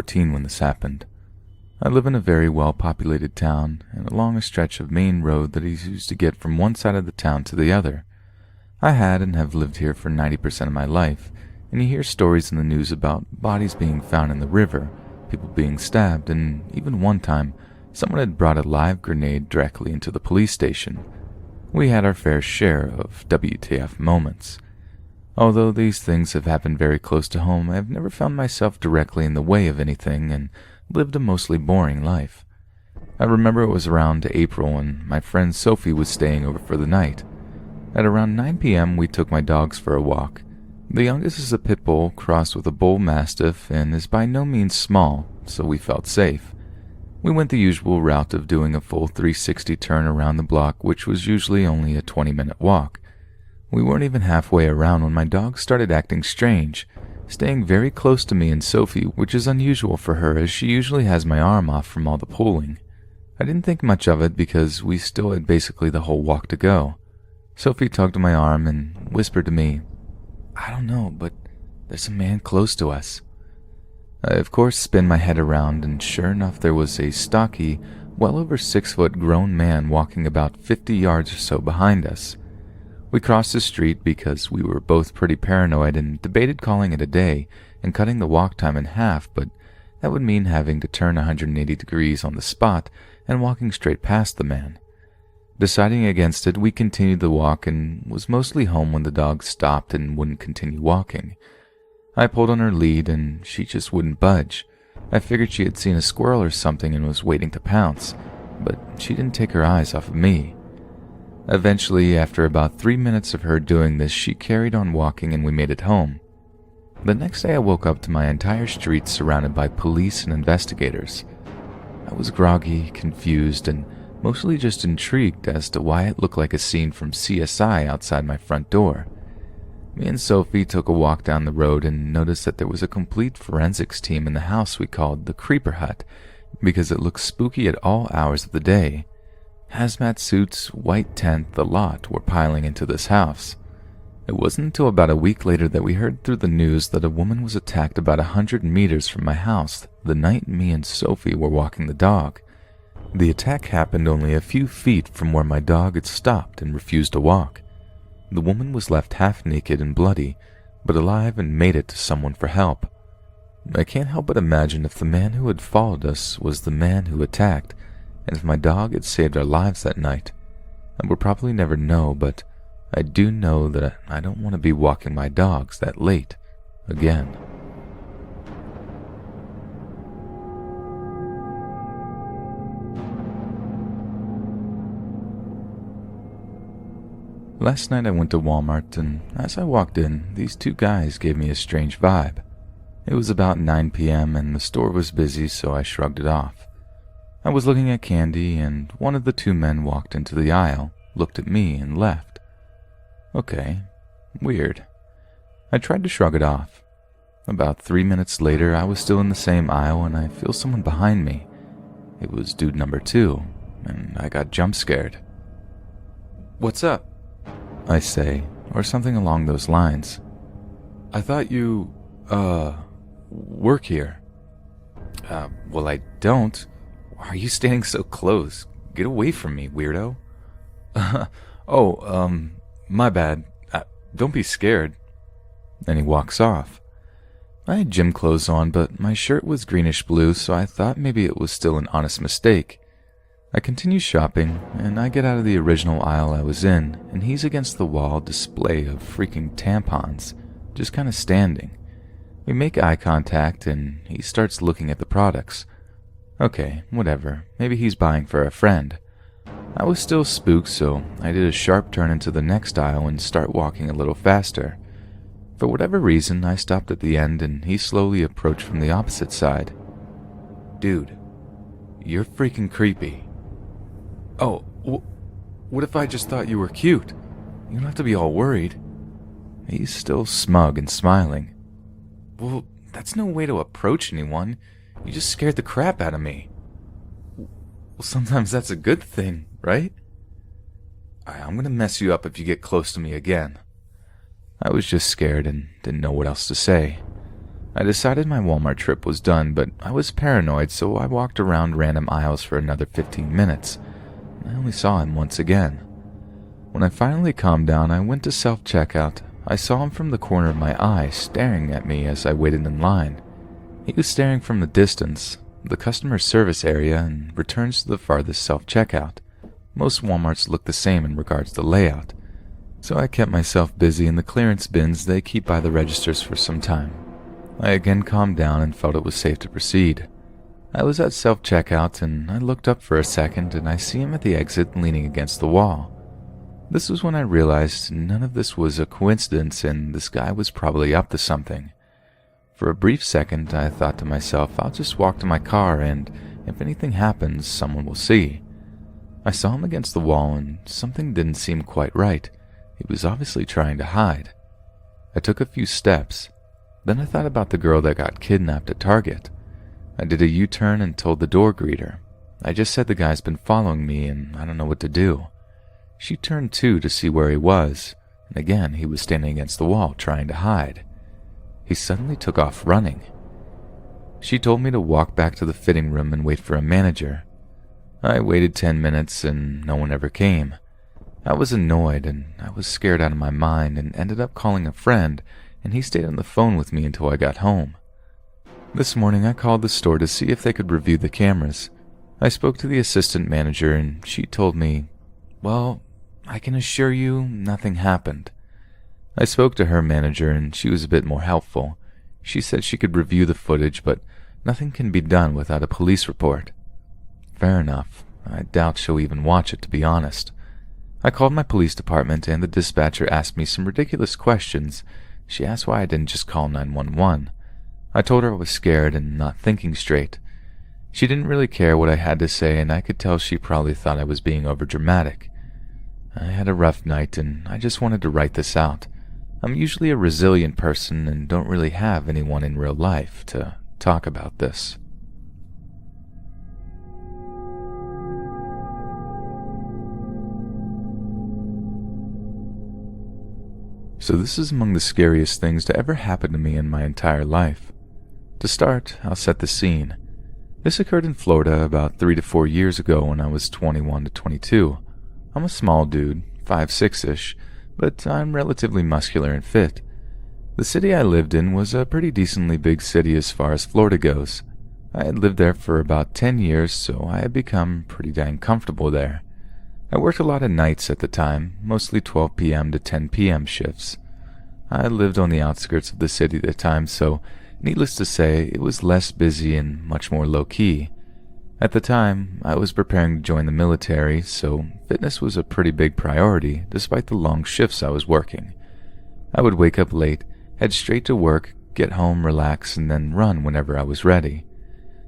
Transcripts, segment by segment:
14 when this happened. I live in a very well-populated town and along a stretch of main road that is used to get from one side of the town to the other. I had and have lived here for 90% of my life, and you hear stories in the news about bodies being found in the river, people being stabbed, and even one time, someone had brought a live grenade directly into the police station. We had our fair share of WTF moments. Although these things have happened very close to home, I have never found myself directly in the way of anything and lived a mostly boring life. I remember it was around April and my friend Sophie was staying over for the night. At around 9 p.m. we took my dogs for a walk. The youngest is a pit bull crossed with a bull mastiff and is by no means small, so we felt safe. We went the usual route of doing a full 360 turn around the block, which was usually only a 20-minute walk. We weren't even halfway around when my dog started acting strange, staying very close to me and Sophie, which is unusual for her as she usually has my arm off from all the pulling. I didn't think much of it because we still had basically the whole walk to go. Sophie tugged my arm and whispered to me, "I don't know, but there's a man close to us." I of course spun my head around and sure enough there was a stocky, well over 6-foot grown man walking about 50 yards or so behind us. We crossed the street because we were both pretty paranoid and debated calling it a day and cutting the walk time in half, but that would mean having to turn 180 degrees on the spot and walking straight past the man. Deciding against it, we continued the walk and was mostly home when the dog stopped and wouldn't continue walking. I pulled on her lead and she just wouldn't budge. I figured she had seen a squirrel or something and was waiting to pounce, but she didn't take her eyes off of me. Eventually, after about 3 minutes of her doing this, she carried on walking and we made it home. The next day I woke up to my entire street surrounded by police and investigators. I was groggy, confused, and mostly just intrigued as to why it looked like a scene from CSI outside my front door. Me and Sophie took a walk down the road and noticed that there was a complete forensics team in the house we called the Creeper Hut because it looked spooky at all hours of the day. Hazmat suits, white tent, the lot were piling into this house. It wasn't until about a week later that we heard through the news that a woman was attacked about 100 meters from my house the night me and Sophie were walking the dog. The attack happened only a few feet from where my dog had stopped and refused to walk. The woman was left half naked and bloody, but alive and made it to someone for help. I can't help but imagine if the man who had followed us was the man who attacked, and if my dog had saved our lives that night. I will probably never know, but I do know that I don't want to be walking my dogs that late again. Last night I went to Walmart, and as I walked in, these two guys gave me a strange vibe. It was about 9 p.m. and the store was busy, so I shrugged it off. I was looking at candy, and one of the two men walked into the aisle, looked at me, and left. Okay, weird. I tried to shrug it off. About 3 minutes later, I was still in the same aisle, and I feel someone behind me. It was dude number 2, and I got jump scared. "What's up?" I say, or something along those lines. "I thought you, work here." Well, I don't. Why are you standing so close? Get away from me, weirdo." My bad. Don't be scared." Then he walks off. I had gym clothes on, but my shirt was greenish blue, so I thought maybe it was still an honest mistake. I continue shopping, and I get out of the original aisle I was in, and he's against the wall display of freaking tampons, just kind of standing. We make eye contact, and he starts looking at the products. Okay, whatever. Maybe he's buying for a friend. I was still spooked, so I did a sharp turn into the next aisle and start walking a little faster. For whatever reason, I stopped at the end and he slowly approached from the opposite side. "Dude, you're freaking creepy." "Oh, what if I just thought you were cute? You don't have to be all worried." He's still smug and smiling. "Well, that's no way to approach anyone. You just scared the crap out of me." "Well, sometimes that's a good thing, right?" "I'm gonna mess you up if you get close to me again." I was just scared and didn't know what else to say. I decided my Walmart trip was done, but I was paranoid, so I walked around random aisles for another 15 minutes. I only saw him once again. When I finally calmed down, I went to self-checkout. I saw him from the corner of my eye, staring at me as I waited in line. He was staring from the distance, the customer service area, and returns to the farthest self-checkout. Most Walmarts look the same in regards to layout, so I kept myself busy in the clearance bins they keep by the registers for some time. I again calmed down and felt it was safe to proceed. I was at self-checkout and I looked up for a second and I see him at the exit leaning against the wall. This was when I realized none of this was a coincidence and this guy was probably up to something. For a brief second, I thought to myself, I'll just walk to my car and if anything happens, someone will see. I saw him against the wall and something didn't seem quite right. He was obviously trying to hide. I took a few steps. Then I thought about the girl that got kidnapped at Target. I did a U-turn and told the door greeter. I just said the guy's been following me and I don't know what to do. She turned too to see where he was, and again he was standing against the wall trying to hide. He suddenly took off running. She told me to walk back to the fitting room and wait for a manager. I waited 10 minutes and no one ever came. I was annoyed and I was scared out of my mind and ended up calling a friend, and he stayed on the phone with me until I got home. This morning I called the store to see if they could review the cameras. I spoke to the assistant manager and she told me, "Well, I can assure you nothing happened." I spoke to her manager and she was a bit more helpful. She said she could review the footage, but nothing can be done without a police report. Fair enough. I doubt she'll even watch it, to be honest. I called my police department and the dispatcher asked me some ridiculous questions. She asked why I didn't just call 911. I told her I was scared and not thinking straight. She didn't really care what I had to say, and I could tell she probably thought I was being overdramatic. I had a rough night and I just wanted to write this out. I'm usually a resilient person and don't really have anyone in real life to talk about this. So this is among the scariest things to ever happen to me in my entire life. To start, I'll set the scene. This occurred in Florida about 3 to 4 years ago when I was 21 to 22. I'm a small dude, 5'6"-ish, but I'm relatively muscular and fit. The city I lived in was a pretty decently big city as far as Florida goes. I had lived there for about 10 years, so I had become pretty dang comfortable there. I worked a lot of nights at the time, mostly 12 p.m. to 10 p.m. shifts. I lived on the outskirts of the city at the time, so needless to say, it was less busy and much more low-key. At the time, I was preparing to join the military, so fitness was a pretty big priority, despite the long shifts I was working. I would wake up late, head straight to work, get home, relax, and then run whenever I was ready.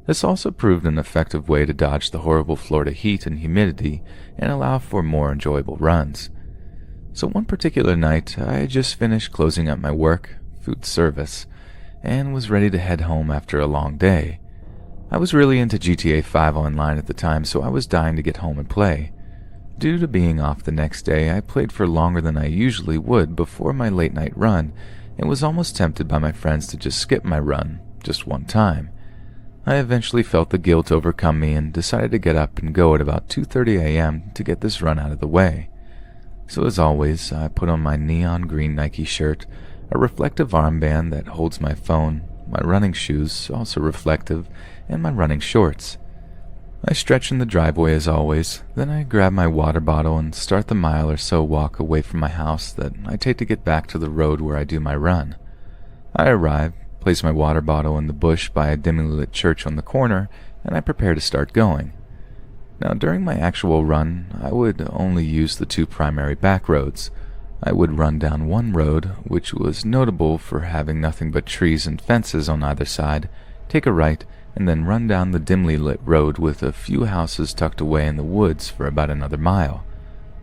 This also proved an effective way to dodge the horrible Florida heat and humidity and allow for more enjoyable runs. So one particular night, I had just finished closing up my work, food service, and was ready to head home after a long day. I was really into GTA 5 online at the time, so I was dying to get home and play. Due to being off the next day, I played for longer than I usually would before my late night run and was almost tempted by my friends to just skip my run, just one time. I eventually felt the guilt overcome me and decided to get up and go at about 2:30 a.m. to get this run out of the way. So as always, I put on my neon green Nike shirt, a reflective armband that holds my phone, my running shoes, also reflective, and my running shorts. I stretch in the driveway as always, then I grab my water bottle and start the mile or so walk away from my house that I take to get back to the road where I do my run. I arrive, place my water bottle in the bush by a dimly lit church on the corner, and I prepare to start going. Now, during my actual run, I would only use the 2 primary back roads. I would run down one road, which was notable for having nothing but trees and fences on either side, take a right, and then run down the dimly lit road with a few houses tucked away in the woods for about another mile.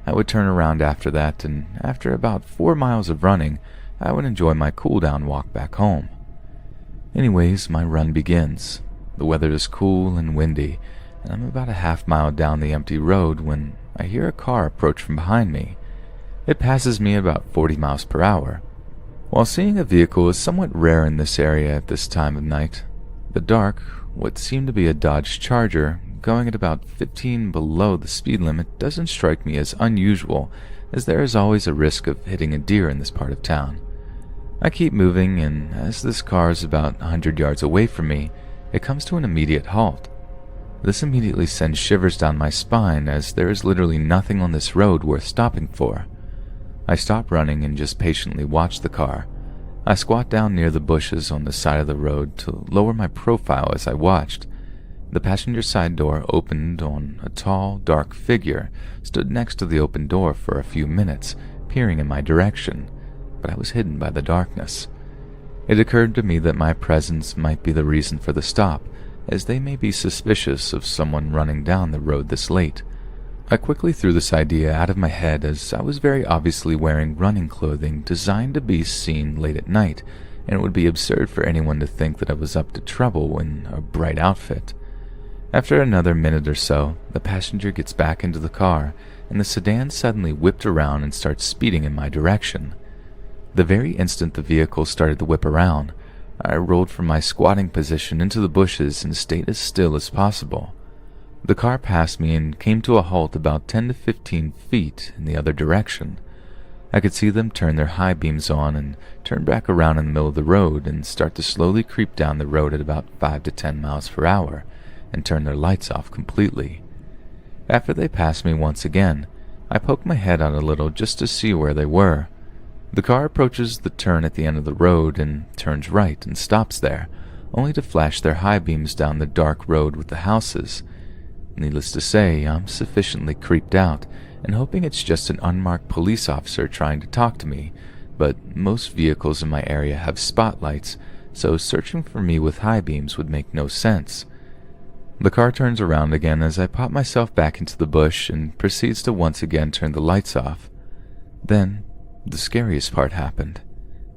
I would turn around after that, and after about 4 miles of running, I would enjoy my cool-down walk back home. Anyways, my run begins. The weather is cool and windy, and I'm about a half mile down the empty road when I hear a car approach from behind me. It passes me about 40 miles per hour. While seeing a vehicle is somewhat rare in this area at this time of night, the dark, what seemed to be a Dodge Charger, going at about 15 below the speed limit doesn't strike me as unusual, as there is always a risk of hitting a deer in this part of town. I keep moving, and as this car is about 100 yards away from me, it comes to an immediate halt. This immediately sends shivers down my spine, as there is literally nothing on this road worth stopping for. I stop running and just patiently watch the car. I squat down near the bushes on the side of the road to lower my profile as I watched. The passenger side door opened on a tall, dark figure stood next to the open door for a few minutes, peering in my direction, but I was hidden by the darkness. It occurred to me that my presence might be the reason for the stop, as they may be suspicious of someone running down the road this late. I quickly threw this idea out of my head, as I was very obviously wearing running clothing designed to be seen late at night, and it would be absurd for anyone to think that I was up to trouble in a bright outfit. After another minute or so, the passenger gets back into the car, and the sedan suddenly whipped around and starts speeding in my direction. The very instant the vehicle started to whip around, I rolled from my squatting position into the bushes and stayed as still as possible. The car passed me and came to a halt about 10 to 15 feet in the other direction. I could see them turn their high beams on and turn back around in the middle of the road and start to slowly creep down the road at about 5 to 10 miles per hour and turn their lights off completely. After they passed me once again, I poked my head out a little just to see where they were. The car approaches the turn at the end of the road and turns right and stops there, only to flash their high beams down the dark road with the houses. Needless to say, I'm sufficiently creeped out and hoping it's just an unmarked police officer trying to talk to me, but most vehicles in my area have spotlights, so searching for me with high beams would make no sense. The car turns around again as I pop myself back into the bush and proceeds to once again turn the lights off. Then, the scariest part happened.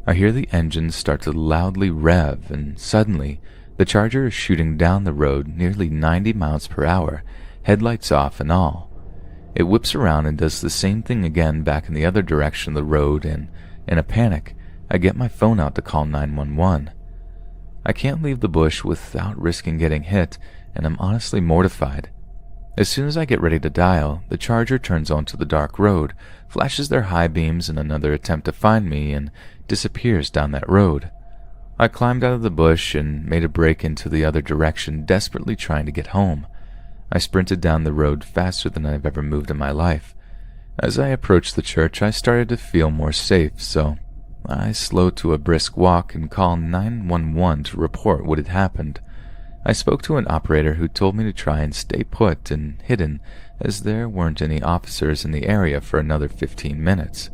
I hear the engine start to loudly rev, and suddenly, the Charger is shooting down the road nearly 90 miles per hour, headlights off and all. It whips around and does the same thing again back in the other direction of the road, and, in a panic, I get my phone out to call 911. I can't leave the bush without risking getting hit, and I'm honestly mortified. As soon as I get ready to dial, the Charger turns onto the dark road, flashes their high beams in another attempt to find me, and disappears down that road. I climbed out of the bush and made a break into the other direction, desperately trying to get home. I sprinted down the road faster than I've ever moved in my life. As I approached the church, I started to feel more safe, so I slowed to a brisk walk and called 911 to report what had happened. I spoke to an operator who told me to try and stay put and hidden, as there weren't any officers in the area for another 15 minutes.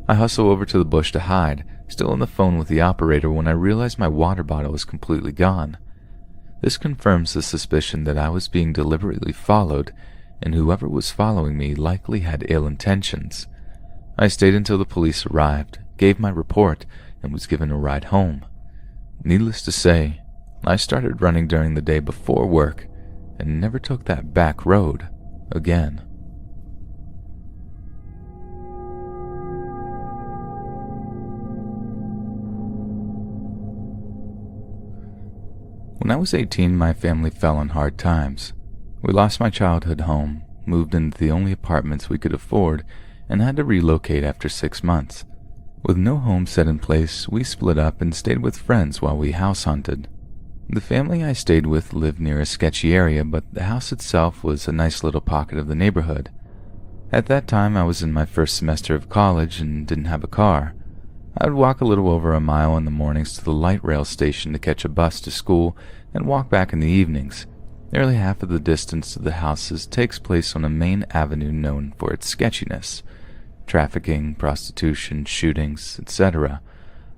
I hustle over to the bush to hide, still on the phone with the operator, when I realized my water bottle was completely gone. This confirms the suspicion that I was being deliberately followed, and whoever was following me likely had ill intentions. I stayed until the police arrived, gave my report, and was given a ride home. Needless to say, I started running during the day before work and never took that back road again. When I was 18, my family fell on hard times. We lost my childhood home, moved into the only apartments we could afford, and had to relocate after 6 months. With no home set in place, we split up and stayed with friends while we house hunted. The family I stayed with lived near a sketchy area, but the house itself was a nice little pocket of the neighborhood. At that time, I was in my first semester of college and didn't have a car. I would walk a little over a mile in the mornings to the light rail station to catch a bus to school and walk back in the evenings. Nearly half of the distance to the houses takes place on a main avenue known for its sketchiness. Trafficking, prostitution, shootings, etc.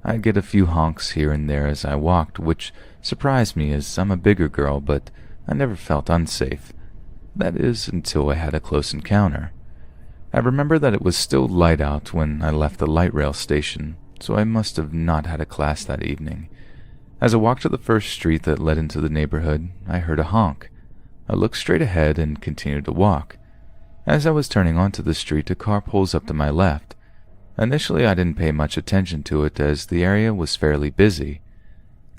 I'd get a few honks here and there as I walked, which surprised me as I'm a bigger girl, but I never felt unsafe. That is, until I had a close encounter. I remember that it was still light out when I left the light rail station, so I must have not had a class that evening. As I walked to the first street that led into the neighborhood, I heard a honk. I looked straight ahead and continued to walk. As I was turning onto the street, a car pulls up to my left. Initially, I didn't pay much attention to it as the area was fairly busy.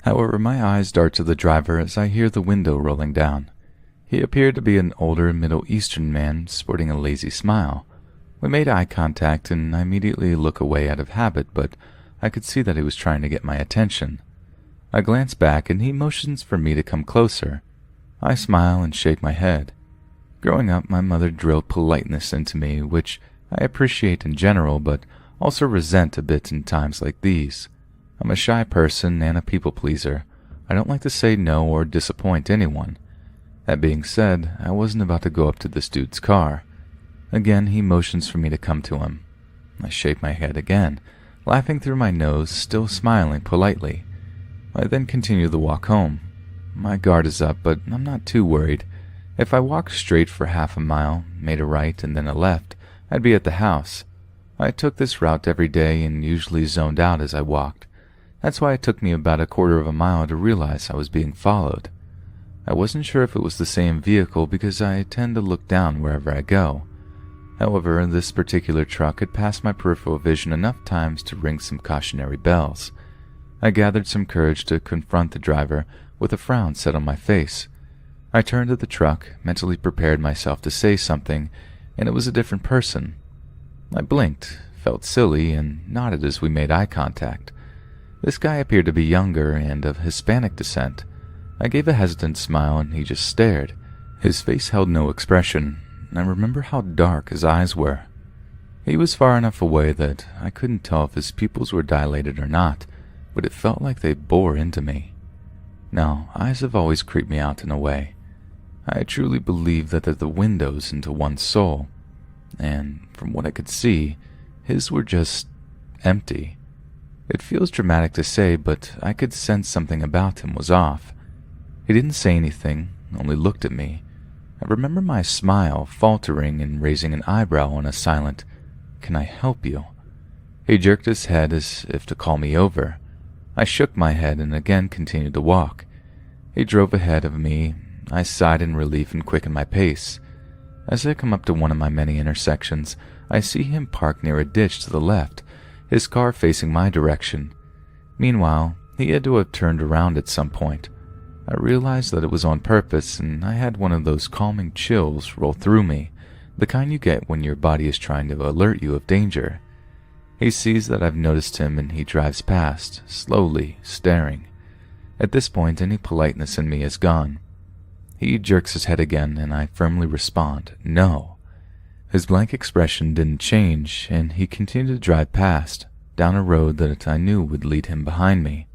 However, my eyes dart to the driver as I hear the window rolling down. He appeared to be an older Middle Eastern man sporting a lazy smile. We made eye contact and I immediately look away out of habit, but I could see that he was trying to get my attention. I glance back and he motions for me to come closer. I smile and shake my head. Growing up, my mother drilled politeness into me, which I appreciate in general, but also resent a bit in times like these. I'm a shy person and a people pleaser. I don't like to say no or disappoint anyone. That being said, I wasn't about to go up to this dude's car. Again, he motions for me to come to him. I shake my head again, laughing through my nose, still smiling politely. I then continue the walk home. My guard is up, but I'm not too worried. If I walked straight for half a mile, made a right and then a left, I'd be at the house. I took this route every day and usually zoned out as I walked. That's why it took me about a quarter of a mile to realize I was being followed. I wasn't sure if it was the same vehicle because I tend to look down wherever I go. However, this particular truck had passed my peripheral vision enough times to ring some cautionary bells. I gathered some courage to confront the driver with a frown set on my face. I turned to the truck, mentally prepared myself to say something, and it was a different person. I blinked, felt silly, and nodded as we made eye contact. This guy appeared to be younger and of Hispanic descent. I gave a hesitant smile and he just stared. His face held no expression. I remember how dark his eyes were. He was far enough away that I couldn't tell if his pupils were dilated or not, but it felt like they bore into me. Now, eyes have always creeped me out in a way. I truly believe that they're the windows into one's soul, and from what I could see, his were just empty. It feels dramatic to say, but I could sense something about him was off. He didn't say anything, only looked at me. I remember my smile faltering and raising an eyebrow on a silent, "Can I help you?" He jerked his head as if to call me over. I shook my head and again continued to walk. He drove ahead of me. I sighed in relief and quickened my pace. As I come up to one of my many intersections, I see him parked near a ditch to the left, his car facing my direction. Meanwhile, he had to have turned around at some point. I realized that it was on purpose, and I had one of those calming chills roll through me, the kind you get when your body is trying to alert you of danger. He sees that I've noticed him and he drives past, slowly, staring. At this point, any politeness in me is gone. He jerks his head again, and I firmly respond, "No." His blank expression didn't change, and he continued to drive past, down a road that I knew would lead him behind me.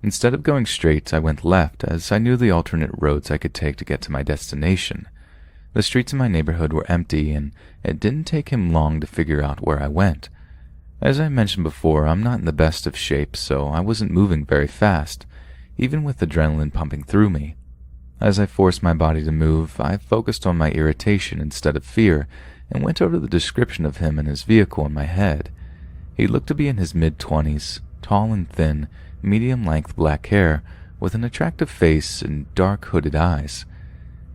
Instead of going straight, I went left, as I knew the alternate roads I could take to get to my destination. The streets in my neighborhood were empty, and it didn't take him long to figure out where I went. As I mentioned before, I'm not in the best of shape, so I wasn't moving very fast, even with adrenaline pumping through me. As I forced my body to move, I focused on my irritation instead of fear, and went over the description of him and his vehicle in my head. He looked to be in his mid-20s, tall and thin, medium-length black hair, with an attractive face and dark hooded eyes.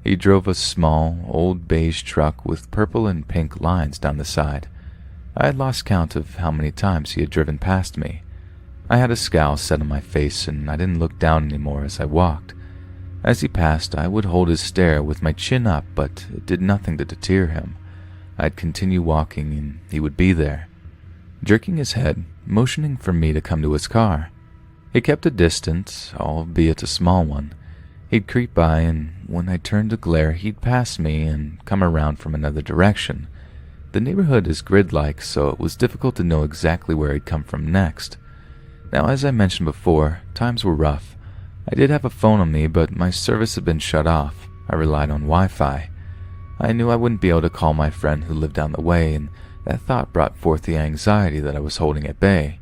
He drove a small, old beige truck with purple and pink lines down the side. I had lost count of how many times he had driven past me. I had a scowl set on my face, and I didn't look down anymore as I walked. As he passed, I would hold his stare with my chin up, but it did nothing to deter him. I'd continue walking, and he would be there, jerking his head, motioning for me to come to his car. He kept a distance, albeit a small one. He'd creep by, and when I turned to glare, he'd pass me and come around from another direction. The neighborhood is grid-like, so it was difficult to know exactly where he'd come from next. Now, as I mentioned before, times were rough. I did have a phone on me, but my service had been shut off. I relied on Wi-Fi. I knew I wouldn't be able to call my friend who lived down the way, and that thought brought forth the anxiety that I was holding at bay.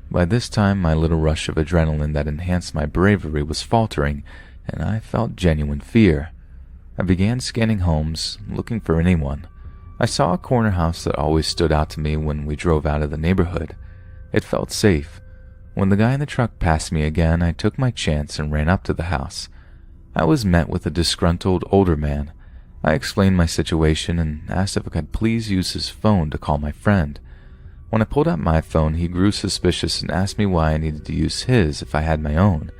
By this time, my little rush of adrenaline that enhanced my bravery was faltering, and I felt genuine fear. I began scanning homes, looking for anyone. I saw a corner house that always stood out to me when we drove out of the neighborhood. It felt safe. When the guy in the truck passed me again, I took my chance and ran up to the house. I was met with a disgruntled older man. I explained my situation and asked if I could please use his phone to call my friend. When I pulled out my phone, he grew suspicious and asked me why I needed to use his if I had my own.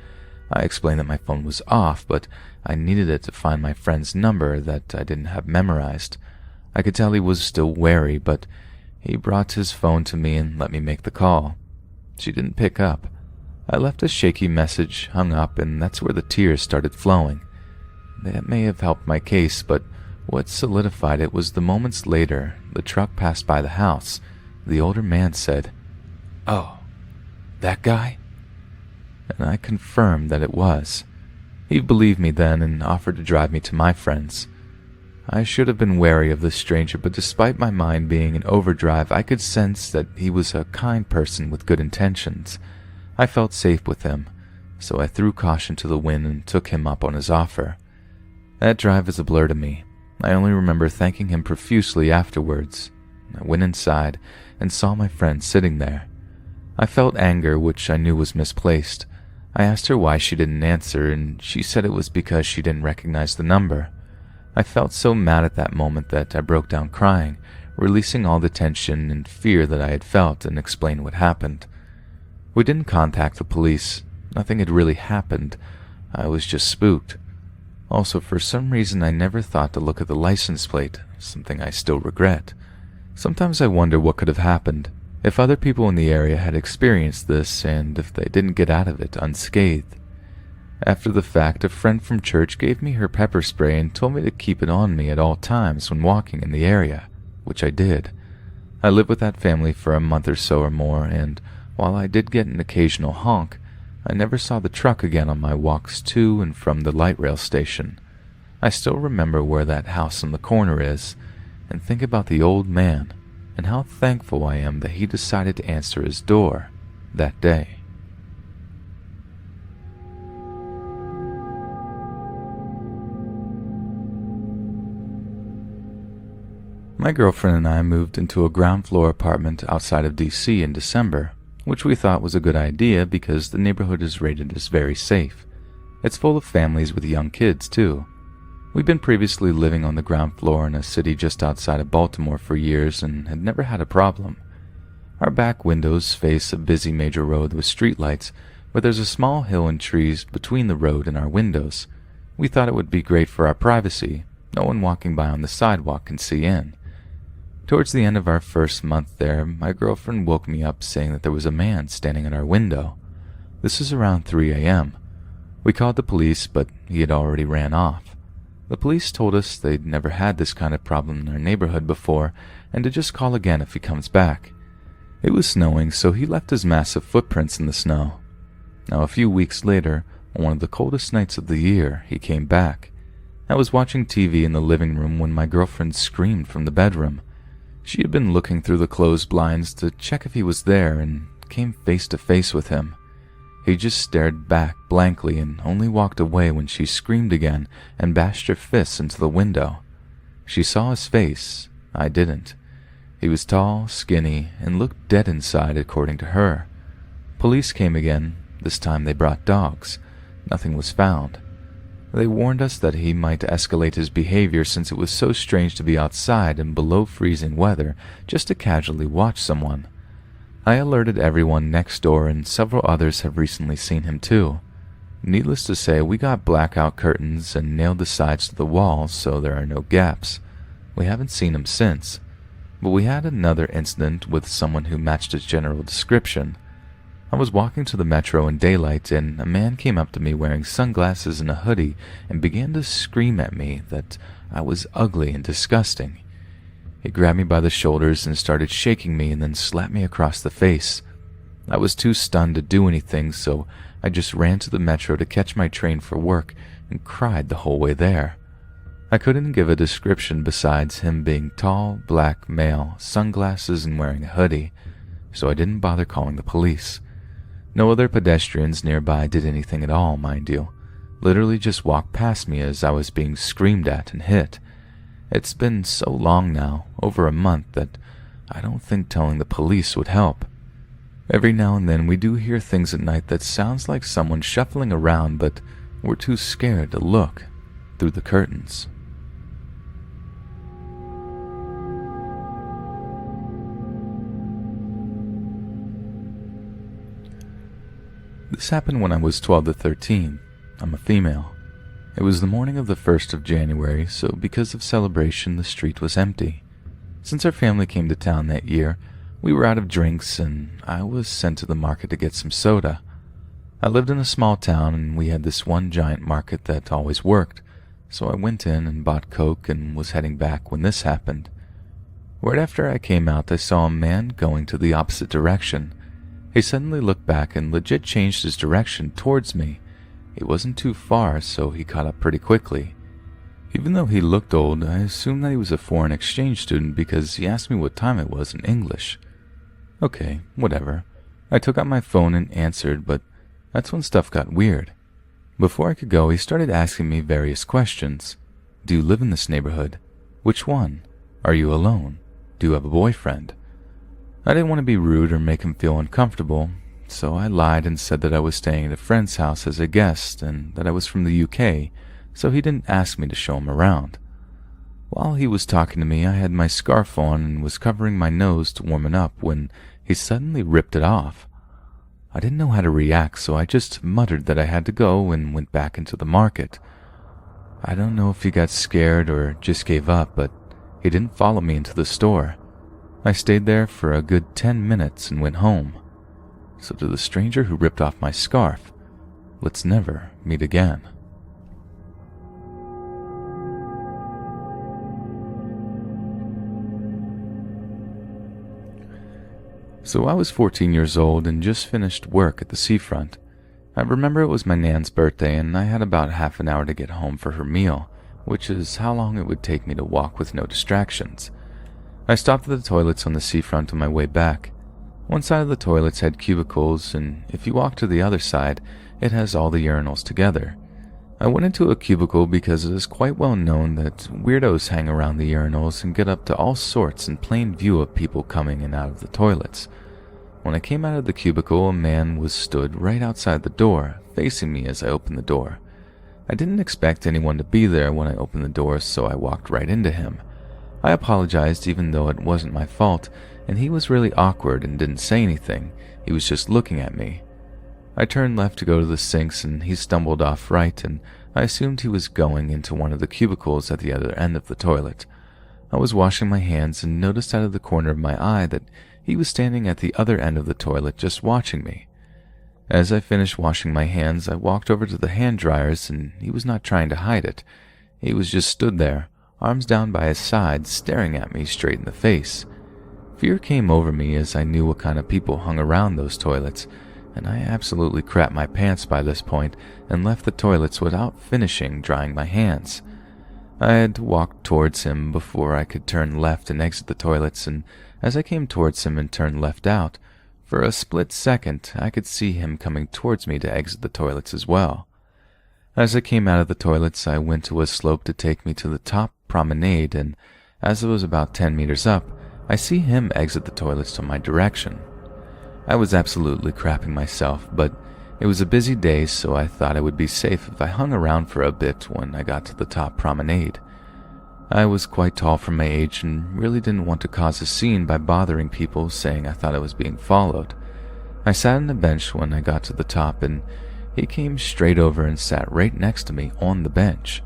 I explained that my phone was off, but I needed it to find my friend's number that I didn't have memorized. I could tell he was still wary, but he brought his phone to me and let me make the call. She didn't pick up. I left a shaky message, hung up, and that's where the tears started flowing. That may have helped my case, but what solidified it was the moments later the truck passed by the house. The older man said, "Oh, that guy?" And I confirmed that it was. He believed me then and offered to drive me to my friends. I should have been wary of this stranger, but despite my mind being in overdrive, I could sense that he was a kind person with good intentions. I felt safe with him, so I threw caution to the wind and took him up on his offer. That drive is a blur to me. I only remember thanking him profusely afterwards. I went inside and saw my friend sitting there. I felt anger, which I knew was misplaced. I asked her why she didn't answer, and she said it was because she didn't recognize the number. I felt so mad at that moment that I broke down crying, releasing all the tension and fear that I had felt, and explained what happened. We didn't contact the police. Nothing had really happened. I was just spooked. Also, for some reason, I never thought to look at the license plate, something I still regret. Sometimes I wonder what could have happened, if other people in the area had experienced this and if they didn't get out of it unscathed. After the fact, a friend from church gave me her pepper spray and told me to keep it on me at all times when walking in the area, which I did. I lived with that family for a month or so or more, and while I did get an occasional honk, I never saw the truck again on my walks to and from the light rail station. I still remember where that house on the corner is, and think about the old man and how thankful I am that he decided to answer his door that day. My girlfriend and I moved into a ground floor apartment outside of DC in December, which we thought was a good idea because the neighborhood is rated as very safe. It's full of families with young kids, too. We'd been previously living on the ground floor in a city just outside of Baltimore for years and had never had a problem. Our back windows face a busy major road with streetlights, but there's a small hill and trees between the road and our windows. We thought it would be great for our privacy. No one walking by on the sidewalk can see in. Towards the end of our first month there, my girlfriend woke me up saying that there was a man standing at our window. This is around 3 a.m. We called the police, but he had already ran off. The police told us they'd never had this kind of problem in our neighborhood before, and to just call again if he comes back. It was snowing, so he left his massive footprints in the snow. Now, a few weeks later, on one of the coldest nights of the year, he came back. I was watching TV in the living room when my girlfriend screamed from the bedroom. She had been looking through the closed blinds to check if he was there and came face to face with him. He just stared back blankly and only walked away when she screamed again and bashed her fists into the window. She saw his face. I didn't. He was tall, skinny, and looked dead inside according to her. Police came again. This time they brought dogs. Nothing was found. They warned us that he might escalate his behavior since it was so strange to be outside in below freezing weather just to casually watch someone. I alerted everyone next door, and several others have recently seen him too. Needless to say, we got blackout curtains and nailed the sides to the walls so there are no gaps. We haven't seen him since, but we had another incident with someone who matched his general description. I was walking to the metro in daylight, and a man came up to me wearing sunglasses and a hoodie and began to scream at me that I was ugly and disgusting. He grabbed me by the shoulders and started shaking me and then slapped me across the face. I was too stunned to do anything, so I just ran to the metro to catch my train for work and cried the whole way there. I couldn't give a description besides him being tall, black male, sunglasses, and wearing a hoodie, so I didn't bother calling the police. No other pedestrians nearby did anything at all, mind you. Literally just walked past me as I was being screamed at and hit. It's been so long now, over a month, that I don't think telling the police would help. Every now and then we do hear things at night that sounds like someone shuffling around, but we're too scared to look through the curtains. This happened when I was 12 to 13. I'm a female. It was the morning of the 1st of January, so because of celebration, the street was empty. Since our family came to town that year, we were out of drinks and I was sent to the market to get some soda. I lived in a small town and we had this one giant market that always worked, so I went in and bought Coke and was heading back when this happened. Right after I came out, I saw a man going to the opposite direction. He suddenly looked back and legit changed his direction towards me. It wasn't too far, so he caught up pretty quickly. Even though he looked old, I assumed that he was a foreign exchange student because he asked me what time it was in English. Okay, whatever. I took out my phone and answered, but that's when stuff got weird. Before I could go, he started asking me various questions. Do you live in this neighborhood? Which one? Are you alone? Do you have a boyfriend? I didn't want to be rude or make him feel uncomfortable, so I lied and said that I was staying at a friend's house as a guest and that I was from the UK, so he didn't ask me to show him around. While he was talking to me, I had my scarf on and was covering my nose to warm it up when he suddenly ripped it off. I didn't know how to react, so I just muttered that I had to go and went back into the market. I don't know if he got scared or just gave up, but he didn't follow me into the store. I stayed there for a good 10 minutes and went home. So to the stranger who ripped off my scarf, let's never meet again. So I was 14 years old and just finished work at the seafront. I remember it was my nan's birthday and I had about half an hour to get home for her meal, which is how long it would take me to walk with no distractions. I stopped at the toilets on the seafront on my way back. One side of the toilets had cubicles, and if you walk to the other side, it has all the urinals together. I went into a cubicle because it is quite well known that weirdos hang around the urinals and get up to all sorts in plain view of people coming in and out of the toilets. When I came out of the cubicle, a man was stood right outside the door, facing me as I opened the door. I didn't expect anyone to be there when I opened the door, so I walked right into him. I apologized even though it wasn't my fault, and he was really awkward and didn't say anything. He was just looking at me. I turned left to go to the sinks and he stumbled off right, and I assumed he was going into one of the cubicles at the other end of the toilet. I was washing my hands and noticed out of the corner of my eye that he was standing at the other end of the toilet just watching me. As I finished washing my hands, I walked over to the hand dryers and he was not trying to hide it. He was just stood there, arms down by his side, staring at me straight in the face. Fear came over me as I knew what kind of people hung around those toilets, and I absolutely crapped my pants by this point and left the toilets without finishing drying my hands. I had to walk towards him before I could turn left and exit the toilets, and as I came towards him and turned left out, for a split second I could see him coming towards me to exit the toilets as well. As I came out of the toilets, I went to a slope to take me to the top promenade, and as it was about 10 meters up, I see him exit the toilets to my direction. I was absolutely crapping myself, but it was a busy day, so I thought I would be safe if I hung around for a bit when I got to the top promenade. I was quite tall for my age and really didn't want to cause a scene by bothering people saying I thought I was being followed. I sat on a bench when I got to the top, and he came straight over and sat right next to me on the bench.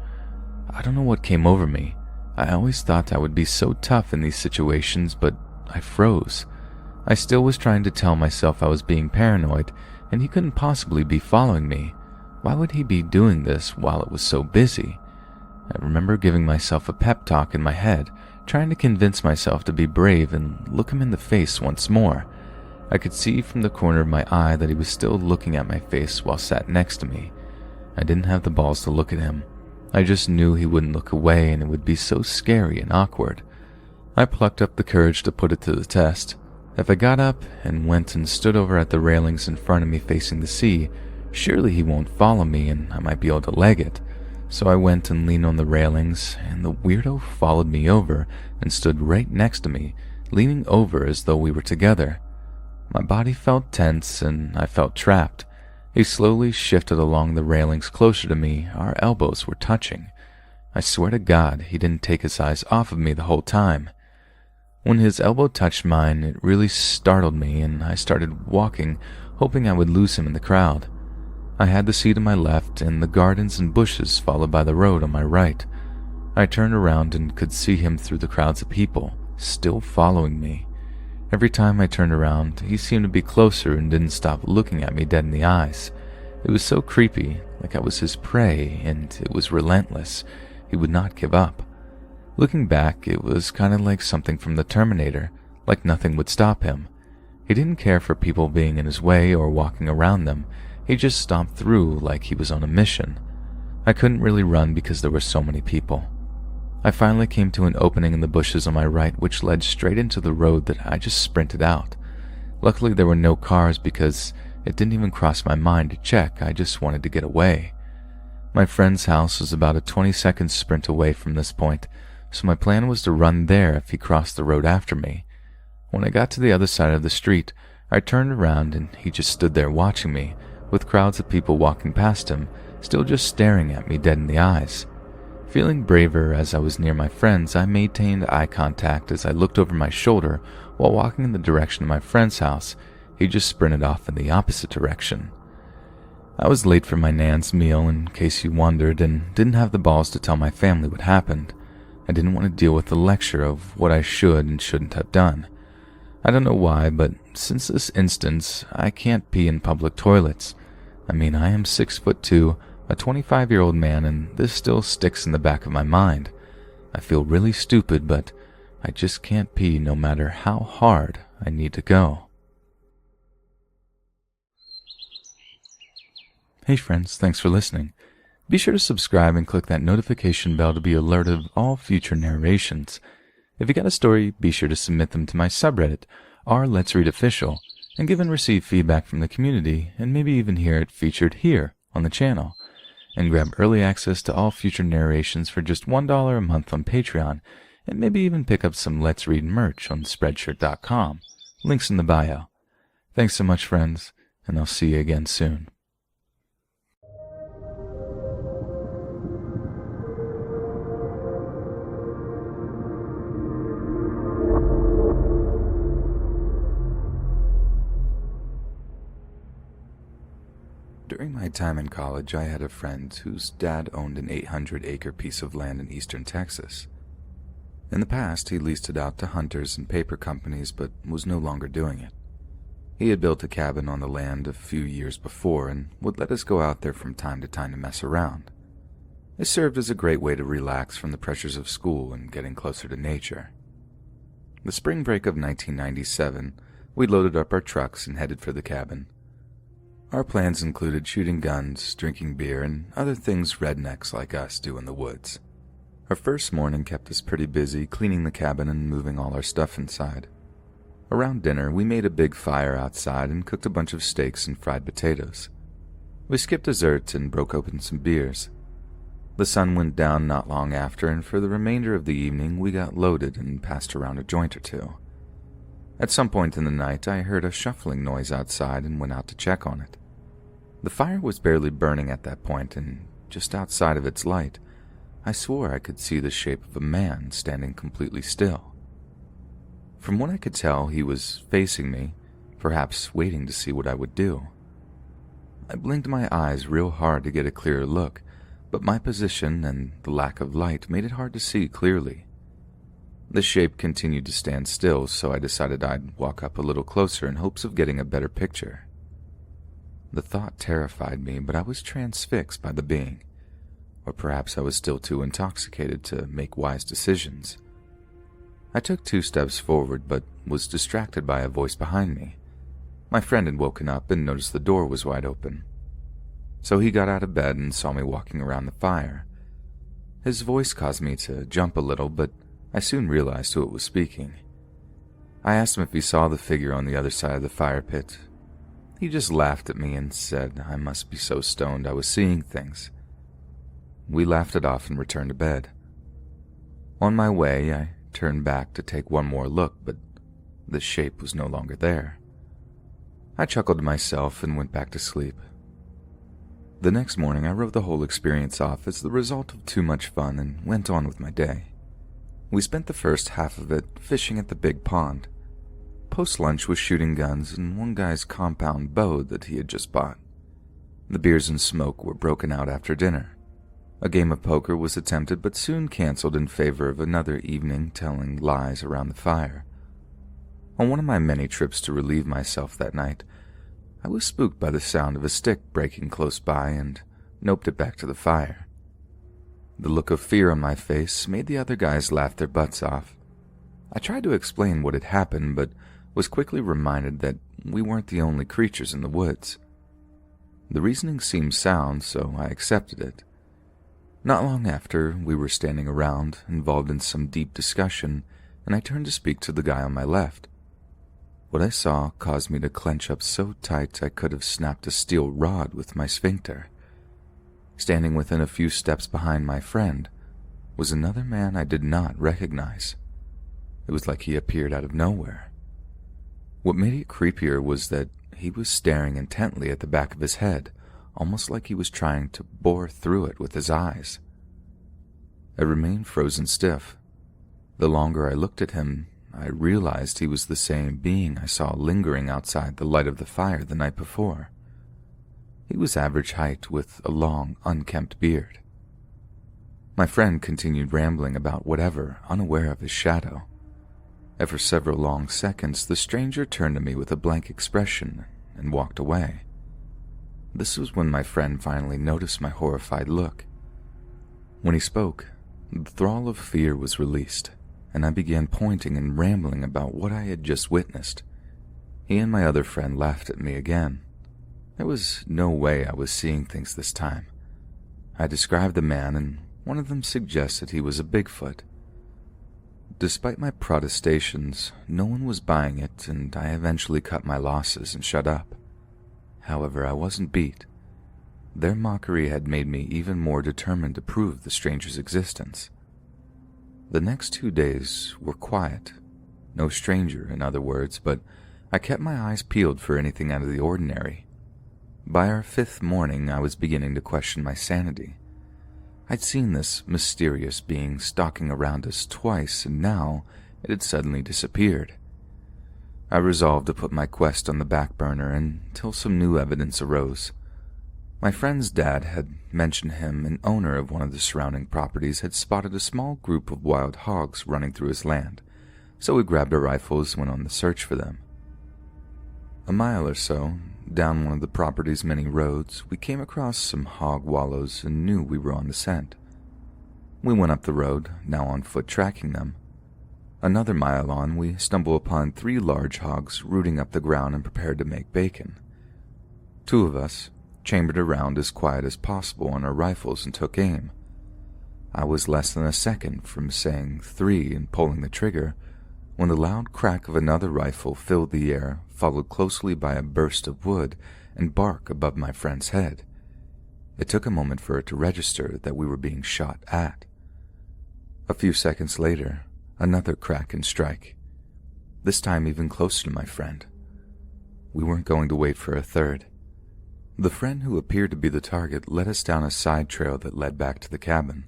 I don't know what came over me. I always thought I would be so tough in these situations, but I froze. I still was trying to tell myself I was being paranoid, and he couldn't possibly be following me. Why would he be doing this while it was so busy? I remember giving myself a pep talk in my head, trying to convince myself to be brave and look him in the face once more. I could see from the corner of my eye that he was still looking at my face while sat next to me. I didn't have the balls to look at him. I just knew he wouldn't look away and it would be so scary and awkward. I plucked up the courage to put it to the test. If I got up and went and stood over at the railings in front of me facing the sea, surely he won't follow me and I might be able to leg it. So I went and leaned on the railings, and the weirdo followed me over and stood right next to me, leaning over as though we were together. My body felt tense and I felt trapped. He slowly shifted along the railings closer to me. Our elbows were touching. I swear to God, he didn't take his eyes off of me the whole time. When his elbow touched mine, it really startled me, and I started walking, hoping I would lose him in the crowd. I had the seat on my left and the gardens and bushes followed by the road on my right. I turned around and could see him through the crowds of people, still following me. Every time I turned around, he seemed to be closer and didn't stop looking at me dead in the eyes. It was so creepy, like I was his prey, and it was relentless. He would not give up. Looking back, it was kind of like something from the Terminator, like nothing would stop him. He didn't care for people being in his way or walking around them. He just stomped through like he was on a mission. I couldn't really run because there were so many people. I finally came to an opening in the bushes on my right which led straight into the road that I just sprinted out. Luckily there were no cars because it didn't even cross my mind to check. I just wanted to get away. My friend's house was about a 20-second sprint away from this point, so my plan was to run there if he crossed the road after me. When I got to the other side of the street, I turned around and he just stood there watching me, with crowds of people walking past him, still just staring at me dead in the eyes. Feeling braver as I was near my friends, I maintained eye contact as I looked over my shoulder while walking in the direction of my friend's house. He just sprinted off in the opposite direction. I was late for my Nan's meal, in case you wondered, and didn't have the balls to tell my family what happened. I didn't want to deal with the lecture of what I should and shouldn't have done. I don't know why, but since this instance, I can't pee in public toilets. I mean, I am 6'2", a 25-year-old man, and this still sticks in the back of my mind. I feel really stupid, but I just can't pee no matter how hard I need to go. Hey friends, thanks for listening. Be sure to subscribe and click that notification bell to be alerted of all future narrations. If you got a story, be sure to submit them to my subreddit, r/Let's Read Official, and give and receive feedback from the community, and maybe even hear it featured here on the channel. And grab early access to all future narrations for just $1 a month on Patreon, and maybe even pick up some Let's Read merch on Spreadshirt.com. Links in the bio. Thanks so much, friends, and I'll see you again soon. During my time in college, I had a friend whose dad owned an 800-acre piece of land in eastern Texas. In the past, he leased it out to hunters and paper companies, but was no longer doing it. He had built a cabin on the land a few years before and would let us go out there from time to time to mess around. It served as a great way to relax from the pressures of school and getting closer to nature. The spring break of 1997, we loaded up our trucks and headed for the cabin. Our plans included shooting guns, drinking beer, and other things rednecks like us do in the woods. Our first morning kept us pretty busy cleaning the cabin and moving all our stuff inside. Around dinner, we made a big fire outside and cooked a bunch of steaks and fried potatoes. We skipped dessert and broke open some beers. The sun went down not long after, and for the remainder of the evening we got loaded and passed around a joint or two. At some point in the night, I heard a shuffling noise outside and went out to check on it. The fire was barely burning at that point, and just outside of its light, I swore I could see the shape of a man standing completely still. From what I could tell, he was facing me, perhaps waiting to see what I would do. I blinked my eyes real hard to get a clearer look, but my position and the lack of light made it hard to see clearly. The shape continued to stand still, so I decided I'd walk up a little closer in hopes of getting a better picture. The thought terrified me, but I was transfixed by the being. Or perhaps I was still too intoxicated to make wise decisions. I took 2 steps forward, but was distracted by a voice behind me. My friend had woken up and noticed the door was wide open. So he got out of bed and saw me walking around the fire. His voice caused me to jump a little, but I soon realized who it was speaking. I asked him if he saw the figure on the other side of the fire pit. He just laughed at me and said I must be so stoned I was seeing things. We laughed it off and returned to bed. On my way, I turned back to take one more look, but the shape was no longer there. I chuckled to myself and went back to sleep. The next morning, I wrote the whole experience off as the result of too much fun and went on with my day. We spent the first half of it fishing at the big pond. Post-lunch was shooting guns and one guy's compound bow that he had just bought. The beers and smoke were broken out after dinner. A game of poker was attempted but soon canceled in favor of another evening telling lies around the fire. On one of my many trips to relieve myself that night, I was spooked by the sound of a stick breaking close by and noped it back to the fire. The look of fear on my face made the other guys laugh their butts off. I tried to explain what had happened, but was quickly reminded that we weren't the only creatures in the woods. The reasoning seemed sound, so I accepted it. Not long after, we were standing around, involved in some deep discussion, and I turned to speak to the guy on my left. What I saw caused me to clench up so tight I could have snapped a steel rod with my sphincter. Standing within a few steps behind my friend was another man I did not recognize. It was like he appeared out of nowhere. What made it creepier was that he was staring intently at the back of his head, almost like he was trying to bore through it with his eyes. I remained frozen stiff. The longer I looked at him, I realized he was the same being I saw lingering outside the light of the fire the night before. He was average height with a long, unkempt beard. My friend continued rambling about whatever, unaware of his shadow. After several long seconds, the stranger turned to me with a blank expression and walked away. This was when my friend finally noticed my horrified look. When he spoke, the thrall of fear was released, and I began pointing and rambling about what I had just witnessed. He and my other friend laughed at me again. There was no way I was seeing things this time. I described the man, and one of them suggested he was a Bigfoot. Despite my protestations, no one was buying it, and I eventually cut my losses and shut up. However, I wasn't beat. Their mockery had made me even more determined to prove the stranger's existence. The next 2 days were quiet. No stranger, in other words, but I kept my eyes peeled for anything out of the ordinary. By our 5th morning, I was beginning to question my sanity. I'd seen this mysterious being stalking around us twice, and now it had suddenly disappeared. I resolved to put my quest on the back burner until some new evidence arose. My friend's dad had mentioned him, an owner of one of the surrounding properties, had spotted a small group of wild hogs running through his land, so we grabbed our rifles and went on the search for them. A mile or so down one of the property's many roads, we came across some hog wallows and knew we were on the scent. We went up the road, now on foot tracking them. Another mile on, we stumbled upon 3 large hogs rooting up the ground and prepared to make bacon. 2 of us chambered around as quiet as possible on our rifles and took aim. I was less than a second from saying 3 and pulling the trigger when the loud crack of another rifle filled the air, followed closely by a burst of wood and bark above my friend's head. It took a moment for it to register that we were being shot at. A few seconds later, another crack and strike, this time even closer to my friend. We weren't going to wait for a third. The friend who appeared to be the target led us down a side trail that led back to the cabin.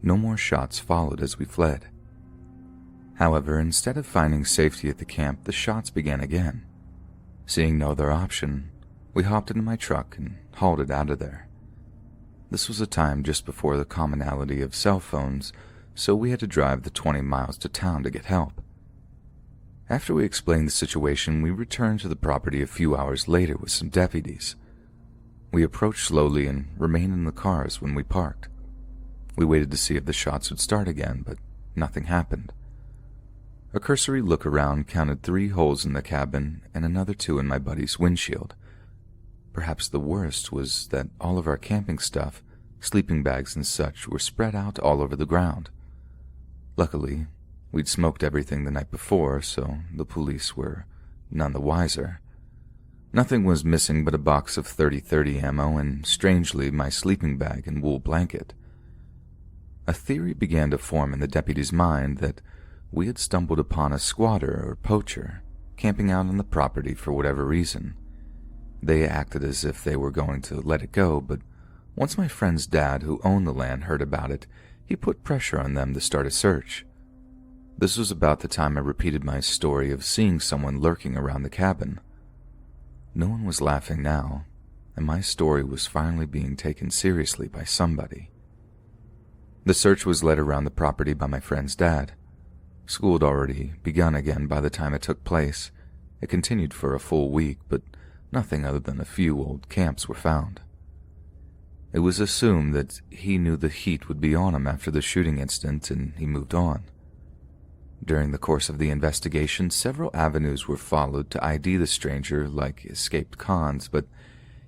No more shots followed as we fled. However, instead of finding safety at the camp, the shots began again. Seeing no other option, we hopped into my truck and hauled it out of there. This was a time just before the commonality of cell phones, so we had to drive the 20 miles to town to get help. After we explained the situation, we returned to the property a few hours later with some deputies. We approached slowly and remained in the cars when we parked. We waited to see if the shots would start again, but nothing happened. A cursory look around counted 3 holes in the cabin and another 2 in my buddy's windshield. Perhaps the worst was that all of our camping stuff, sleeping bags and such, were spread out all over the ground. Luckily, we'd smoked everything the night before, so the police were none the wiser. Nothing was missing but a box of .30-30 ammo and, strangely, my sleeping bag and wool blanket. A theory began to form in the deputy's mind that we had stumbled upon a squatter or poacher camping out on the property for whatever reason. They acted as if they were going to let it go, but once my friend's dad, who owned the land, heard about it, he put pressure on them to start a search. This was about the time I repeated my story of seeing someone lurking around the cabin. No one was laughing now. and my story was finally being taken seriously by somebody. The search was led around the property by my friend's dad. School had already begun again by the time it took place. It continued for a full week, but nothing other than a few old camps were found. It was assumed that he knew the heat would be on him after the shooting incident, and he moved on. During the course of the investigation, several avenues were followed to ID the stranger like escaped cons, but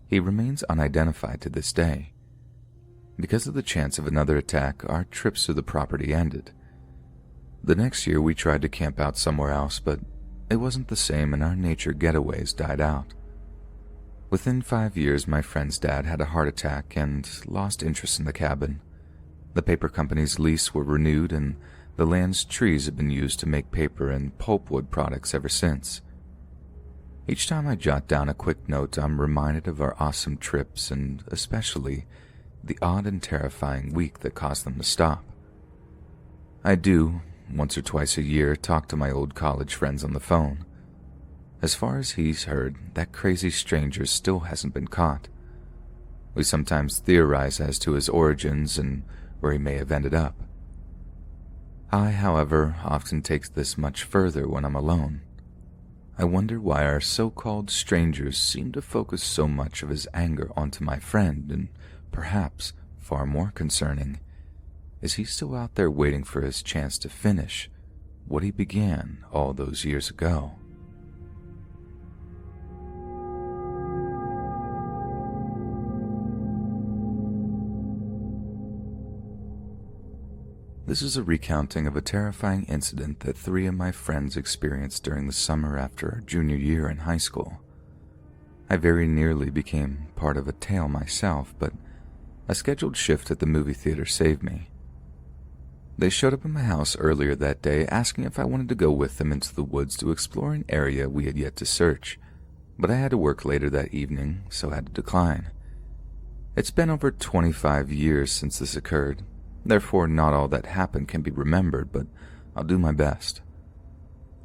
he remains unidentified to this day. Because of the chance of another attack, our trips to the property ended. The next year we tried to camp out somewhere else, but it wasn't the same and our nature getaways died out. Within 5 years, my friend's dad had a heart attack and lost interest in the cabin. The paper company's lease were renewed and the land's trees have been used to make paper and pulpwood products ever since. Each time I jot down a quick note, I'm reminded of our awesome trips and especially the odd and terrifying week that caused them to stop. I do, once or twice a year, talk to my old college friends on the phone. As far as he's heard, that crazy stranger still hasn't been caught. We sometimes theorize as to his origins and where he may have ended up. I, however, often take this much further when I'm alone. I wonder why our so-called strangers seem to focus so much of his anger onto my friend, and perhaps, far more concerning, is he still out there waiting for his chance to finish what he began all those years ago? This is a recounting of a terrifying incident that 3 of my friends experienced during the summer after our junior year in high school. I very nearly became part of a tale myself, but a scheduled shift at the movie theater saved me. They showed up at my house earlier that day asking if I wanted to go with them into the woods to explore an area we had yet to search, but I had to work later that evening, so I had to decline. It's been over 25 years since this occurred. Therefore, not all that happened can be remembered, but I'll do my best.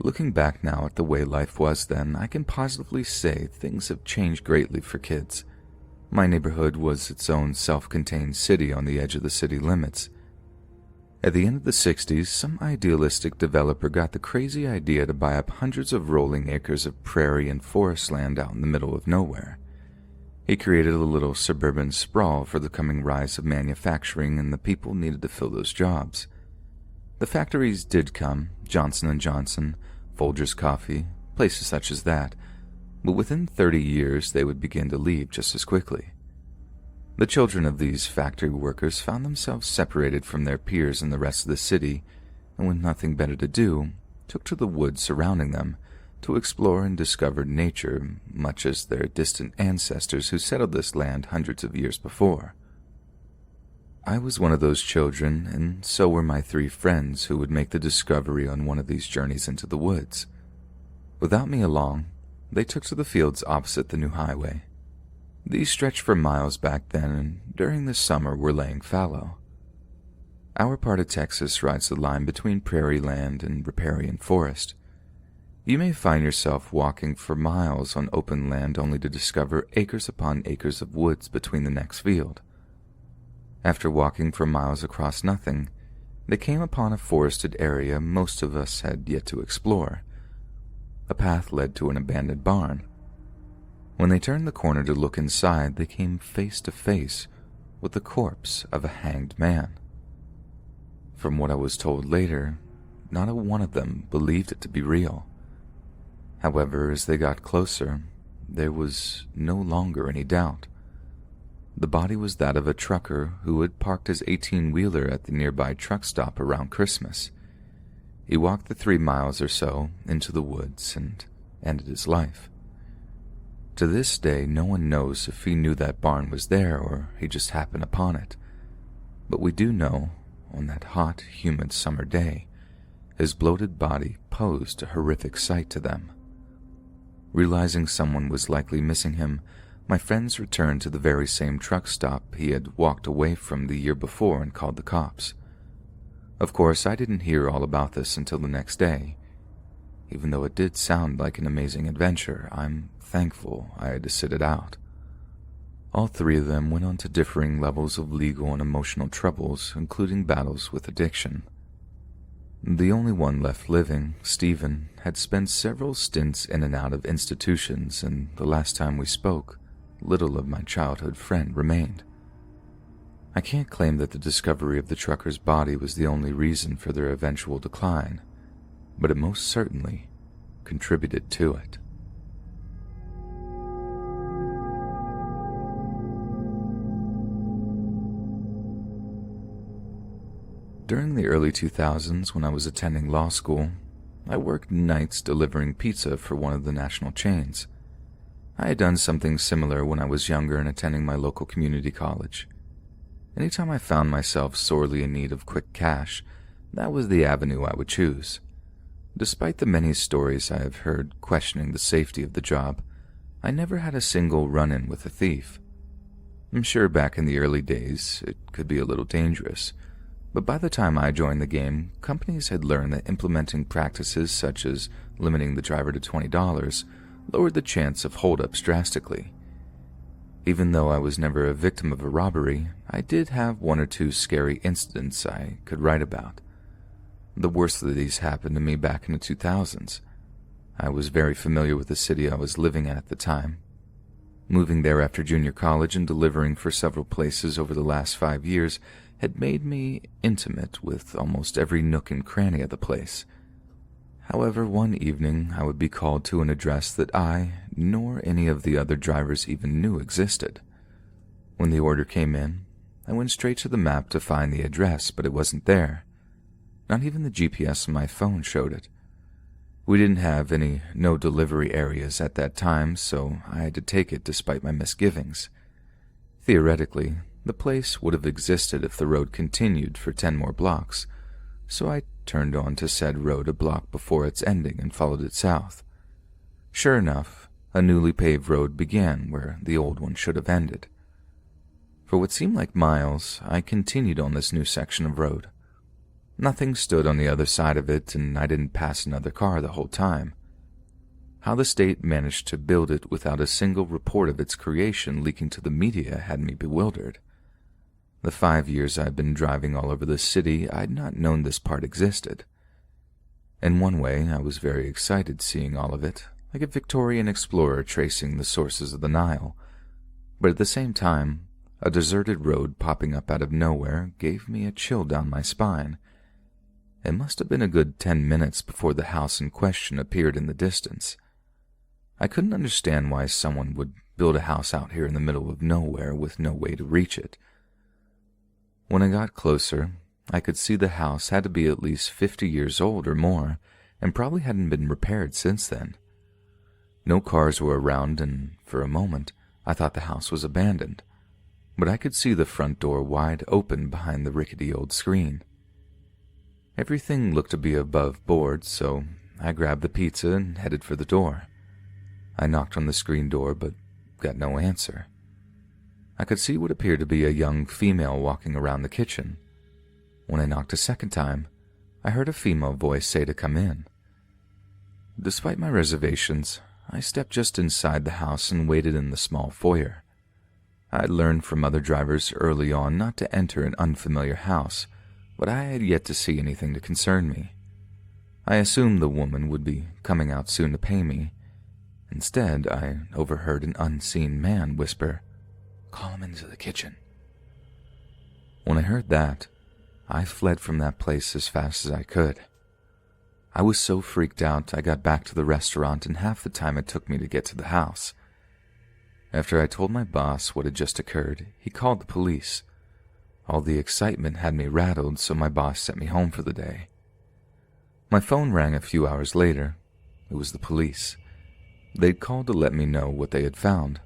Looking back now at the way life was then, I can positively say things have changed greatly for kids. My neighborhood was its own self-contained city on the edge of the city limits. At the end of the 60s, some idealistic developer got the crazy idea to buy up hundreds of rolling acres of prairie and forest land out in the middle of nowhere. He created a little suburban sprawl for the coming rise of manufacturing, and the people needed to fill those jobs. The factories did come, Johnson & Johnson, Folgers Coffee, places such as that, but within 30 years they would begin to leave just as quickly. The children of these factory workers found themselves separated from their peers in the rest of the city, and with nothing better to do, took to the woods surrounding them, to explore and discover nature, much as their distant ancestors who settled this land hundreds of years before. I was one of those children, and so were my 3 friends who would make the discovery on one of these journeys into the woods. Without me along, they took to the fields opposite the new highway. These stretched for miles back then, and during the summer were laying fallow. Our part of Texas rides the line between prairie land and riparian forest. You may find yourself walking for miles on open land only to discover acres upon acres of woods between the next field. After walking for miles across nothing, they came upon a forested area most of us had yet to explore. A path led to an abandoned barn. When they turned the corner to look inside, they came face to face with the corpse of a hanged man. From what I was told later, not a one of them believed it to be real. However, as they got closer, there was no longer any doubt. The body was that of a trucker who had parked his 18-wheeler at the nearby truck stop around Christmas. He walked the 3 miles or so into the woods and ended his life. To this day, no one knows if he knew that barn was there or he just happened upon it. But we do know, on that hot, humid summer day, his bloated body posed a horrific sight to them. Realizing someone was likely missing him, my friends returned to the very same truck stop he had walked away from the year before and called the cops. Of course, I didn't hear all about this until the next day. Even though it did sound like an amazing adventure, I'm thankful I had to sit it out. All three of them went on to differing levels of legal and emotional troubles, including battles with addiction. The only one left living, Stephen, had spent several stints in and out of institutions, and the last time we spoke, little of my childhood friend remained. I can't claim that the discovery of the trucker's body was the only reason for their eventual decline, but it most certainly contributed to it. During the early 2000s, when I was attending law school, I worked nights delivering pizza for one of the national chains. I had done something similar when I was younger and attending my local community college. Anytime I found myself sorely in need of quick cash, that was the avenue I would choose. Despite the many stories I have heard questioning the safety of the job, I never had a single run-in with a thief. I'm sure back in the early days, it could be a little dangerous, but by the time I joined the game, companies had learned that implementing practices such as limiting the driver to $20 lowered the chance of holdups drastically. Even though I was never a victim of a robbery, I did have one or two scary incidents I could write about. The worst of these happened to me back in the 2000s. I was very familiar with the city I was living at the time. Moving there after junior college and delivering for several places over the last 5 years had made me intimate with almost every nook and cranny of the place. However, one evening I would be called to an address that I, nor any of the other drivers even knew existed. When the order came in, I went straight to the map to find the address, but it wasn't there. Not even the GPS on my phone showed it. We didn't have any no delivery areas at that time, so I had to take it despite my misgivings. Theoretically, the place would have existed if the road continued for 10 more blocks, so I turned onto said road a block before its ending and followed it south. Sure enough, a newly paved road began where the old one should have ended. For what seemed like miles, I continued on this new section of road. Nothing stood on the other side of it, and I didn't pass another car the whole time. How the state managed to build it without a single report of its creation leaking to the media had me bewildered. The 5 years I'd been driving all over the city, I'd not known this part existed. In one way, I was very excited seeing all of it, like a Victorian explorer tracing the sources of the Nile. But at the same time, a deserted road popping up out of nowhere gave me a chill down my spine. It must have been a good 10 minutes before the house in question appeared in the distance. I couldn't understand why someone would build a house out here in the middle of nowhere with no way to reach it. When I got closer, I could see the house had to be at least 50 years old or more, and probably hadn't been repaired since then. No cars were around, and for a moment, I thought the house was abandoned, but I could see the front door wide open behind the rickety old screen. Everything looked to be above board, so I grabbed the pizza and headed for the door. I knocked on the screen door, but got no answer. I could see what appeared to be a young female walking around the kitchen. When I knocked a second time, I heard a female voice say to come in. Despite my reservations, I stepped just inside the house and waited in the small foyer. I had learned from other drivers early on not to enter an unfamiliar house, but I had yet to see anything to concern me. I assumed the woman would be coming out soon to pay me. Instead, I overheard an unseen man whisper, "Call him into the kitchen." When I heard that, I fled from that place as fast as I could. I was so freaked out I got back to the restaurant in half the time it took me to get to the house. After I told my boss what had just occurred, he called the police. All the excitement had me rattled, so my boss sent me home for the day. My phone rang a few hours later. It was the police. They'd called to let me know what they had found.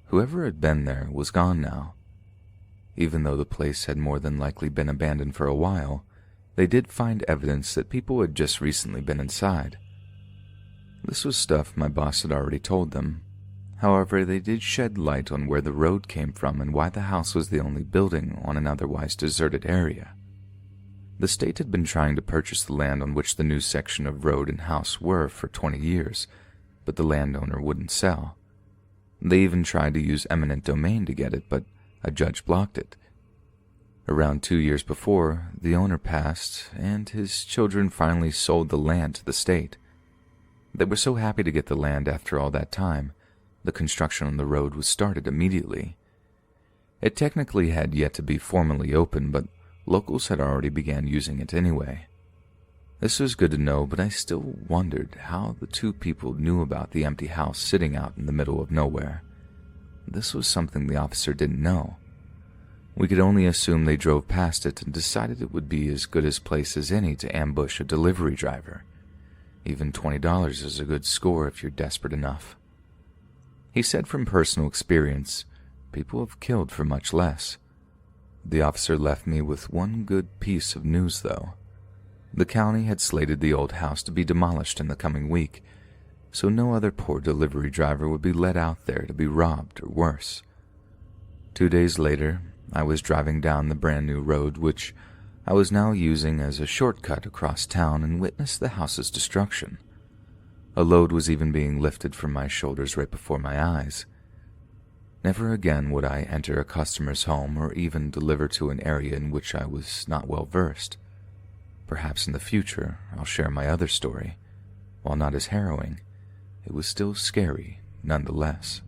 Whoever had been there was gone now. Even though the place had more than likely been abandoned for a while, they did find evidence that people had just recently been inside. This was stuff my boss had already told them. However, they did shed light on where the road came from and why the house was the only building on an otherwise deserted area. The state had been trying to purchase the land on which the new section of road and house were for 20 years, but the landowner wouldn't sell. They even tried to use eminent domain to get it, but a judge blocked it. Around 2 years before, the owner passed, and his children finally sold the land to the state. They were so happy to get the land after all that time, the construction on the road was started immediately. It technically had yet to be formally opened, but locals had already began using it anyway. This was good to know, but I still wondered how the two people knew about the empty house sitting out in the middle of nowhere. This was something the officer didn't know. We could only assume they drove past it and decided it would be as good a place as any to ambush a delivery driver. Even $20 is a good score if you're desperate enough. He said from personal experience, people have killed for much less. The officer left me with one good piece of news, though. The county had slated the old house to be demolished in the coming week, so no other poor delivery driver would be let out there to be robbed or worse. 2 days later, I was driving down the brand new road, which I was now using as a shortcut across town, and witnessed the house's destruction. A load was even being lifted from my shoulders right before my eyes. Never again would I enter a customer's home or even deliver to an area in which I was not well versed. Perhaps in the future I'll share my other story. While not as harrowing, it was still scary nonetheless.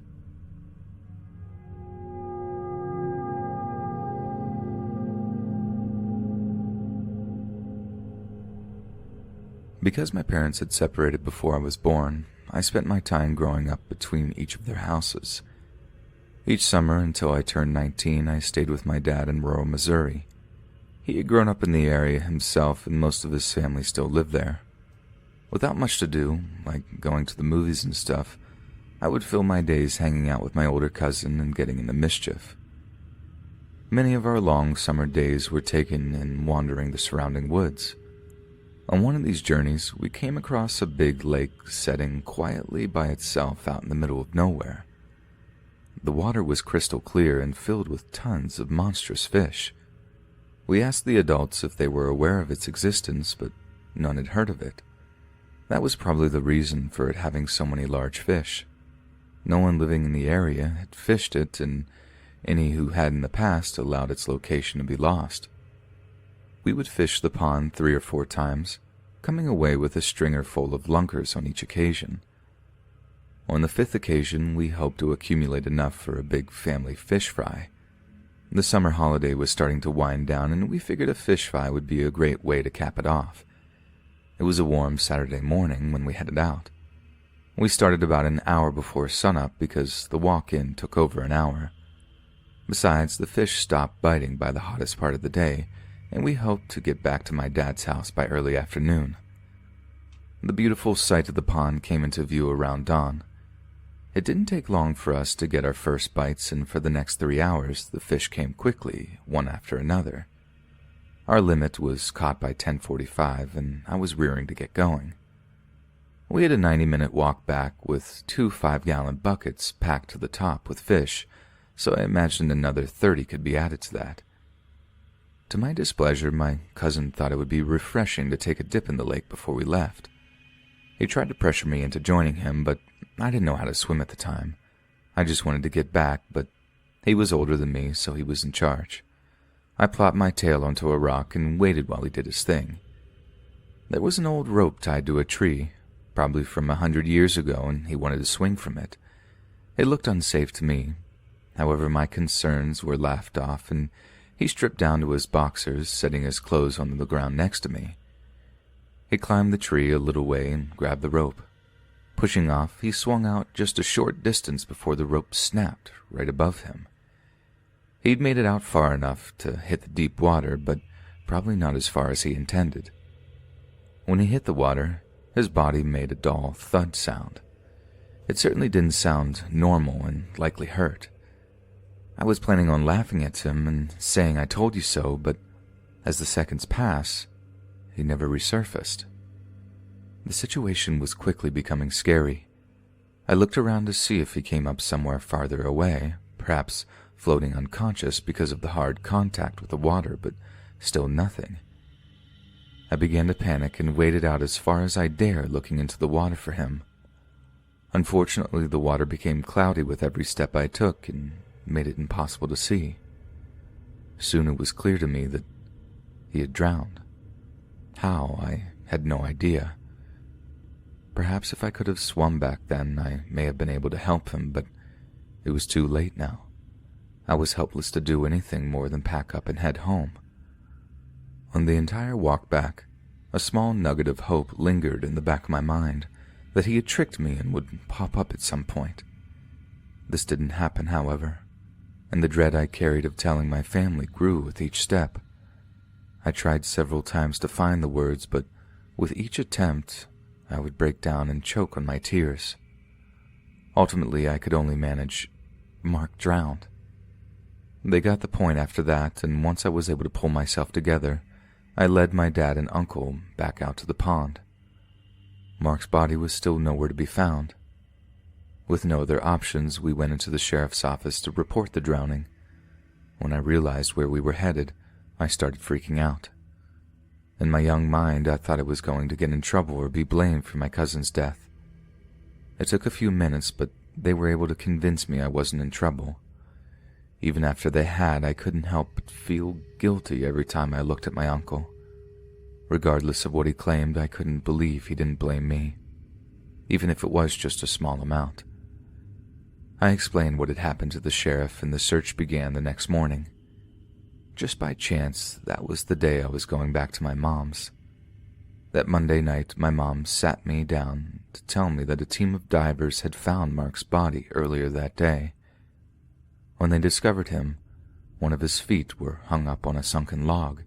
Because my parents had separated before I was born, I spent my time growing up between each of their houses. Each summer until I turned 19, I stayed with my dad in rural Missouri. He had grown up in the area himself, and most of his family still lived there. Without much to do, like going to the movies and stuff, I would fill my days hanging out with my older cousin and getting into mischief. Many of our long summer days were taken in wandering the surrounding woods. On one of these journeys, we came across a big lake setting quietly by itself out in the middle of nowhere. The water was crystal clear and filled with tons of monstrous fish. We asked the adults if they were aware of its existence, but none had heard of it. That was probably the reason for it having so many large fish. No one living in the area had fished it, and any who had in the past allowed its location to be lost. We would fish the pond 3 or 4 times, coming away with a stringer full of lunkers on each occasion. On the 5th occasion, we hoped to accumulate enough for a big family fish fry. The summer holiday was starting to wind down, and we figured a fish fry would be a great way to cap it off. It was a warm Saturday morning when we headed out. We started about an hour before sunup because the walk-in took over an hour. Besides, the fish stopped biting by the hottest part of the day, and we hoped to get back to my dad's house by early afternoon. The beautiful sight of the pond came into view around dawn. It didn't take long for us to get our first bites, and for the next 3 hours the fish came quickly, one after another. Our limit was caught by 10:45, and I was rearing to get going. We had a 90-minute walk back with 2 5-gallon buckets packed to the top with fish, so I imagined another 30 could be added to that. To my displeasure, my cousin thought it would be refreshing to take a dip in the lake before we left. He tried to pressure me into joining him, but I didn't know how to swim at the time. I just wanted to get back, but he was older than me, so he was in charge. I plopped my tail onto a rock and waited while he did his thing. There was an old rope tied to a tree, probably from 100 years ago, and he wanted to swing from it. It looked unsafe to me. However, my concerns were laughed off, and he stripped down to his boxers, setting his clothes on the ground next to me. He climbed the tree a little way and grabbed the rope. Pushing off, he swung out just a short distance before the rope snapped right above him. He'd made it out far enough to hit the deep water, but probably not as far as he intended. When he hit the water, his body made a dull thud sound. It certainly didn't sound normal and likely hurt. I was planning on laughing at him and saying I told you so, but as the seconds passed, he never resurfaced. The situation was quickly becoming scary. I looked around to see if he came up somewhere farther away, perhaps floating unconscious because of the hard contact with the water, but still nothing. I began to panic and waded out as far as I dare, looking into the water for him. Unfortunately, the water became cloudy with every step I took and made it impossible to see. Soon it was clear to me that he had drowned. How, I had no idea. Perhaps if I could have swum back then, I may have been able to help him, but it was too late now. I was helpless to do anything more than pack up and head home. On the entire walk back, a small nugget of hope lingered in the back of my mind that he had tricked me and would pop up at some point. This didn't happen, however, and the dread I carried of telling my family grew with each step. I tried several times to find the words, but with each attempt, I would break down and choke on my tears. Ultimately, I could only manage, "Mark drowned." They got the point after that, and once I was able to pull myself together, I led my dad and uncle back out to the pond. Mark's body was still nowhere to be found. With no other options, we went into the sheriff's office to report the drowning. When I realized where we were headed, I started freaking out. In my young mind, I thought I was going to get in trouble or be blamed for my cousin's death. It took a few minutes, but they were able to convince me I wasn't in trouble. Even after they had, I couldn't help but feel guilty every time I looked at my uncle. Regardless of what he claimed, I couldn't believe he didn't blame me, even if it was just a small amount. I explained what had happened to the sheriff, and the search began the next morning. Just by chance, that was the day I was going back to my mom's. That Monday night, my mom sat me down to tell me that a team of divers had found Mark's body earlier that day. When they discovered him, one of his feet were hung up on a sunken log,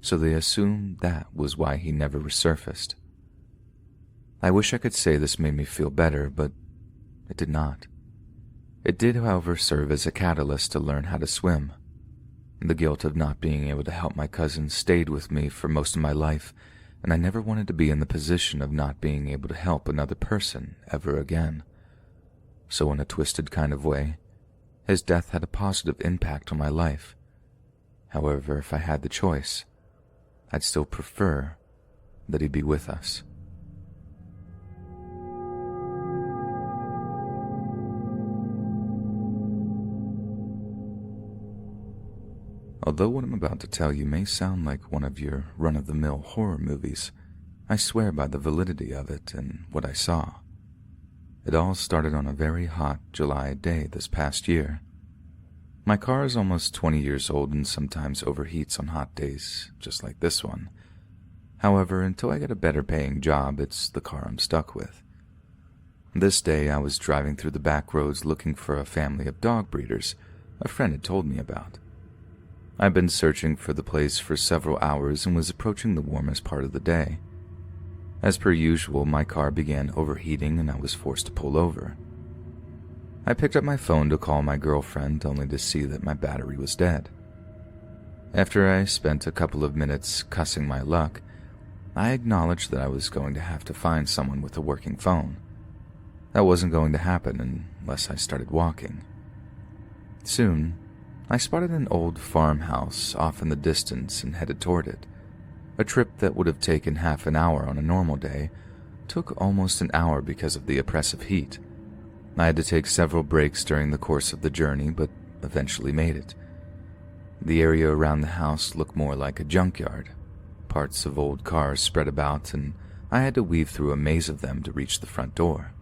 so they assumed that was why he never resurfaced. I wish I could say this made me feel better, but it did not. It did, however, serve as a catalyst to learn how to swim. The guilt of not being able to help my cousin stayed with me for most of my life, and I never wanted to be in the position of not being able to help another person ever again. So in a twisted kind of way, his death had a positive impact on my life. However, if I had the choice, I'd still prefer that he be with us. Although what I'm about to tell you may sound like one of your run-of-the-mill horror movies, I swear by the validity of it and what I saw. It all started on a very hot July day this past year. My car is almost 20 years old and sometimes overheats on hot days, just like this one. However, until I get a better paying job, it's the car I'm stuck with. This day, I was driving through the back roads looking for a family of dog breeders a friend had told me about. I'd been searching for the place for several hours and was approaching the warmest part of the day. As per usual, my car began overheating and I was forced to pull over. I picked up my phone to call my girlfriend, only to see that my battery was dead. After I spent a couple of minutes cussing my luck, I acknowledged that I was going to have to find someone with a working phone. That wasn't going to happen unless I started walking. Soon, I spotted an old farmhouse off in the distance and headed toward it. A trip that would have taken half an hour on a normal day took almost an hour because of the oppressive heat. I had to take several breaks during the course of the journey, but eventually made it. The area around the house looked more like a junkyard. Parts of old cars spread about, and I had to weave through a maze of them to reach the front door.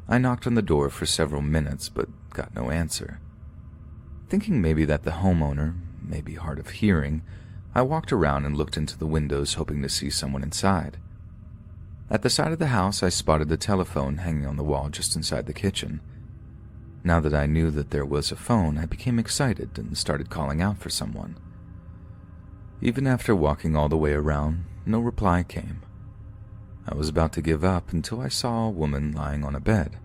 I knocked on the door for several minutes, but got no answer. Thinking maybe that the homeowner may be hard of hearing, I walked around and looked into the windows hoping to see someone inside. At the side of the house, I spotted the telephone hanging on the wall just inside the kitchen. Now that I knew that there was a phone, I became excited and started calling out for someone. Even after walking all the way around, no reply came. I was about to give up until I saw a woman lying on a bed.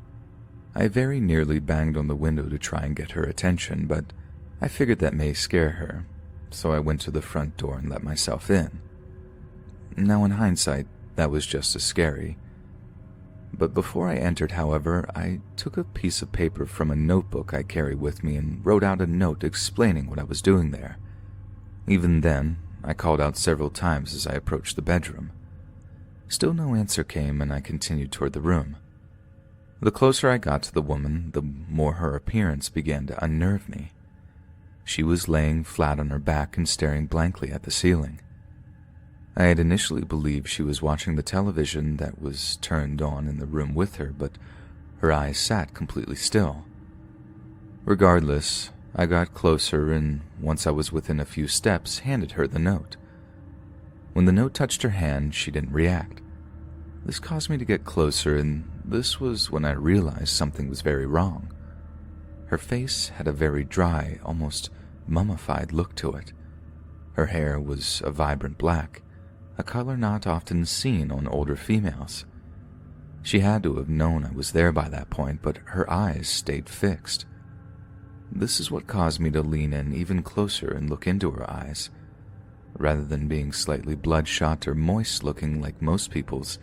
I very nearly banged on the window to try and get her attention, but I figured that may scare her, so I went to the front door and let myself in. Now in hindsight, that was just as scary. But before I entered, however, I took a piece of paper from a notebook I carry with me and wrote out a note explaining what I was doing there. Even then, I called out several times as I approached the bedroom. Still no answer came, and I continued toward the room. The closer I got to the woman, the more her appearance began to unnerve me. She was laying flat on her back and staring blankly at the ceiling. I had initially believed she was watching the television that was turned on in the room with her, but her eyes sat completely still. Regardless, I got closer and, once I was within a few steps, handed her the note. When the note touched her hand, she didn't react. This caused me to get closer, and this was when I realized something was very wrong. Her face had a very dry, almost mummified look to it. Her hair was a vibrant black, a color not often seen on older females. She had to have known I was there by that point, but her eyes stayed fixed. This is what caused me to lean in even closer and look into her eyes. Rather than being slightly bloodshot or moist-looking like most people's,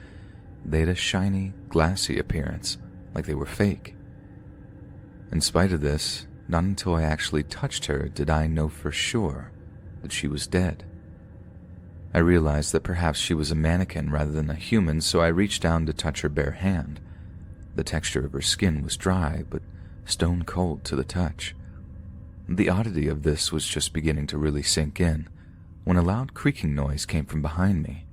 they had a shiny, glassy appearance, like they were fake. In spite of this, not until I actually touched her did I know for sure that she was dead. I realized that perhaps she was a mannequin rather than a human, so I reached down to touch her bare hand. The texture of her skin was dry, but stone cold to the touch. The oddity of this was just beginning to really sink in when a loud creaking noise came from behind me.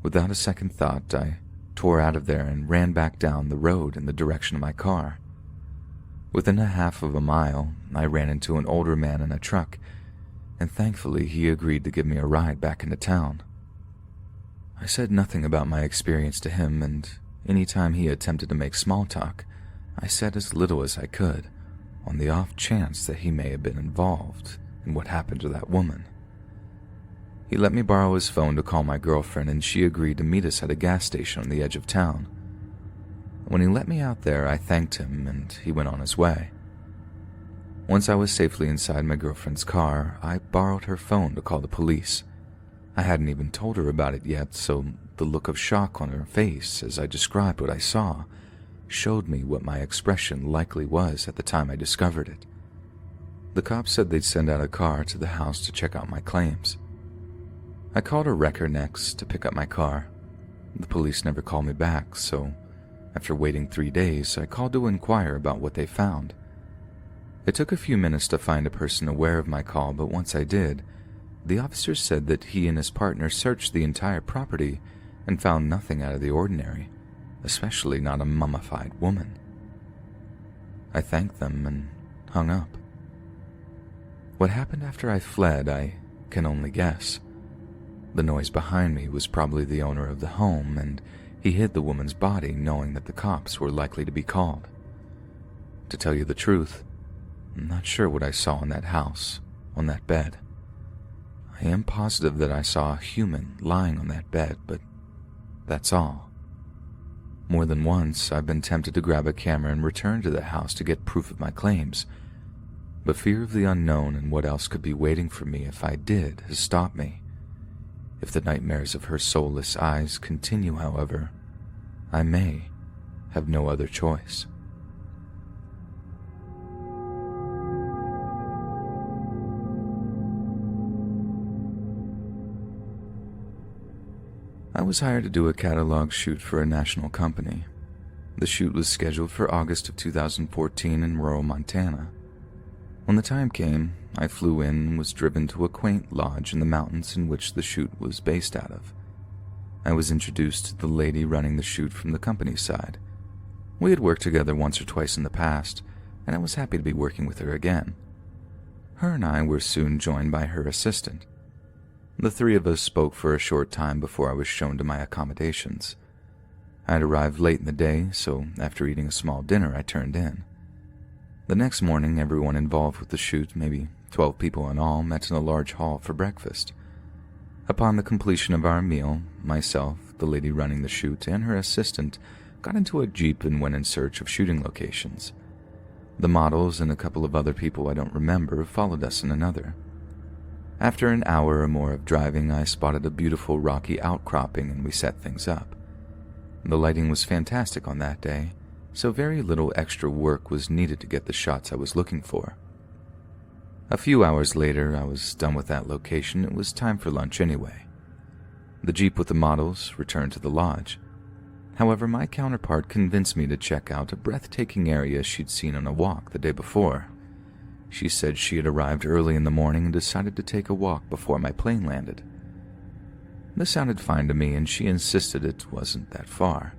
Without a second thought, I tore out of there and ran back down the road in the direction of my car. Within a half of a mile, I ran into an older man in a truck, and thankfully he agreed to give me a ride back into town. I said nothing about my experience to him, and any time he attempted to make small talk, I said as little as I could, on the off chance that he may have been involved in what happened to that woman. He let me borrow his phone to call my girlfriend, and she agreed to meet us at a gas station on the edge of town. When he let me out there, I thanked him, and he went on his way. Once I was safely inside my girlfriend's car, I borrowed her phone to call the police. I hadn't even told her about it yet, so the look of shock on her face as I described what I saw showed me what my expression likely was at the time I discovered it. The cops said they'd send out a car to the house to check out my claims. I called a wrecker next to pick up my car. The police never called me back, so after waiting 3 days, I called to inquire about what they found. It took a few minutes to find a person aware of my call, but once I did, the officer said that he and his partner searched the entire property and found nothing out of the ordinary, especially not a mummified woman. I thanked them and hung up. What happened after I fled, I can only guess. The noise behind me was probably the owner of the home, and he hid the woman's body knowing that the cops were likely to be called. To tell you the truth, I'm not sure what I saw in that house, on that bed. I am positive that I saw a human lying on that bed, but that's all. More than once, I've been tempted to grab a camera and return to the house to get proof of my claims, but fear of the unknown and what else could be waiting for me if I did has stopped me. If the nightmares of her soulless eyes continue, however, I may have no other choice. I was hired to do a catalog shoot for a national company. The shoot was scheduled for August of 2014 in rural Montana. When the time came, I flew in and was driven to a quaint lodge in the mountains in which the shoot was based out of. I was introduced to the lady running the shoot from the company's side. We had worked together once or twice in the past, and I was happy to be working with her again. Her and I were soon joined by her assistant. The three of us spoke for a short time before I was shown to my accommodations. I had arrived late in the day, so after eating a small dinner, I turned in. The next morning, everyone involved with the shoot, maybe 12 people in all, met in a large hall for breakfast. Upon the completion of our meal, myself, the lady running the shoot, and her assistant got into a jeep and went in search of shooting locations. The models and a couple of other people I don't remember followed us in another. After an hour or more of driving, I spotted a beautiful rocky outcropping and we set things up. The lighting was fantastic on that day, so very little extra work was needed to get the shots I was looking for. A few hours later, I was done with that location. It was time for lunch anyway. The jeep with the models returned to the lodge. However, my counterpart convinced me to check out a breathtaking area she'd seen on a walk the day before. She said she had arrived early in the morning and decided to take a walk before my plane landed. This sounded fine to me, and she insisted it wasn't that far.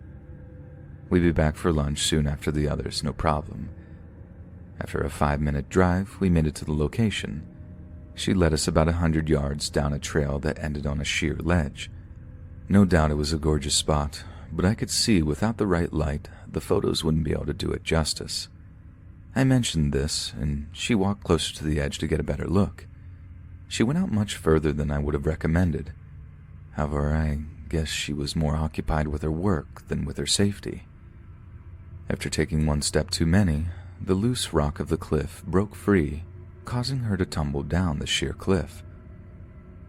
We'd be back for lunch soon after the others, no problem. After a 5-minute drive, we made it to the location. She led us about 100 yards down a trail that ended on a sheer ledge. No doubt it was a gorgeous spot, but I could see without the right light, the photos wouldn't be able to do it justice. I mentioned this, and she walked closer to the edge to get a better look. She went out much further than I would have recommended. However, I guess she was more occupied with her work than with her safety. After taking one step too many, the loose rock of the cliff broke free, causing her to tumble down the sheer cliff.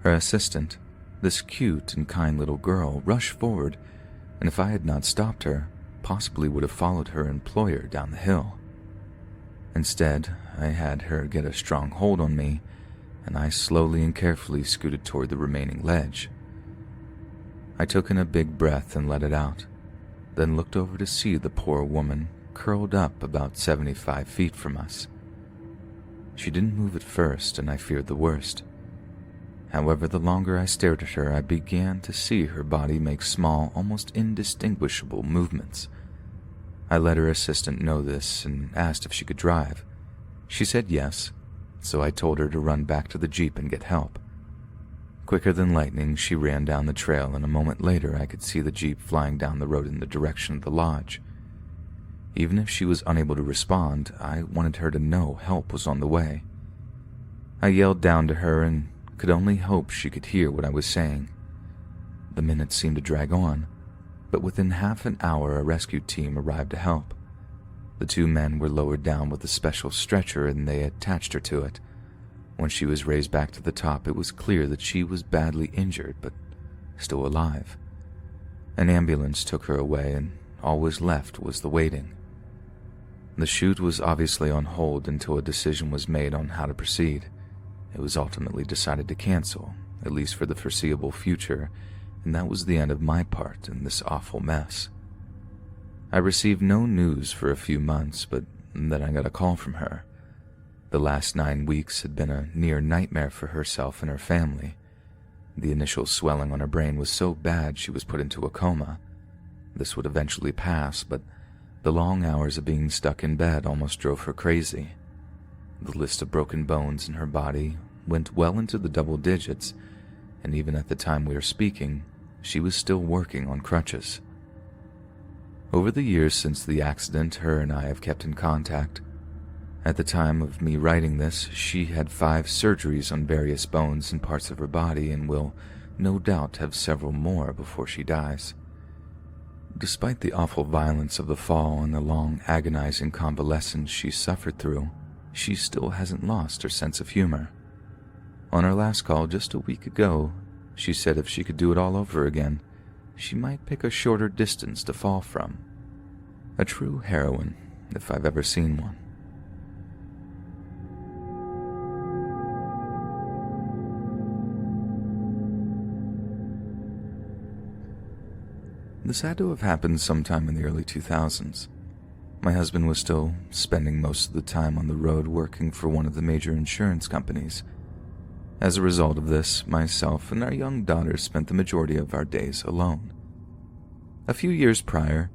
Her assistant, this cute and kind little girl, rushed forward, and if I had not stopped her, possibly would have followed her employer down the hill. Instead, I had her get a strong hold on me, and I slowly and carefully scooted toward the remaining ledge. I took in a big breath and let it out, then looked over to see the poor woman curled up about 75 feet from us. She didn't move at first, and I feared the worst. However, the longer I stared at her, I began to see her body make small, almost indistinguishable movements. I let her assistant know this and asked if she could drive. She said yes, so I told her to run back to the Jeep and get help. Quicker than lightning, she ran down the trail, and a moment later I could see the Jeep flying down the road in the direction of the lodge. Even if she was unable to respond, I wanted her to know help was on the way. I yelled down to her and could only hope she could hear what I was saying. The minutes seemed to drag on, but within half an hour a rescue team arrived to help. The 2 men were lowered down with a special stretcher and they attached her to it. When she was raised back to the top, it was clear that she was badly injured, but still alive. An ambulance took her away, and all was left was the waiting. The shoot was obviously on hold until a decision was made on how to proceed. It was ultimately decided to cancel, at least for the foreseeable future, and that was the end of my part in this awful mess. I received no news for a few months, but then I got a call from her. The last 9 weeks had been a near nightmare for herself and her family. The initial swelling on her brain was so bad she was put into a coma. This would eventually pass, but the long hours of being stuck in bed almost drove her crazy. The list of broken bones in her body went well into the double digits, and even at the time we were speaking, she was still working on crutches. Over the years since the accident, her and I have kept in contact. At the time of me writing this, she had 5 surgeries on various bones and parts of her body and will no doubt have several more before she dies. Despite the awful violence of the fall and the long agonizing convalescence she suffered through, she still hasn't lost her sense of humor. On our last call just a week ago, she said if she could do it all over again, she might pick a shorter distance to fall from. A true heroine, if I've ever seen one. This had to have happened sometime in the early 2000s. My husband was still spending most of the time on the road working for one of the major insurance companies. As a result of this, myself and our young daughter spent the majority of our days alone. A few years prior,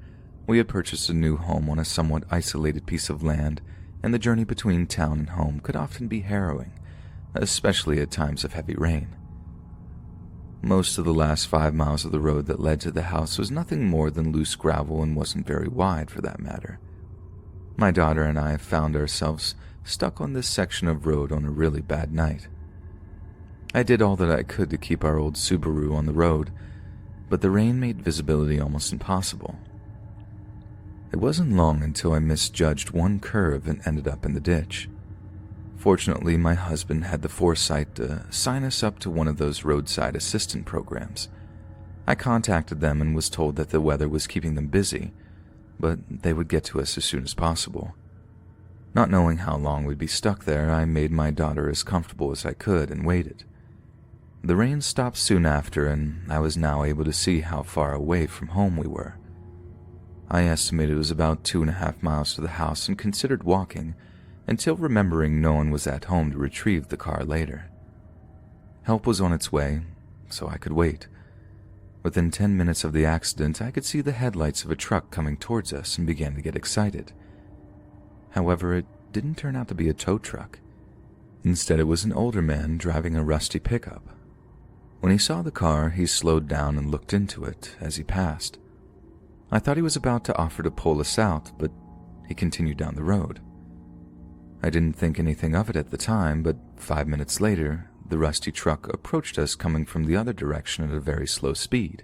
we had purchased a new home on a somewhat isolated piece of land, and the journey between town and home could often be harrowing, especially at times of heavy rain. Most of the last 5 miles of the road that led to the house was nothing more than loose gravel and wasn't very wide for that matter. My daughter and I found ourselves stuck on this section of road on a really bad night. I did all that I could to keep our old Subaru on the road, but the rain made visibility almost impossible. It wasn't long until I misjudged one curve and ended up in the ditch. Fortunately, my husband had the foresight to sign us up to one of those roadside assistant programs. I contacted them and was told that the weather was keeping them busy, but they would get to us as soon as possible. Not knowing how long we'd be stuck there, I made my daughter as comfortable as I could and waited. The rain stopped soon after, and I was now able to see how far away from home we were. I estimated it was about 2.5 miles to the house and considered walking until remembering no one was at home to retrieve the car later. Help was on its way, so I could wait. Within 10 minutes of the accident, I could see the headlights of a truck coming towards us and began to get excited. However, it didn't turn out to be a tow truck. Instead, it was an older man driving a rusty pickup. When he saw the car, he slowed down and looked into it as he passed. I thought he was about to offer to pull us out, but he continued down the road. I didn't think anything of it at the time, but 5 minutes later, the rusty truck approached us coming from the other direction at a very slow speed.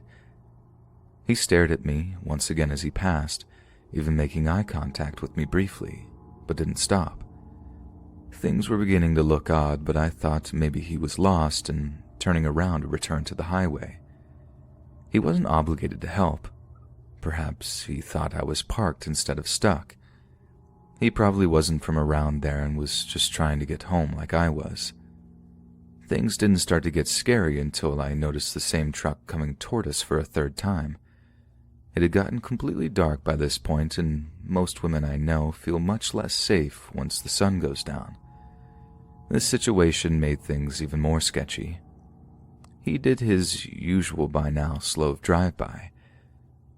He stared at me once again as he passed, even making eye contact with me briefly, but didn't stop. Things were beginning to look odd, but I thought maybe he was lost and turning around to return to the highway. He wasn't obligated to help. Perhaps he thought I was parked instead of stuck. He probably wasn't from around there and was just trying to get home like I was. Things didn't start to get scary until I noticed the same truck coming toward us for a third time. It had gotten completely dark by this point, and most women I know feel much less safe once the sun goes down. This situation made things even more sketchy. He did his usual by now slow drive-by.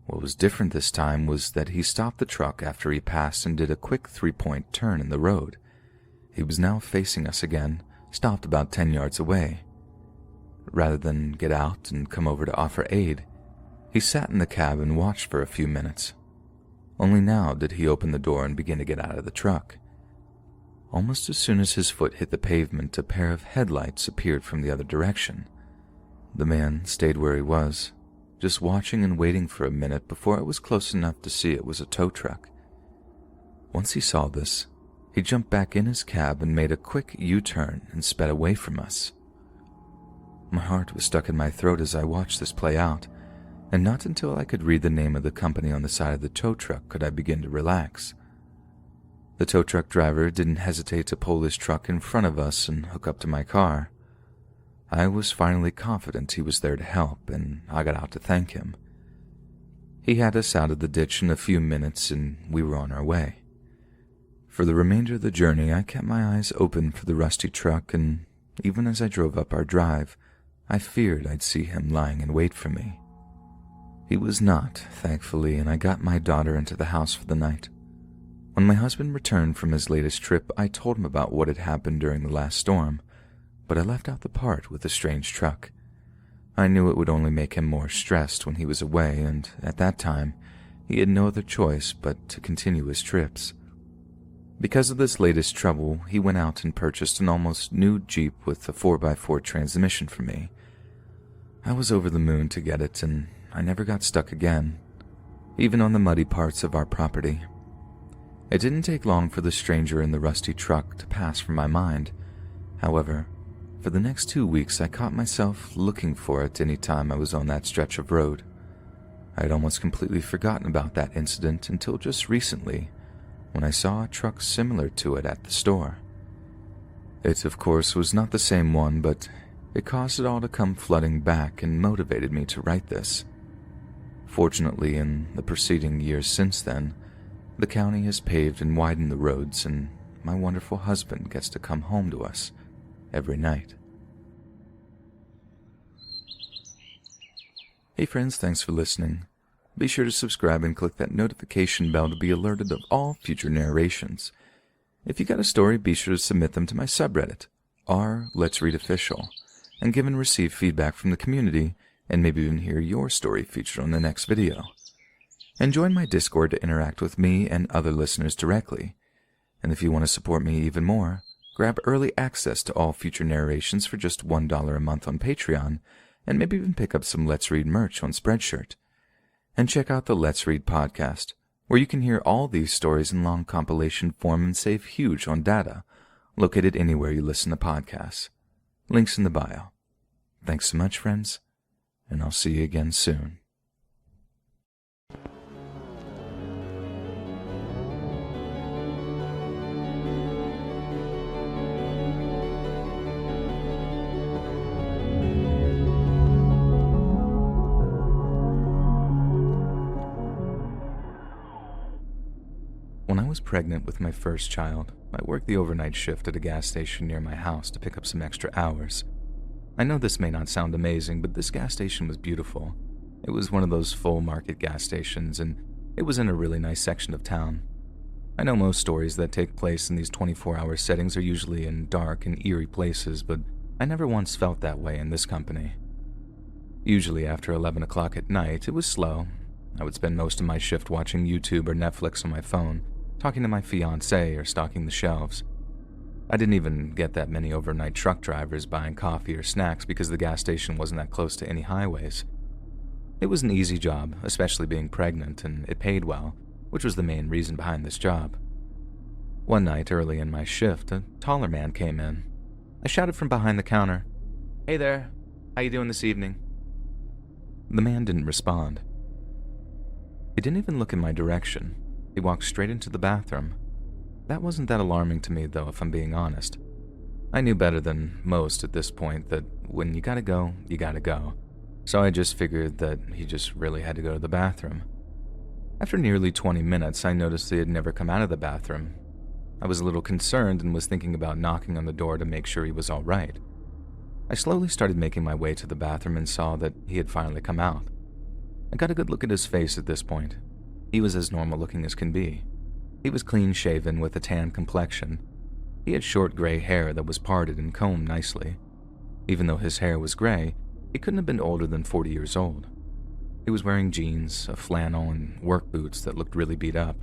What was different this time was that he stopped the truck after he passed and did a quick 3-point turn in the road. He was now facing us again, stopped about 10 yards away. Rather than get out and come over to offer aid, he sat in the cab and watched for a few minutes. Only now did he open the door and begin to get out of the truck. Almost as soon as his foot hit the pavement, a pair of headlights appeared from the other direction. The man stayed where he was, just watching and waiting for a minute before I was close enough to see it was a tow truck. Once he saw this, he jumped back in his cab and made a quick U-turn and sped away from us. My heart was stuck in my throat as I watched this play out, and not until I could read the name of the company on the side of the tow truck could I begin to relax. The tow truck driver didn't hesitate to pull his truck in front of us and hook up to my car. I was finally confident he was there to help, and I got out to thank him. He had us out of the ditch in a few minutes, and we were on our way. For the remainder of the journey, I kept my eyes open for the rusty truck, and even as I drove up our drive, I feared I'd see him lying in wait for me. He was not, thankfully, and I got my daughter into the house for the night. When my husband returned from his latest trip, I told him about what had happened during the last storm, but I left out the part with the strange truck. I knew it would only make him more stressed when he was away, and at that time, he had no other choice but to continue his trips. Because of this latest trouble, he went out and purchased an almost new Jeep with a 4x4 transmission for me. I was over the moon to get it, and I never got stuck again, even on the muddy parts of our property. It didn't take long for the stranger in the rusty truck to pass from my mind. However, for the next 2 weeks I caught myself looking for it any time I was on that stretch of road. I had almost completely forgotten about that incident until just recently, when I saw a truck similar to it at the store. It, of course, was not the same one, but it caused it all to come flooding back and motivated me to write this. Fortunately, in the preceding years since then, the county has paved and widened the roads, and my wonderful husband gets to come home to us every night. Hey friends, thanks for listening. Be sure to subscribe and click that notification bell to be alerted of all future narrations. If you got a story, be sure to submit them to my subreddit, r/Let'sReadOfficial, and give and receive feedback from the community, and maybe even hear your story featured on the next video. And join my Discord to interact with me and other listeners directly. And if you want to support me even more, grab early access to all future narrations for just $1 a month on Patreon, and maybe even pick up some Let's Read merch on Spreadshirt. And check out the Let's Read podcast, where you can hear all these stories in long compilation form and save huge on data, located anywhere you listen to podcasts. Links in the bio. Thanks so much, friends, and I'll see you again soon. When I was pregnant with my first child, I worked the overnight shift at a gas station near my house to pick up some extra hours. I know this may not sound amazing, but this gas station was beautiful. It was one of those full market gas stations, and it was in a really nice section of town. I know most stories that take place in these 24-hour settings are usually in dark and eerie places, but I never once felt that way in this company. Usually after 11 o'clock at night, it was slow. I would spend most of my shift watching YouTube or Netflix on my phone, talking to my fiancée or stocking the shelves. I didn't even get that many overnight truck drivers buying coffee or snacks because the gas station wasn't that close to any highways. It was an easy job, especially being pregnant, and it paid well, which was the main reason behind this job. One night early in my shift, a taller man came in. I shouted from behind the counter, "Hey there, how you doing this evening?" The man didn't respond. He didn't even look in my direction. He walked straight into the bathroom. That wasn't that alarming to me, though, if I'm being honest. I knew better than most at this point that when you gotta go, you gotta go. So I just figured that he just really had to go to the bathroom. After nearly 20 minutes, I noticed he had never come out of the bathroom. I was a little concerned and was thinking about knocking on the door to make sure he was all right. I slowly started making my way to the bathroom and saw that he had finally come out. I got a good look at his face at this point. He was as normal looking as can be. He was clean-shaven with a tan complexion. He had short gray hair that was parted and combed nicely. Even though his hair was gray, he couldn't have been older than 40 years old. He was wearing jeans, a flannel, and work boots that looked really beat up.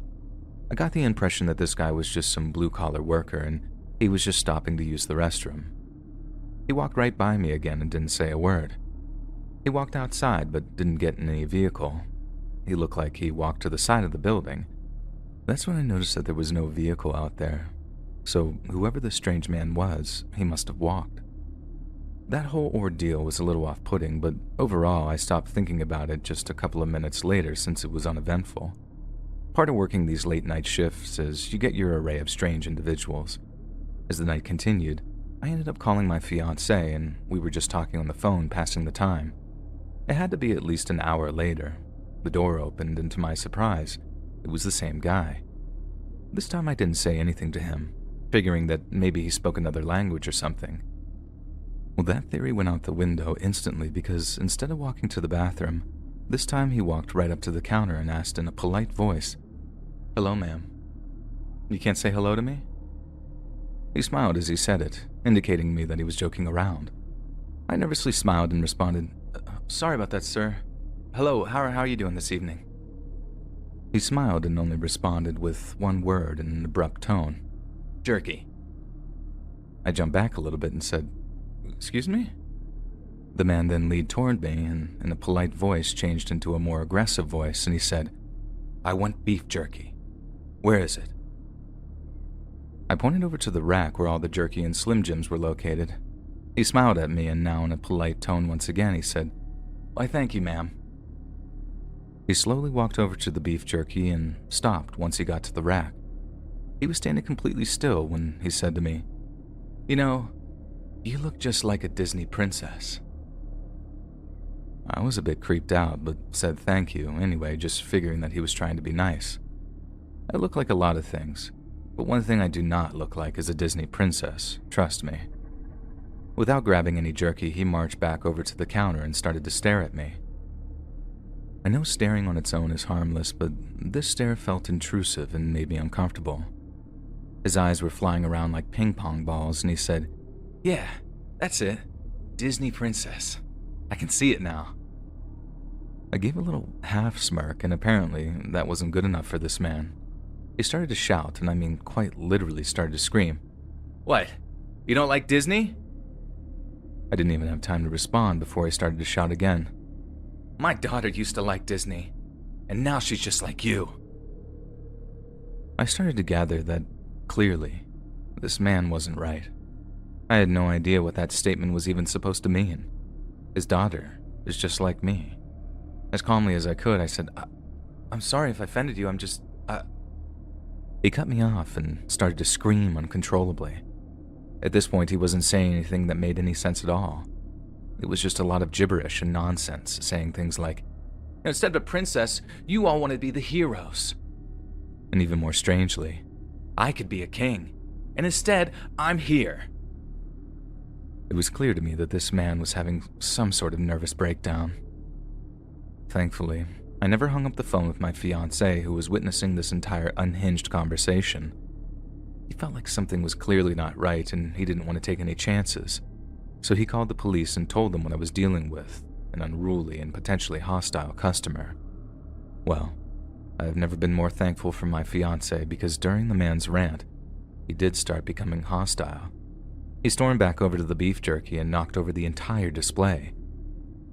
I got the impression that this guy was just some blue-collar worker and he was just stopping to use the restroom. He walked right by me again and didn't say a word. He walked outside but didn't get in any vehicle. He looked like he walked to the side of the building. That's when I noticed that there was no vehicle out there. So whoever this strange man was, he must have walked. That whole ordeal was a little off-putting, but overall I stopped thinking about it just a couple of minutes later since it was uneventful. Part of working these late-night shifts is you get your array of strange individuals. As the night continued, I ended up calling my fiancée and we were just talking on the phone, passing the time. It had to be at least an hour later. The door opened and to my surprise, it was the same guy. This time I didn't say anything to him, figuring that maybe he spoke another language or something. Well, that theory went out the window instantly because instead of walking to the bathroom, this time he walked right up to the counter and asked in a polite voice, "Hello, ma'am. You can't say hello to me?" He smiled as he said it, indicating to me that he was joking around. I nervously smiled and responded, "Sorry about that, sir. Hello, how are you doing this evening?" He smiled and only responded with one word in an abrupt tone, "Jerky." I jumped back a little bit and said, "Excuse me?" The man then leaned toward me and in a polite voice changed into a more aggressive voice and he said, "I want beef jerky. Where is it?" I pointed over to the rack where all the jerky and Slim Jims were located. He smiled at me and now in a polite tone once again he said, "Why thank you, ma'am." He slowly walked over to the beef jerky and stopped once he got to the rack. He was standing completely still when he said to me, "You know, you look just like a Disney princess." I was a bit creeped out, but said thank you anyway, just figuring that he was trying to be nice. I look like a lot of things, but one thing I do not look like is a Disney princess, trust me. Without grabbing any jerky, he marched back over to the counter and started to stare at me. I know staring on its own is harmless, but this stare felt intrusive and made me uncomfortable. His eyes were flying around like ping pong balls and he said, "Yeah, that's it. Disney princess. I can see it now." I gave a little half smirk and apparently that wasn't good enough for this man. He started to shout, and I mean quite literally started to scream, "What? You don't like Disney?" I didn't even have time to respond before he started to shout again, "My daughter used to like Disney, and now she's just like you." I started to gather that, clearly, this man wasn't right. I had no idea what that statement was even supposed to mean. His daughter is just like me. As calmly as I could, I said, I'm sorry if I offended you, He cut me off and started to scream uncontrollably. At this point, he wasn't saying anything that made any sense at all. It was just a lot of gibberish and nonsense, saying things like, "Instead of a princess, you all want to be the heroes." And even more strangely, I could be a king, and instead, I'm here. It was clear to me that this man was having some sort of nervous breakdown. Thankfully, I never hung up the phone with my fiancée, who was witnessing this entire unhinged conversation. He felt like something was clearly not right, and he didn't want to take any chances. So he called the police and told them what I was dealing with, an unruly and potentially hostile customer. Well, I have never been more thankful for my fiancé, because during the man's rant, he did start becoming hostile. He stormed back over to the beef jerky and knocked over the entire display.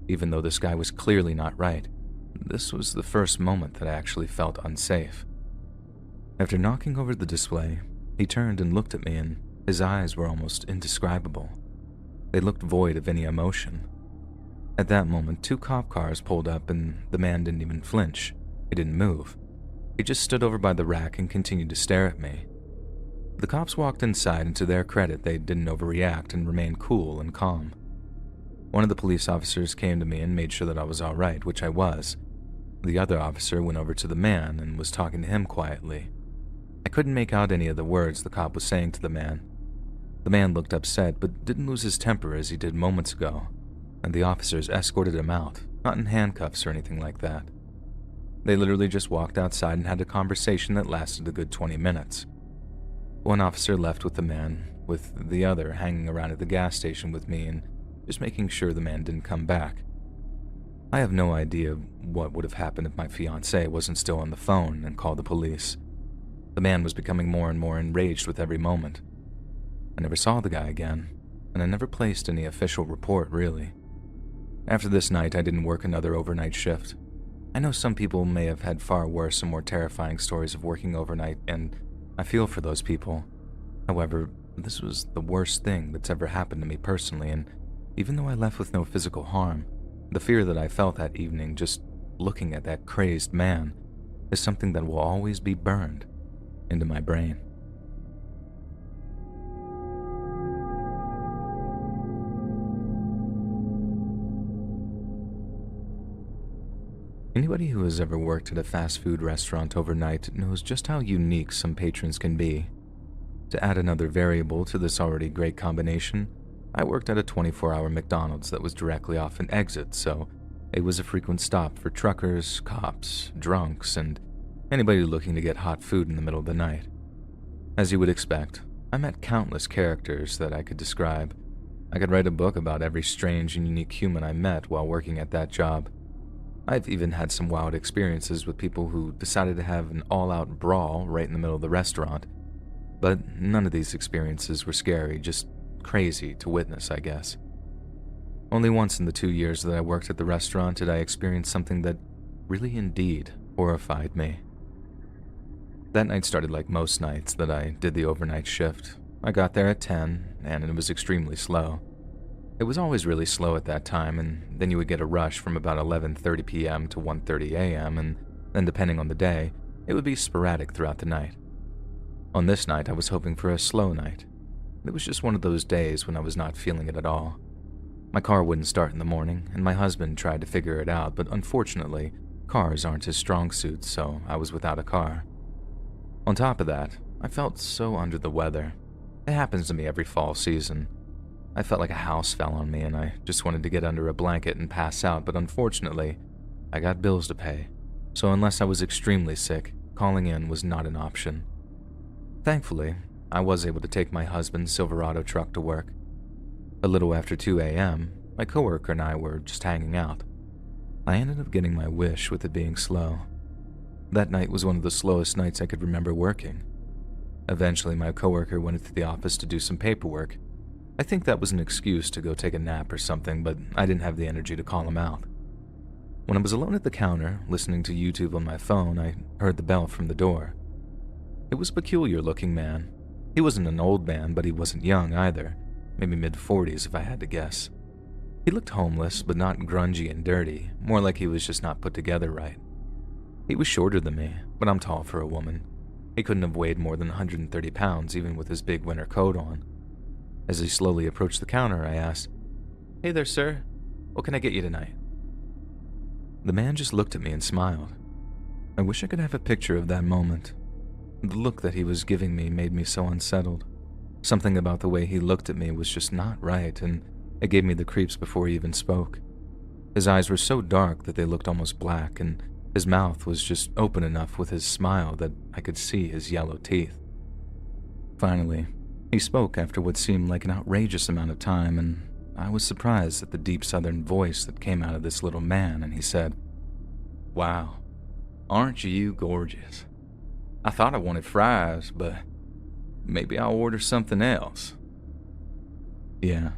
Even though this guy was clearly not right, this was the first moment that I actually felt unsafe. After knocking over the display, he turned and looked at me, and his eyes were almost indescribable. They looked void of any emotion. At that moment, 2 cop cars pulled up, and the man didn't even flinch. He didn't move. He just stood over by the rack and continued to stare at me. The cops walked inside, and to their credit, they didn't overreact and remained cool and calm. One of the police officers came to me and made sure that I was all right, which I was. The other officer went over to the man and was talking to him quietly. I couldn't make out any of the words the cop was saying to the man. The man looked upset, but didn't lose his temper as he did moments ago, and the officers escorted him out, not in handcuffs or anything like that. They literally just walked outside and had a conversation that lasted a good 20 minutes. One officer left with the man, with the other hanging around at the gas station with me and just making sure the man didn't come back. I have no idea what would have happened if my fiancée wasn't still on the phone and called the police. The man was becoming more and more enraged with every moment. I never saw the guy again, and I never placed any official report, really. After this night, I didn't work another overnight shift. I know some people may have had far worse and more terrifying stories of working overnight, and I feel for those people. However, this was the worst thing that's ever happened to me personally, and even though I left with no physical harm, the fear that I felt that evening just looking at that crazed man is something that will always be burned into my brain. Anybody who has ever worked at a fast food restaurant overnight knows just how unique some patrons can be. To add another variable to this already great combination, I worked at a 24-hour McDonald's that was directly off an exit, so it was a frequent stop for truckers, cops, drunks, and anybody looking to get hot food in the middle of the night. As you would expect, I met countless characters that I could describe. I could write a book about every strange and unique human I met while working at that job. I've even had some wild experiences with people who decided to have an all-out brawl right in the middle of the restaurant, but none of these experiences were scary, just crazy to witness, I guess. Only once in the 2 years that I worked at the restaurant did I experience something that really indeed horrified me. That night started like most nights that I did the overnight shift. I got there at 10, and it was extremely slow. It was always really slow at that time, and then you would get a rush from about 11:30 p.m. to 1:30 a.m., and then depending on the day, it would be sporadic throughout the night. On this night, I was hoping for a slow night. It was just one of those days when I was not feeling it at all. My car wouldn't start in the morning, and my husband tried to figure it out, but unfortunately, cars aren't his strong suit, so I was without a car. On top of that, I felt so under the weather. It happens to me every fall season. I felt like a house fell on me, and I just wanted to get under a blanket and pass out, but unfortunately, I got bills to pay, so unless I was extremely sick, calling in was not an option. Thankfully, I was able to take my husband's Silverado truck to work. A little after 2 a.m., my coworker and I were just hanging out. I ended up getting my wish with it being slow. That night was one of the slowest nights I could remember working. Eventually, my coworker went into the office to do some paperwork. I think that was an excuse to go take a nap or something, but I didn't have the energy to call him out. When I was alone at the counter, listening to YouTube on my phone, I heard the bell from the door. It was a peculiar-looking man. He wasn't an old man, but he wasn't young either, maybe mid-40s if I had to guess. He looked homeless, but not grungy and dirty, more like he was just not put together right. He was shorter than me, but I'm tall for a woman. He couldn't have weighed more than 130 pounds, even with his big winter coat on. As he slowly approached the counter, I asked, "Hey there, sir. What can I get you tonight?" The man just looked at me and smiled. I wish I could have a picture of that moment. The look that he was giving me made me so unsettled. Something about the way he looked at me was just not right, and it gave me the creeps before he even spoke. His eyes were so dark that they looked almost black, and his mouth was just open enough with his smile that I could see his yellow teeth. Finally, he spoke after what seemed like an outrageous amount of time, and I was surprised at the deep southern voice that came out of this little man, and he said, "Wow, aren't you gorgeous? I thought I wanted fries, but maybe I'll order something else." Yeah,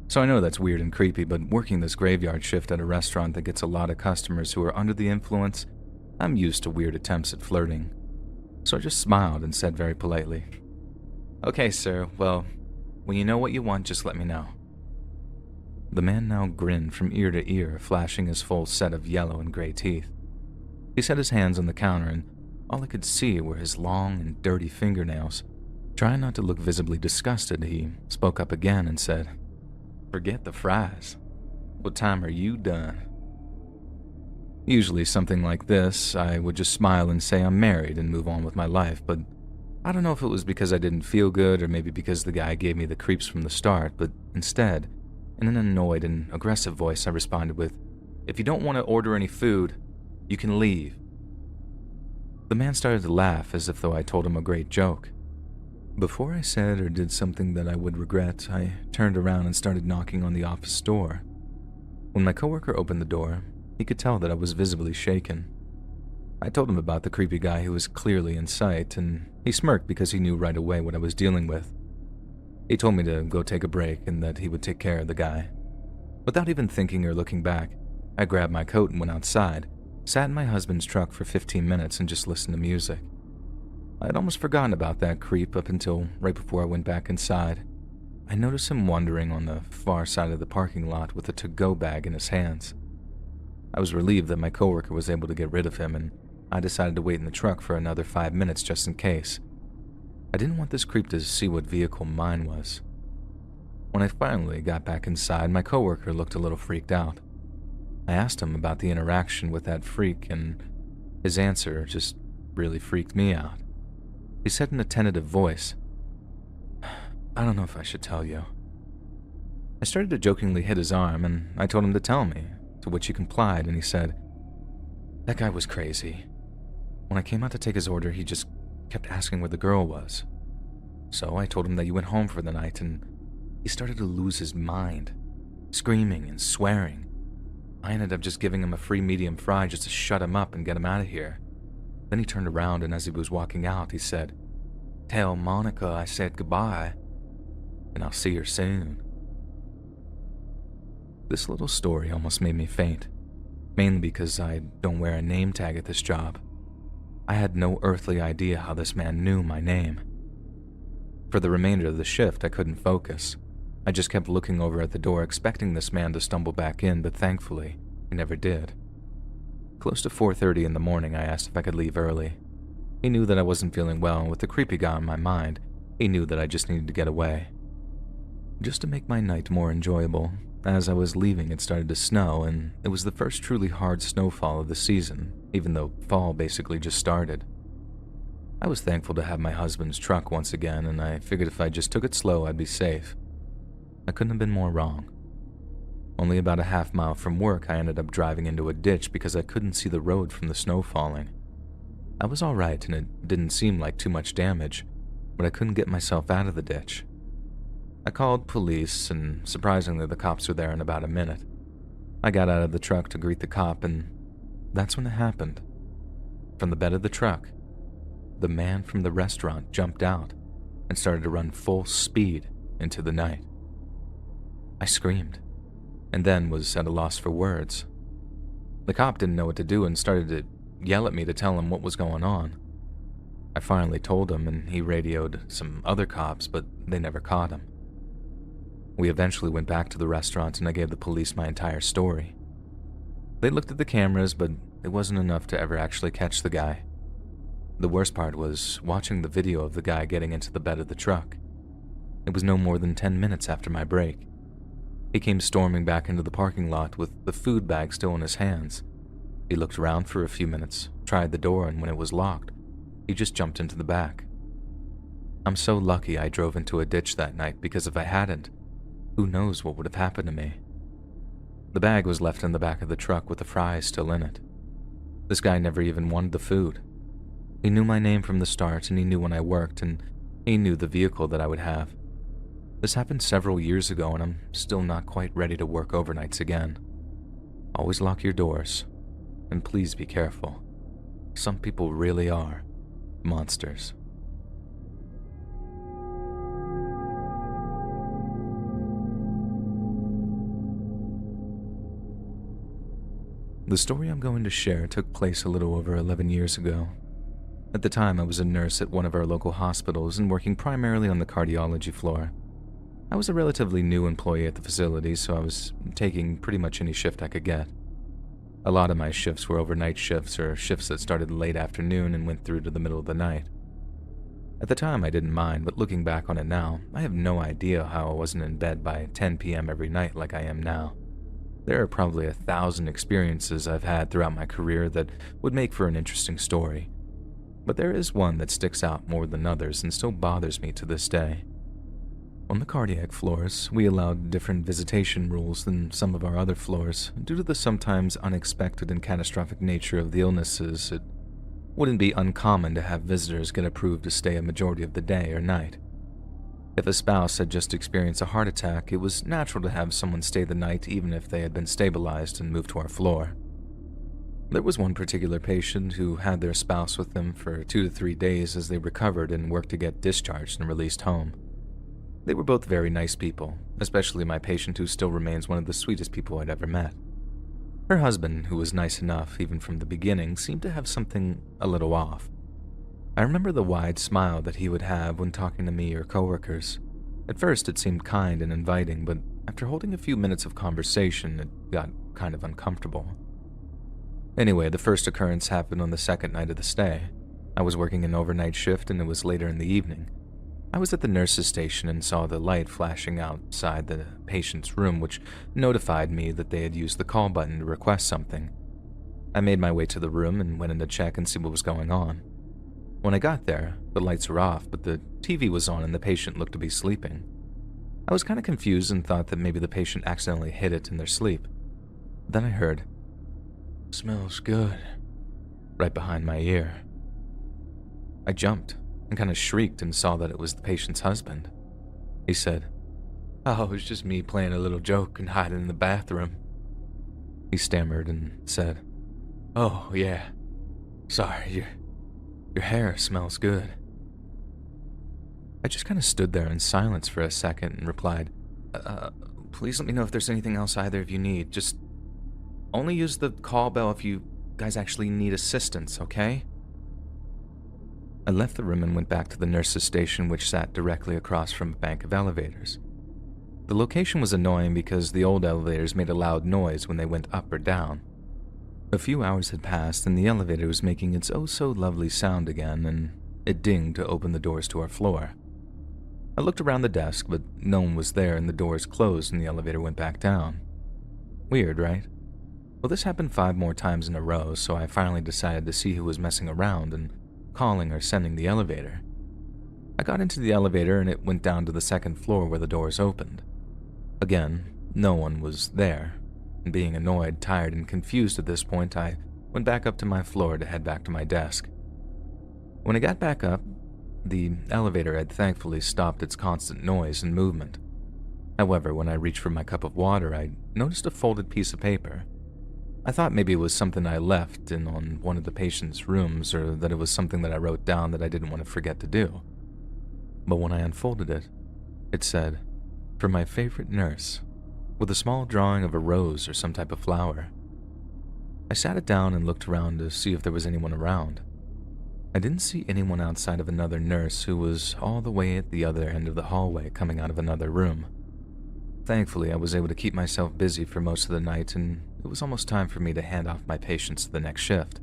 so I know that's weird and creepy, but working this graveyard shift at a restaurant that gets a lot of customers who are under the influence, I'm used to weird attempts at flirting. So I just smiled and said very politely, "Okay, sir, well, when you know what you want, just let me know." The man now grinned from ear to ear, flashing his full set of yellow and gray teeth. He set his hands on the counter, and all I could see were his long and dirty fingernails. Trying not to look visibly disgusted, he spoke up again and said, "Forget the fries. What time are you done?" Usually something like this, I would just smile and say I'm married and move on with my life, but I don't know if it was because I didn't feel good or maybe because the guy gave me the creeps from the start, but instead, in an annoyed and aggressive voice, I responded with, "If you don't want to order any food, you can leave." The man started to laugh as if though I told him a great joke. Before I said or did something that I would regret, I turned around and started knocking on the office door. When my coworker opened the door, he could tell that I was visibly shaken. I told him about the creepy guy who was clearly in sight, and he smirked because he knew right away what I was dealing with. He told me to go take a break and that he would take care of the guy. Without even thinking or looking back, I grabbed my coat and went outside, sat in my husband's truck for 15 minutes and just listened to music. I had almost forgotten about that creep up until right before I went back inside. I noticed him wandering on the far side of the parking lot with a to-go bag in his hands. I was relieved that my coworker was able to get rid of him, and I decided to wait in the truck for another 5 minutes just in case. I didn't want this creep to see what vehicle mine was. When I finally got back inside, my coworker looked a little freaked out. I asked him about the interaction with that freak, and his answer just really freaked me out. He said in a tentative voice, "I don't know if I should tell you." I started to jokingly hit his arm, and I told him to tell me, to which he complied, and he said, "That guy was crazy. When I came out to take his order, he just kept asking where the girl was. So I told him that you went home for the night, and he started to lose his mind, screaming and swearing. I ended up just giving him a free medium fry just to shut him up and get him out of here. Then he turned around, and as he was walking out, he said, 'Tell Monica I said goodbye, and I'll see her soon.'" This little story almost made me faint, mainly because I don't wear a name tag at this job. I had no earthly idea how this man knew my name. For the remainder of the shift, I couldn't focus. I just kept looking over at the door, expecting this man to stumble back in, but thankfully, he never did. Close to 4:30 in the morning, I asked if I could leave early. He knew that I wasn't feeling well, and with the creepy guy on my mind, he knew that I just needed to get away. Just to make my night more enjoyable, as I was leaving, it started to snow, and it was the first truly hard snowfall of the season, even though fall basically just started. I was thankful to have my husband's truck once again, and I figured if I just took it slow, I'd be safe. I couldn't have been more wrong. Only about a half mile from work, I ended up driving into a ditch because I couldn't see the road from the snow falling. I was all right, and it didn't seem like too much damage, but I couldn't get myself out of the ditch. I called police, and surprisingly, the cops were there in about a minute. I got out of the truck to greet the cop, and that's when it happened. From the bed of the truck, the man from the restaurant jumped out and started to run full speed into the night. I screamed, and then was at a loss for words. The cop didn't know what to do and started to yell at me to tell him what was going on. I finally told him, and he radioed some other cops, but they never caught him. We eventually went back to the restaurant, and I gave the police my entire story. They looked at the cameras, but it wasn't enough to ever actually catch the guy. The worst part was watching the video of the guy getting into the bed of the truck. It was no more than 10 minutes after my break. He came storming back into the parking lot with the food bag still in his hands. He looked around for a few minutes, tried the door, and when it was locked, He just jumped into the back. I'm so lucky I drove into a ditch that night, because if I hadn't, who knows what would have happened to me. The bag was left in the back of the truck with the fries still in it. This guy never even wanted the food. He knew my name from the start, and he knew when I worked, and he knew the vehicle that I would have. This happened several years ago, and I'm still not quite ready to work overnights again. Always lock your doors, and please be careful. Some people really are monsters. The story I'm going to share took place a little over 11 years ago. At the time, I was a nurse at one of our local hospitals and working primarily on the cardiology floor. I was a relatively new employee at the facility, so I was taking pretty much any shift I could get. A lot of my shifts were overnight shifts or shifts that started late afternoon and went through to the middle of the night. At the time, I didn't mind, but looking back on it now, I have no idea how I wasn't in bed by 10 p.m. every night like I am now. There are probably 1,000 experiences I've had throughout my career that would make for an interesting story. But there is one that sticks out more than others and still bothers me to this day. On the cardiac floors, we allowed different visitation rules than some of our other floors. Due to the sometimes unexpected and catastrophic nature of the illnesses, it wouldn't be uncommon to have visitors get approved to stay a majority of the day or night. If a spouse had just experienced a heart attack, it was natural to have someone stay the night even if they had been stabilized and moved to our floor. There was one particular patient who had their spouse with them for 2 to 3 days as they recovered and worked to get discharged and released home. They were both very nice people, especially my patient, who still remains one of the sweetest people I'd ever met. Her husband, who was nice enough even from the beginning, seemed to have something a little off. I remember the wide smile that he would have when talking to me or coworkers. At first it seemed kind and inviting, but after holding a few minutes of conversation, it got kind of uncomfortable. Anyway, the first occurrence happened on the second night of the stay. I was working an overnight shift and it was later in the evening. I was at the nurse's station and saw the light flashing outside the patient's room, which notified me that they had used the call button to request something. I made my way to the room and went in to check and see what was going on. When I got there, the lights were off, but the TV was on and the patient looked to be sleeping. I was kind of confused and thought that maybe the patient accidentally hit it in their sleep. Then I heard, "Smells good," right behind my ear. I jumped and kind of shrieked and saw that it was the patient's husband. He said, "Oh, it was just me playing a little joke and hiding in the bathroom." He stammered and said, "Oh, yeah. Sorry, your hair smells good." I just kind of stood there in silence for a second and replied, Please let me know if there's anything else either of you need. Just only use the call bell if you guys actually need assistance, okay?" I left the room and went back to the nurse's station, which sat directly across from a bank of elevators. The location was annoying because the old elevators made a loud noise when they went up or down. A few hours had passed and the elevator was making its oh-so-lovely sound again, and it dinged to open the doors to our floor. I looked around the desk, but no one was there and the doors closed and the elevator went back down. Weird, right? Well, this happened 5 more times in a row, so I finally decided to see who was messing around and calling or sending the elevator. I got into the elevator and it went down to the second floor where the doors opened. Again, no one was there. And being annoyed, tired, and confused at this point, I went back up to my floor to head back to my desk. When I got back up, the elevator had thankfully stopped its constant noise and movement. However, when I reached for my cup of water, I noticed a folded piece of paper. I thought maybe it was something I left in on one of the patient's rooms, or that it was something that I wrote down that I didn't want to forget to do. But when I unfolded it, it said, "For my favorite nurse," with a small drawing of a rose or some type of flower. I sat it down and looked around to see if there was anyone around. I didn't see anyone outside of another nurse who was all the way at the other end of the hallway coming out of another room. Thankfully, I was able to keep myself busy for most of the night, and it was almost time for me to hand off my patients to the next shift.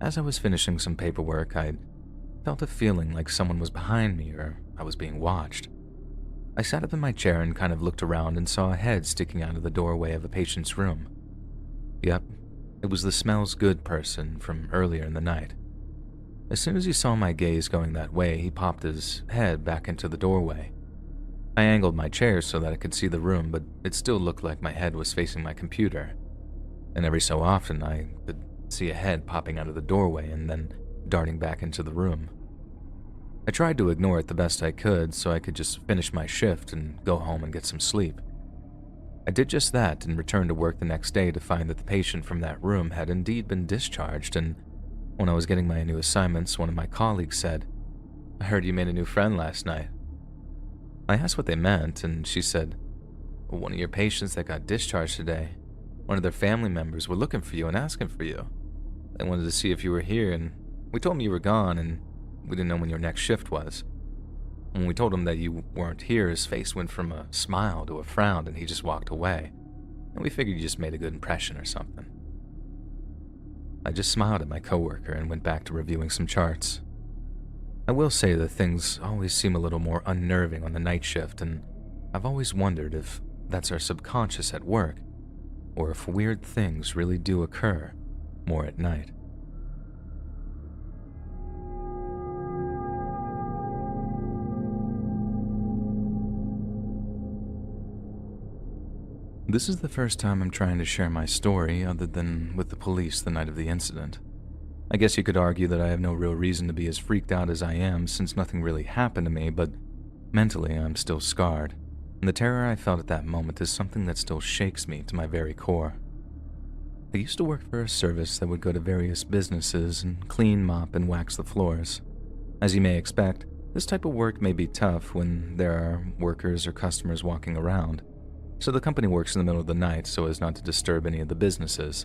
As I was finishing some paperwork, I felt a feeling like someone was behind me or I was being watched. I sat up in my chair and kind of looked around and saw a head sticking out of the doorway of a patient's room. Yep, it was the smells good person from earlier in the night. As soon as he saw my gaze going that way, he popped his head back into the doorway. I angled my chair so that I could see the room, but it still looked like my head was facing my computer. And every so often, I could see a head popping out of the doorway and then darting back into the room. I tried to ignore it the best I could so I could just finish my shift and go home and get some sleep. I did just that and returned to work the next day to find that the patient from that room had indeed been discharged, and when I was getting my new assignments, one of my colleagues said, "I heard you made a new friend last night." I asked what they meant, and she said, "Well, one of your patients that got discharged today, one of their family members were looking for you and asking for you. They wanted to see if you were here, and we told them you were gone, and we didn't know when your next shift was. When we told him that you weren't here, his face went from a smile to a frown, and he just walked away. And we figured you just made a good impression or something." I just smiled at my coworker and went back to reviewing some charts. I will say that things always seem a little more unnerving on the night shift, and I've always wondered if that's our subconscious at work, or if weird things really do occur more at night. This is the first time I'm trying to share my story other than with the police the night of the incident. I guess you could argue that I have no real reason to be as freaked out as I am since nothing really happened to me, but mentally I'm still scarred, and the terror I felt at that moment is something that still shakes me to my very core. I used to work for a service that would go to various businesses and clean, mop, and wax the floors. As you may expect, this type of work may be tough when there are workers or customers walking around, so the company works in the middle of the night so as not to disturb any of the businesses.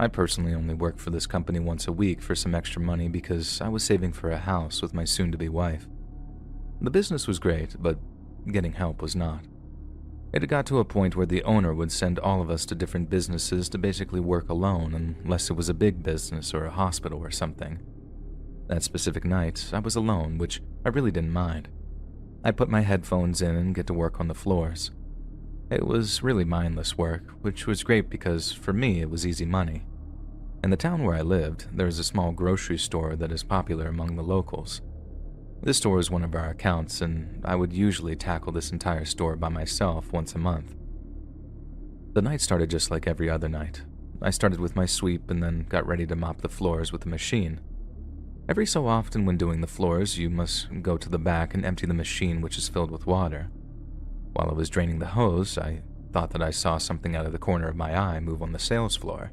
I personally only worked for this company once a week for some extra money because I was saving for a house with my soon-to-be wife. The business was great, but getting help was not. It had got to a point where the owner would send all of us to different businesses to basically work alone unless it was a big business or a hospital or something. That specific night, I was alone, which I really didn't mind. I put my headphones in and get to work on the floors. It was really mindless work, which was great because for me it was easy money. In the town where I lived, there is a small grocery store that is popular among the locals. This store is one of our accounts, and I would usually tackle this entire store by myself once a month. The night started just like every other night. I started with my sweep and then got ready to mop the floors with the machine. Every so often when doing the floors, you must go to the back and empty the machine, which is filled with water. While I was draining the hose, I thought that I saw something out of the corner of my eye move on the sales floor.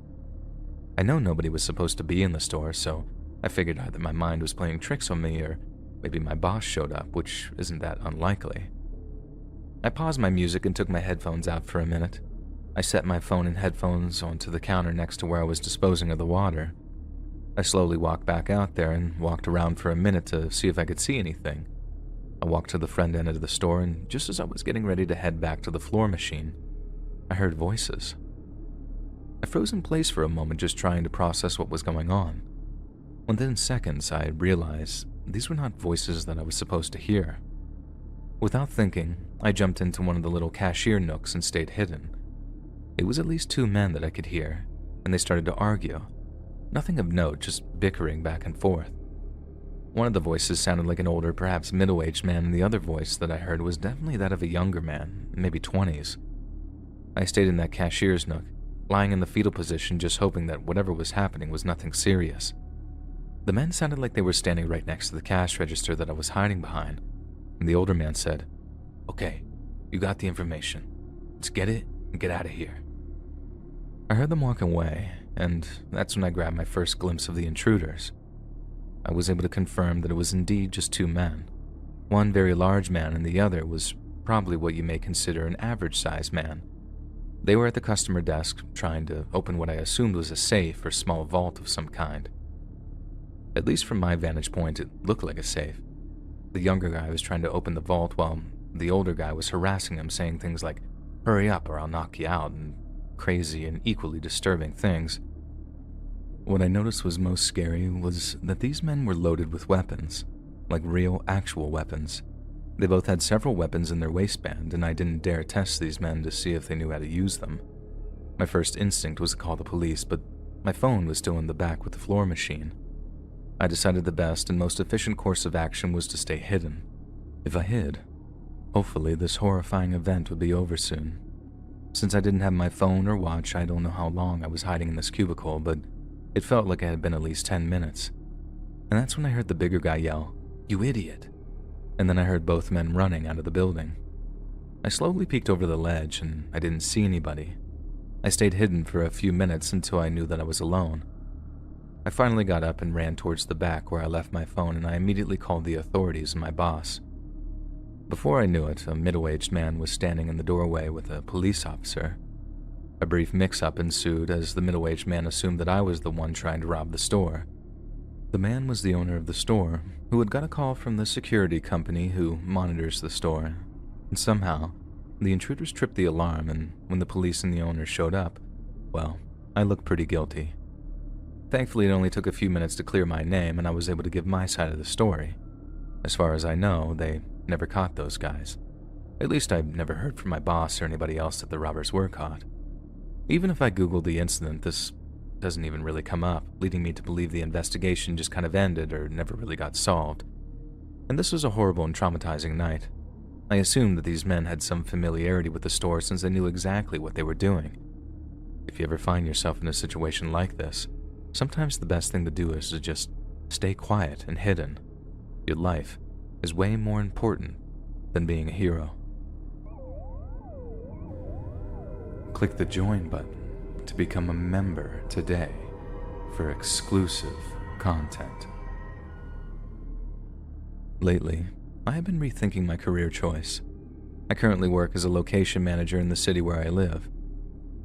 I know nobody was supposed to be in the store, so I figured either my mind was playing tricks on me or maybe my boss showed up, which isn't that unlikely. I paused my music and took my headphones out for a minute. I set my phone and headphones onto the counter next to where I was disposing of the water. I slowly walked back out there and walked around for a minute to see if I could see anything. I walked to the front end of the store, and just as I was getting ready to head back to the floor machine, I heard voices. I froze in place for a moment, just trying to process what was going on. Within seconds, I realized these were not voices that I was supposed to hear. Without thinking, I jumped into one of the little cashier nooks and stayed hidden. It was at least two men that I could hear, and they started to argue. Nothing of note, just bickering back and forth. One of the voices sounded like an older, perhaps middle-aged man, and the other voice that I heard was definitely that of a younger man, maybe 20s. I stayed in that cashier's nook, lying in the fetal position, just hoping that whatever was happening was nothing serious. The men sounded like they were standing right next to the cash register that I was hiding behind, and the older man said, "Okay, you got the information. Let's get it and get out of here." I heard them walk away, and that's when I grabbed my first glimpse of the intruders. I was able to confirm that it was indeed just two men. One very large man and the other was probably what you may consider an average-sized man. They were at the customer desk trying to open what I assumed was a safe or small vault of some kind. At least from my vantage point, it looked like a safe. The younger guy was trying to open the vault while the older guy was harassing him, saying things like, "Hurry up or I'll knock you out," and crazy and equally disturbing things. What I noticed was most scary was that these men were loaded with weapons, like real, actual weapons. They both had several weapons in their waistband, and I didn't dare test these men to see if they knew how to use them. My first instinct was to call the police, but my phone was still in the back with the floor machine. I decided the best and most efficient course of action was to stay hidden. If I hid, hopefully this horrifying event would be over soon. Since I didn't have my phone or watch, I don't know how long I was hiding in this cubicle, but it felt like it had been at least 10 minutes. And that's when I heard the bigger guy yell, "You idiot!" And then I heard both men running out of the building. I slowly peeked over the ledge and I didn't see anybody. I stayed hidden for a few minutes until I knew that I was alone. I finally got up and ran towards the back where I left my phone, and I immediately called the authorities and my boss. Before I knew it, a middle-aged man was standing in the doorway with a police officer. A brief mix-up ensued as the middle-aged man assumed that I was the one trying to rob the store. The man was the owner of the store, who had got a call from the security company who monitors the store. And somehow, the intruders tripped the alarm, and when the police and the owner showed up, well, I looked pretty guilty. Thankfully, it only took a few minutes to clear my name, and I was able to give my side of the story. As far as I know, they never caught those guys. At least I've never heard from my boss or anybody else that the robbers were caught. Even if I googled the incident, this doesn't even really come up, leading me to believe the investigation just kind of ended or never really got solved. And this was a horrible and traumatizing night. I assumed that these men had some familiarity with the store since they knew exactly what they were doing. If you ever find yourself in a situation like this, sometimes the best thing to do is to just stay quiet and hidden. Your life is way more important than being a hero. Click the join button to become a member today for exclusive content. Lately, I have been rethinking my career choice. I currently work as a location manager in the city where I live.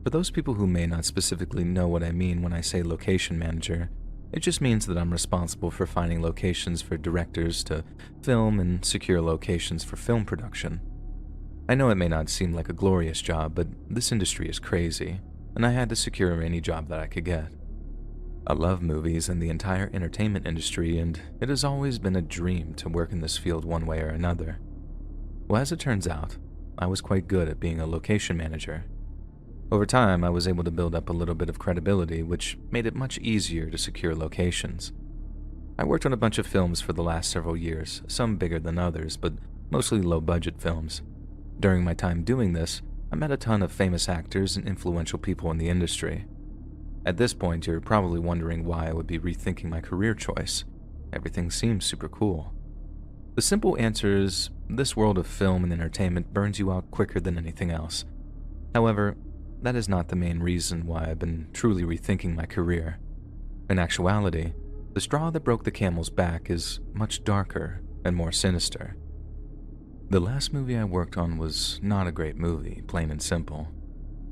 For those people who may not specifically know what I mean when I say location manager, it just means that I'm responsible for finding locations for directors to film and secure locations for film production. I know it may not seem like a glorious job, but this industry is crazy, and I had to secure any job that I could get. I love movies and the entire entertainment industry, and it has always been a dream to work in this field one way or another. Well, as it turns out, I was quite good at being a location manager. Over time, I was able to build up a little bit of credibility, which made it much easier to secure locations. I worked on a bunch of films for the last several years, some bigger than others, but mostly low-budget films. During my time doing this, I met a ton of famous actors and influential people in the industry. At this point, you're probably wondering why I would be rethinking my career choice. Everything seems super cool. The simple answer is, this world of film and entertainment burns you out quicker than anything else. However, that is not the main reason why I've been truly rethinking my career. In actuality, the straw that broke the camel's back is much darker and more sinister. The last movie I worked on was not a great movie, plain and simple.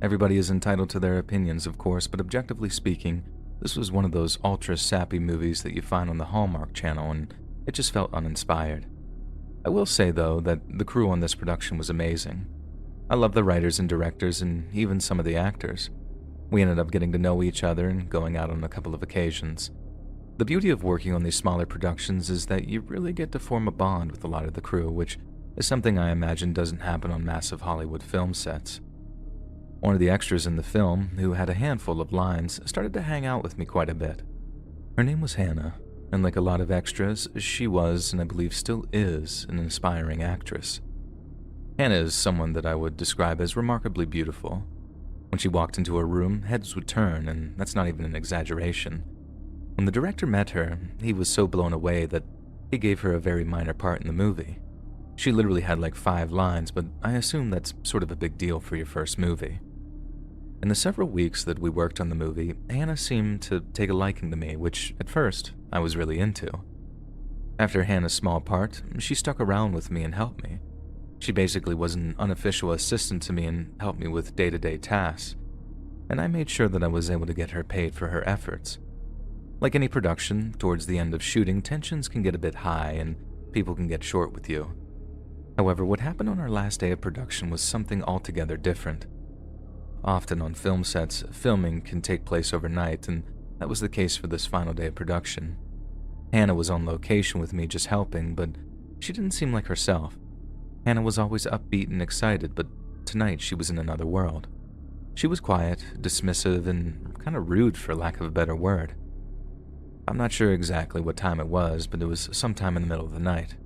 Everybody is entitled to their opinions, of course, but objectively speaking, this was one of those ultra-sappy movies that you find on the Hallmark Channel, and it just felt uninspired. I will say, though, that the crew on this production was amazing. I love the writers and directors and even some of the actors. We ended up getting to know each other and going out on a couple of occasions. The beauty of working on these smaller productions is that you really get to form a bond with a lot of the crew, which is something I imagine doesn't happen on massive Hollywood film sets. One of the extras in the film, who had a handful of lines, started to hang out with me quite a bit. Her name was Hannah, and like a lot of extras, she was, and I believe still is, an inspiring actress. Hannah is someone that I would describe as remarkably beautiful. When she walked into a room, heads would turn, and that's not even an exaggeration. When the director met her, he was so blown away that he gave her a very minor part in the movie. She literally had like 5 lines, but I assume that's sort of a big deal for your first movie. In the several weeks that we worked on the movie, Hannah seemed to take a liking to me, which, at first, I was really into. After Hannah's small part, she stuck around with me and helped me. She basically was an unofficial assistant to me and helped me with day-to-day tasks, and I made sure that I was able to get her paid for her efforts. Like any production, towards the end of shooting, tensions can get a bit high and people can get short with you. However, what happened on our last day of production was something altogether different. Often on film sets, filming can take place overnight, and that was the case for this final day of production. Hannah was on location with me just helping, but she didn't seem like herself. Hannah was always upbeat and excited, but tonight she was in another world. She was quiet, dismissive, and kind of rude for lack of a better word. I'm not sure exactly what time it was, but it was sometime in the middle of the night.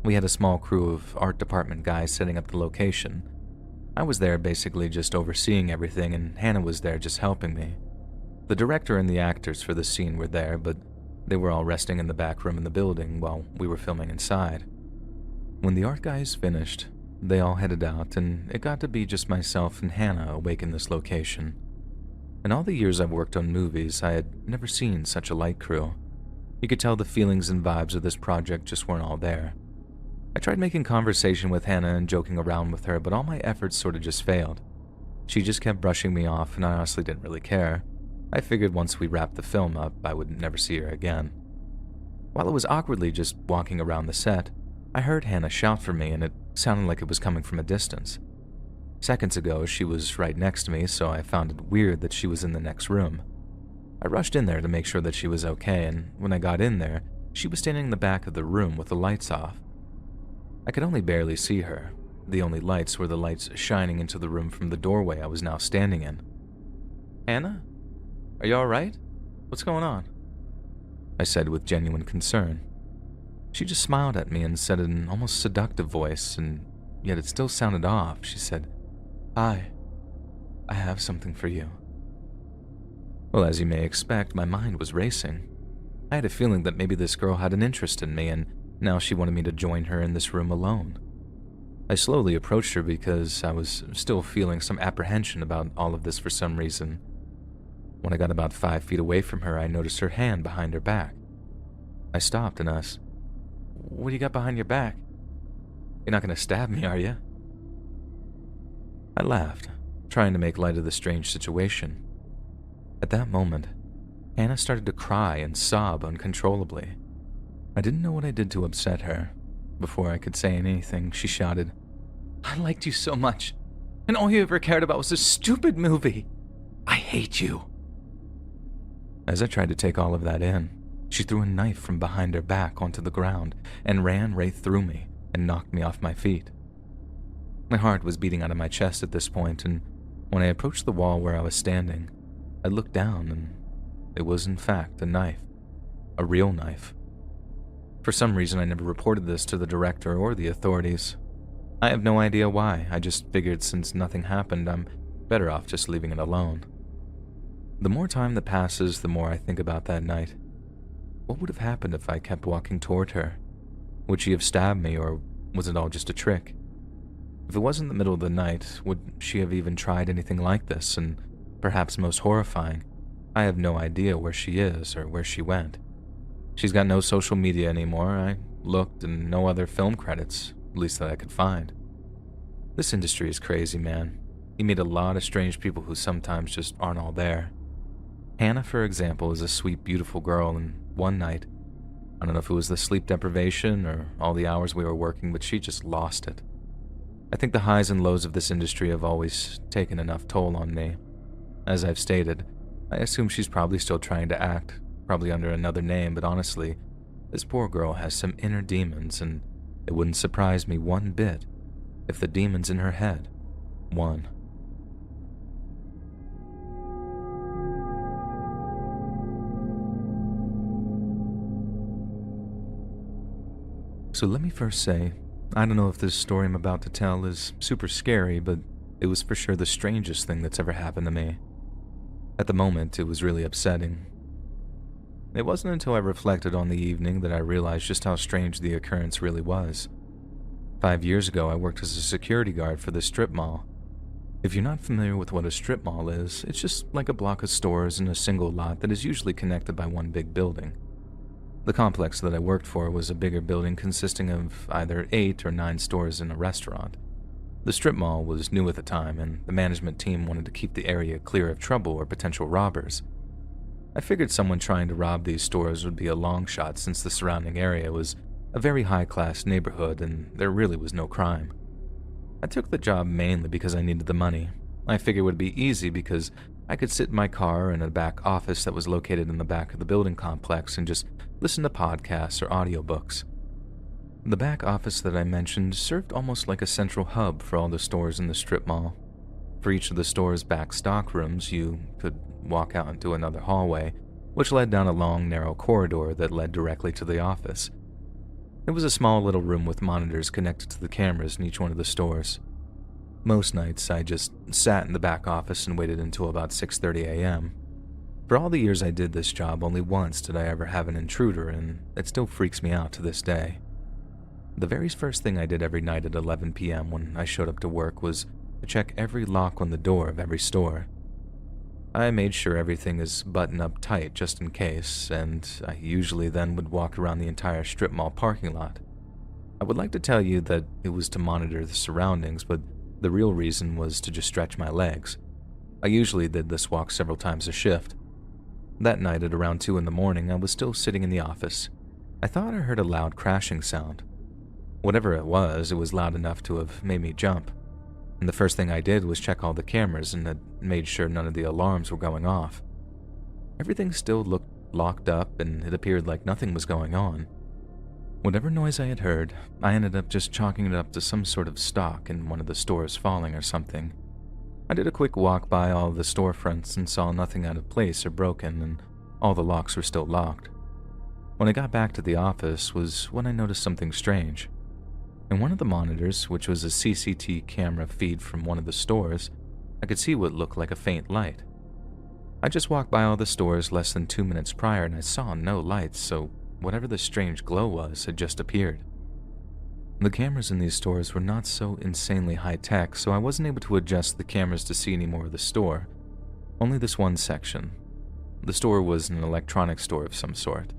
We had a small crew of art department guys setting up the location. I was there basically just overseeing everything, and Hannah was there just helping me. The director and the actors for the scene were there, but they were all resting in the back room in the building while we were filming inside. When the art guys finished, they all headed out, and it got to be just myself and Hannah awake in this location. In all the years I've worked on movies, I had never seen such a light crew. You could tell the feelings and vibes of this project just weren't all there. I tried making conversation with Hannah and joking around with her, but all my efforts sort of just failed. She just kept brushing me off, and I honestly didn't really care. I figured once we wrapped the film up, I would never see her again. While I was awkwardly just walking around the set, I heard Hannah shout for me, and it sounded like it was coming from a distance. Seconds ago, she was right next to me, so I found it weird that she was in the next room. I rushed in there to make sure that she was okay, and when I got in there, she was standing in the back of the room with the lights off. I could only barely see her. The only lights were the lights shining into the room from the doorway I was now standing in. "Hannah? Are you alright? What's going on?" I said with genuine concern. She just smiled at me and said in an almost seductive voice, and yet it still sounded off. She said, "Hi, I have something for you." Well, as you may expect, my mind was racing. I had a feeling that maybe this girl had an interest in me, and now she wanted me to join her in this room alone. I slowly approached her because I was still feeling some apprehension about all of this for some reason. When I got about 5 feet away from her, I noticed her hand behind her back. I stopped and asked, "What do you got behind your back? You're not going to stab me, are you?" I laughed, trying to make light of the strange situation. At that moment, Hannah started to cry and sob uncontrollably. I didn't know what I did to upset her. Before I could say anything, she shouted, "I liked you so much, and all you ever cared about was this stupid movie. I hate you." As I tried to take all of that in, she threw a knife from behind her back onto the ground and ran right through me and knocked me off my feet. My heart was beating out of my chest at this point, and when I approached the wall where I was standing, I looked down and it was in fact a knife. A real knife. For some reason, I never reported this to the director or the authorities. I have no idea why. I just figured since nothing happened, I'm better off just leaving it alone. The more time that passes, the more I think about that night. What would have happened if I kept walking toward her? Would she have stabbed me, or was it all just a trick? If it wasn't the middle of the night, would she have even tried anything like this? And perhaps most horrifying, I have no idea where she is or where she went. She's got no social media anymore. I looked, and no other film credits, at least that I could find. This industry is crazy, man. You meet a lot of strange people who sometimes just aren't all there. Hannah, for example, is a sweet, beautiful girl, and one night, I don't know if it was the sleep deprivation or all the hours we were working, but she just lost it. I think the highs and lows of this industry have always taken enough toll on me. As I've stated, I assume she's probably still trying to act, probably under another name, but honestly, this poor girl has some inner demons, and it wouldn't surprise me one bit if the demons in her head won. So let me first say, I don't know if this story I'm about to tell is super scary, but it was for sure the strangest thing that's ever happened to me. At the moment, it was really upsetting. It wasn't until I reflected on the evening that I realized just how strange the occurrence really was. 5 years ago, I worked as a security guard for the strip mall. If you're not familiar with what a strip mall is, it's just like a block of stores in a single lot that is usually connected by one big building. The complex that I worked for was a bigger building consisting of either 8 or 9 stores and a restaurant. The strip mall was new at the time, and the management team wanted to keep the area clear of trouble or potential robbers. I figured someone trying to rob these stores would be a long shot since the surrounding area was a very high-class neighborhood and there really was no crime. I took the job mainly because I needed the money. I figured it would be easy because I could sit in my car in a back office that was located in the back of the building complex and just listen to podcasts or audiobooks. The back office that I mentioned served almost like a central hub for all the stores in the strip mall. For each of the store's back stock rooms, you could walk out into another hallway, which led down a long, narrow corridor that led directly to the office. It was a small little room with monitors connected to the cameras in each one of the stores. Most nights, I just sat in the back office and waited until about 6:30 a.m. For all the years I did this job, only once did I ever have an intruder, and it still freaks me out to this day. The very first thing I did every night at 11 p.m. when I showed up to work was to check every lock on the door of every store. I made sure everything is buttoned up tight just in case, and I usually then would walk around the entire strip mall parking lot. I would like to tell you that it was to monitor the surroundings, but the real reason was to just stretch my legs. I usually did this walk several times a shift. That night at around 2 in the morning, I was still sitting in the office. I thought I heard a loud crashing sound. Whatever it was loud enough to have made me jump. And the first thing I did was check all the cameras and had made sure none of the alarms were going off. Everything still looked locked up, and it appeared like nothing was going on. Whatever noise I had heard, I ended up just chalking it up to some sort of stock in one of the stores falling or something. I did a quick walk by all of the storefronts and saw nothing out of place or broken, and all the locks were still locked. When I got back to the office was when I noticed something strange. In one of the monitors, which was a CCTV camera feed from one of the stores, I could see what looked like a faint light. I just walked by all the stores less than 2 minutes prior and I saw no lights, so whatever the strange glow was had just appeared. The cameras in these stores were not so insanely high-tech, so I wasn't able to adjust the cameras to see any more of the store. Only this one section. The store was an electronics store of some sort.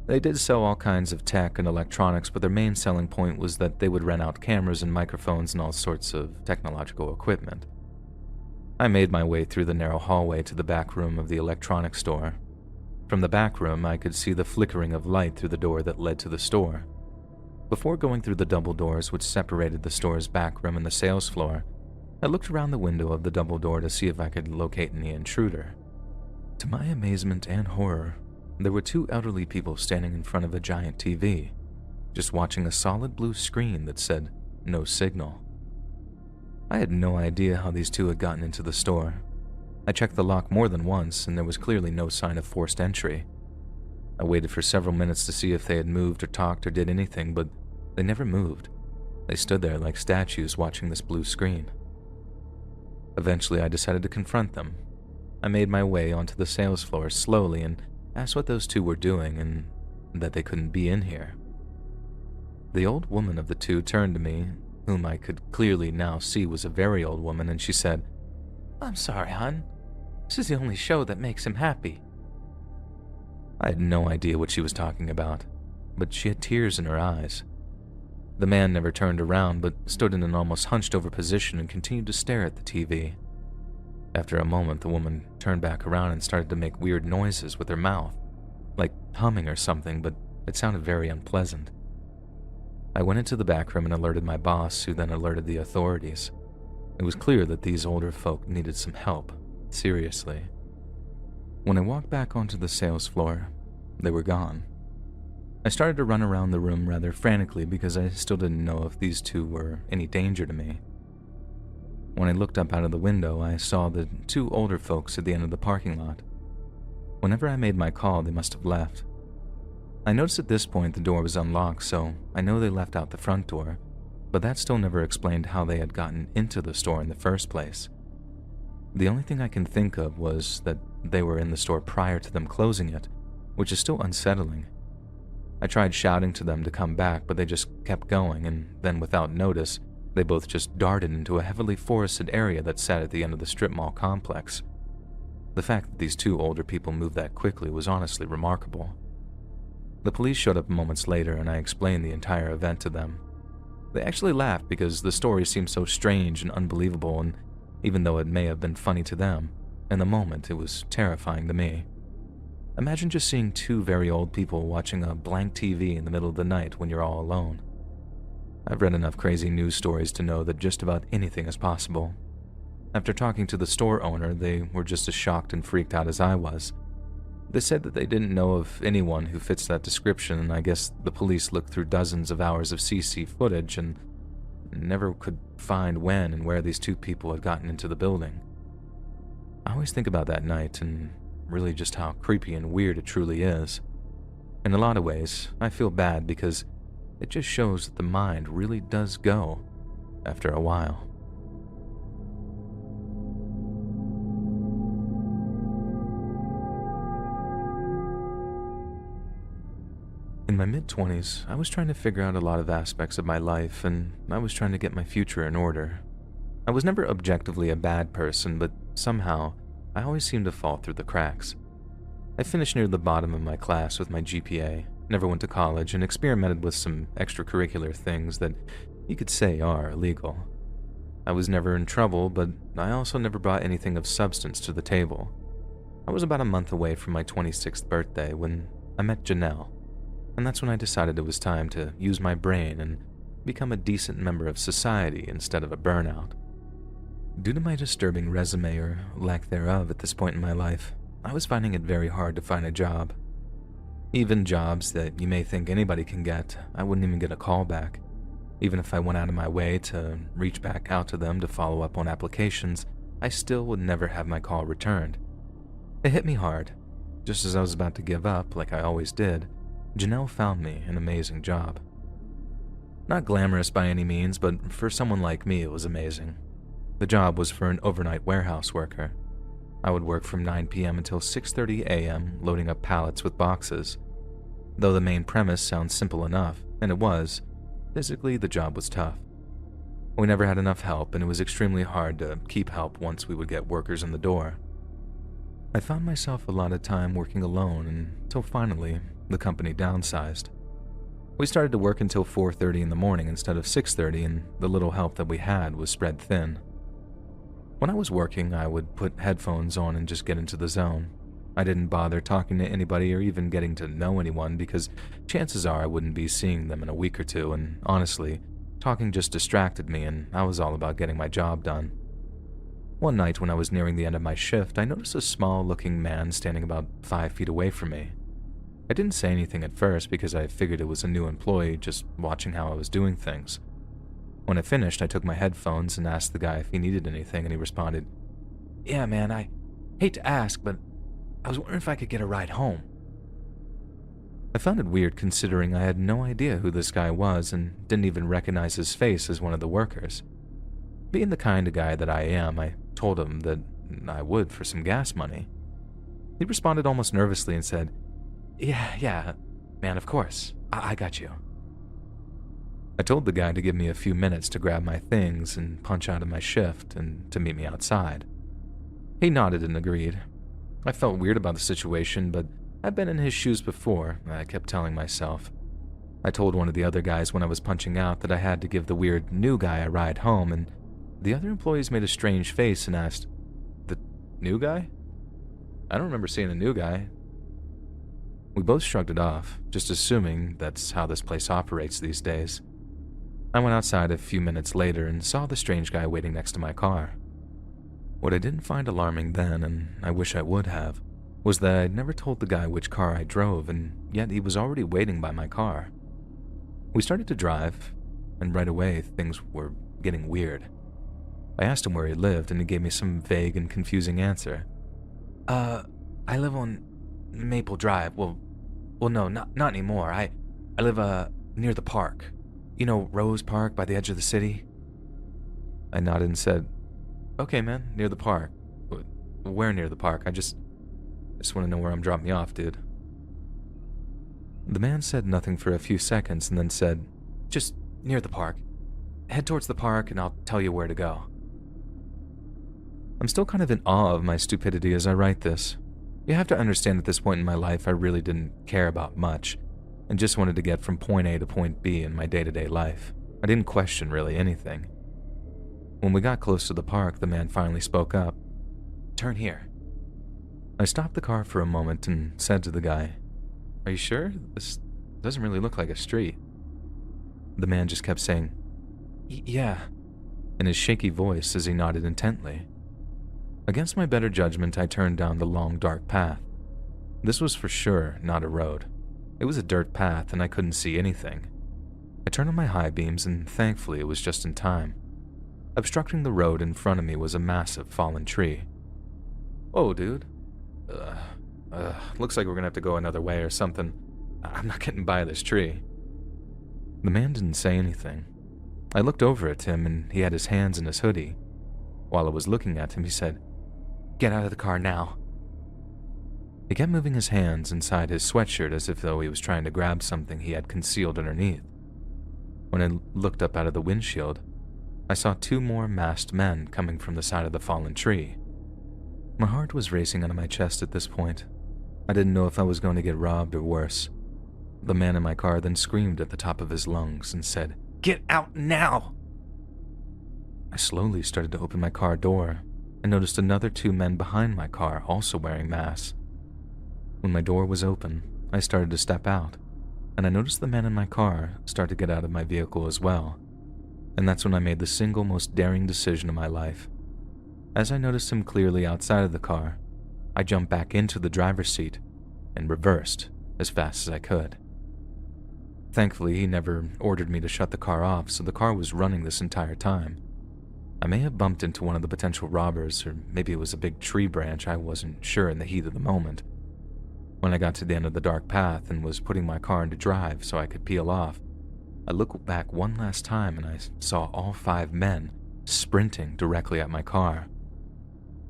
They did sell all kinds of tech and electronics, but their main selling point was that they would rent out cameras and microphones and all sorts of technological equipment. I made my way through the narrow hallway to the back room of the electronics store. From the back room, I could see the flickering of light through the door that led to the store. Before going through the double doors which separated the store's back room and the sales floor, I looked around the window of the double door to see if I could locate any intruder. To my amazement and horror, there were 2 elderly people standing in front of a giant TV, just watching a solid blue screen that said, "No signal." I had no idea how these 2 had gotten into the store. I checked the lock more than once, and there was clearly no sign of forced entry. I waited for several minutes to see if they had moved or talked or did anything, but they never moved. They stood there like statues watching this blue screen. Eventually, I decided to confront them. I made my way onto the sales floor slowly and asked what those 2 were doing and that they couldn't be in here. The old woman of the 2 turned to me, whom I could clearly now see was a very old woman, and she said, "I'm sorry, hon. This is the only show that makes him happy." I had no idea what she was talking about, but she had tears in her eyes. The man never turned around, but stood in an almost hunched-over position and continued to stare at the TV. After a moment, the woman turned back around and started to make weird noises with her mouth, like humming or something, but it sounded very unpleasant. I went into the back room and alerted my boss, who then alerted the authorities. It was clear that these older folk needed some help, seriously. When I walked back onto the sales floor, they were gone. I started to run around the room rather frantically because I still didn't know if these 2 were any danger to me. When I looked up out of the window, I saw the 2 older folks at the end of the parking lot. Whenever I made my call, they must have left. I noticed at this point the door was unlocked, so I know they left out the front door, but that still never explained how they had gotten into the store in the first place. The only thing I can think of was that they were in the store prior to them closing it, which is still unsettling. I tried shouting to them to come back, but they just kept going, and then without notice, they both just darted into a heavily forested area that sat at the end of the strip mall complex. The fact that these 2 older people moved that quickly was honestly remarkable. The police showed up moments later, and I explained the entire event to them. They actually laughed because the story seemed so strange and unbelievable, and even though it may have been funny to them, in the moment it was terrifying to me. Imagine just seeing 2 very old people watching a blank TV in the middle of the night when you're all alone. I've read enough crazy news stories to know that just about anything is possible. After talking to the store owner, they were just as shocked and freaked out as I was. They said that they didn't know of anyone who fits that description, and I guess the police looked through dozens of hours of CC footage and never could find when and where these 2 people had gotten into the building. I always think about that night and really just how creepy and weird it truly is. In a lot of ways, I feel bad because it just shows that the mind really does go after a while. In my mid-20s, I was trying to figure out a lot of aspects of my life, and I was trying to get my future in order. I was never objectively a bad person, but somehow, I always seemed to fall through the cracks. I finished near the bottom of my class with my GPA, never went to college, and experimented with some extracurricular things that you could say are illegal. I was never in trouble, but I also never brought anything of substance to the table. I was about a month away from my 26th birthday when I met Janelle, and that's when I decided it was time to use my brain and become a decent member of society instead of a burnout. Due to my disturbing resume or lack thereof at this point in my life, I was finding it very hard to find a job. Even jobs that you may think anybody can get, I wouldn't even get a call back. Even if I went out of my way to reach back out to them to follow up on applications, I still would never have my call returned. It hit me hard. Just as I was about to give up, like I always did, Janelle found me an amazing job. Not glamorous by any means, but for someone like me it was amazing. The job was for an overnight warehouse worker. I would work from 9 p.m. until 6:30 a.m. loading up pallets with boxes. Though the main premise sounds simple enough, and it was, physically the job was tough. We never had enough help, and it was extremely hard to keep help once we would get workers in the door. I found myself a lot of time working alone until finally the company downsized. We started to work until 4:30 in the morning instead of 6:30, and the little help that we had was spread thin. When I was working, I would put headphones on and just get into the zone. I didn't bother talking to anybody or even getting to know anyone because chances are I wouldn't be seeing them in a week or two, and honestly, talking just distracted me and I was all about getting my job done. One night when I was nearing the end of my shift, I noticed a small-looking man standing about 5 feet away from me. I didn't say anything at first because I figured it was a new employee just watching how I was doing things. When I finished, I took my headphones and asked the guy if he needed anything, and he responded, "Yeah, man, I hate to ask, but I was wondering if I could get a ride home." I found it weird considering I had no idea who this guy was and didn't even recognize his face as one of the workers. Being the kind of guy that I am, I told him that I would for some gas money. He responded almost nervously and said, Yeah, man, of course. I got you." I told the guy to give me a few minutes to grab my things and punch out of my shift and to meet me outside. He nodded and agreed. I felt weird about the situation, but I'd been in his shoes before, I kept telling myself. I told one of the other guys when I was punching out that I had to give the weird new guy a ride home, and the other employees made a strange face and asked, "The new guy? I don't remember seeing a new guy." We both shrugged it off, just assuming that's how this place operates these days. I went outside a few minutes later and saw the strange guy waiting next to my car. What I didn't find alarming then, and I wish I would have, was that I'd never told the guy which car I drove, and yet he was already waiting by my car. We started to drive, and right away things were getting weird. I asked him where he lived, and he gave me some vague and confusing answer. I live on Maple Drive. Well, no, not anymore. I live, near the park. You know, Rose Park by the edge of the city?" I nodded and said, "Okay, man, near the park. Where near the park? I just want to know where I'm dropping you off, dude." The man said nothing for a few seconds and then said, "Just near the park. Head towards the park and I'll tell you where to go." I'm still kind of in awe of my stupidity as I write this. You have to understand at this point in my life I really didn't care about much, and just wanted to get from point A to point B in my day-to-day life. I didn't question really anything. When we got close to the park, the man finally spoke up. "Turn here." I stopped the car for a moment and said to the guy, "Are you sure? This doesn't really look like a street." The man just kept saying, "Yeah," in his shaky voice as he nodded intently. Against my better judgment, I turned down the long, dark path. This was for sure not a road. It was a dirt path and I couldn't see anything. I turned on my high beams and thankfully it was just in time. Obstructing the road in front of me was a massive fallen tree. "Whoa, dude. Looks like we're gonna have to go another way or something. I'm not getting by this tree." The man didn't say anything. I looked over at him and he had his hands in his hoodie. While I was looking at him, he said, "Get out of the car now." He kept moving his hands inside his sweatshirt as if though he was trying to grab something he had concealed underneath. When I looked up out of the windshield, I saw 2 more masked men coming from the side of the fallen tree. My heart was racing out of my chest at this point. I didn't know if I was going to get robbed or worse. The man in my car then screamed at the top of his lungs and said, "Get out now!" I slowly started to open my car door and noticed another 2 men behind my car also wearing masks. When my door was open, I started to step out, and I noticed the man in my car start to get out of my vehicle as well. And that's when I made the single most daring decision of my life. As I noticed him clearly outside of the car, I jumped back into the driver's seat and reversed as fast as I could. Thankfully, he never ordered me to shut the car off, so the car was running this entire time. I may have bumped into one of the potential robbers, or maybe it was a big tree branch, I wasn't sure in the heat of the moment. When I got to the end of the dark path and was putting my car into drive so I could peel off, I looked back one last time and I saw all 5 men sprinting directly at my car.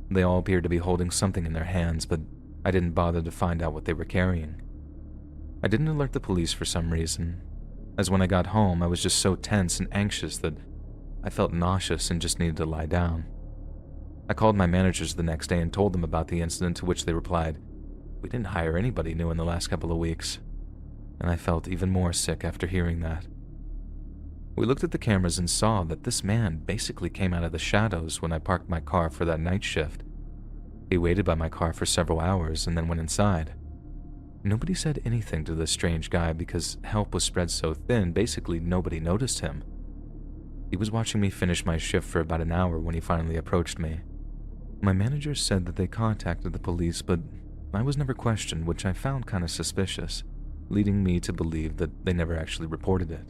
They all appeared to be holding something in their hands, but I didn't bother to find out what they were carrying. I didn't alert the police for some reason, as when I got home I was just so tense and anxious that I felt nauseous and just needed to lie down. I called my managers the next day and told them about the incident, to which they replied, "We didn't hire anybody new in the last couple of weeks." And I felt even more sick after hearing that. We looked at the cameras and saw that this man basically came out of the shadows when I parked my car for that night shift. He waited by my car for several hours and then went inside. Nobody said anything to this strange guy because help was spread so thin, basically nobody noticed him. He was watching me finish my shift for about an hour when he finally approached me. My manager said that they contacted the police, but I was never questioned, which I found kind of suspicious, leading me to believe that they never actually reported it.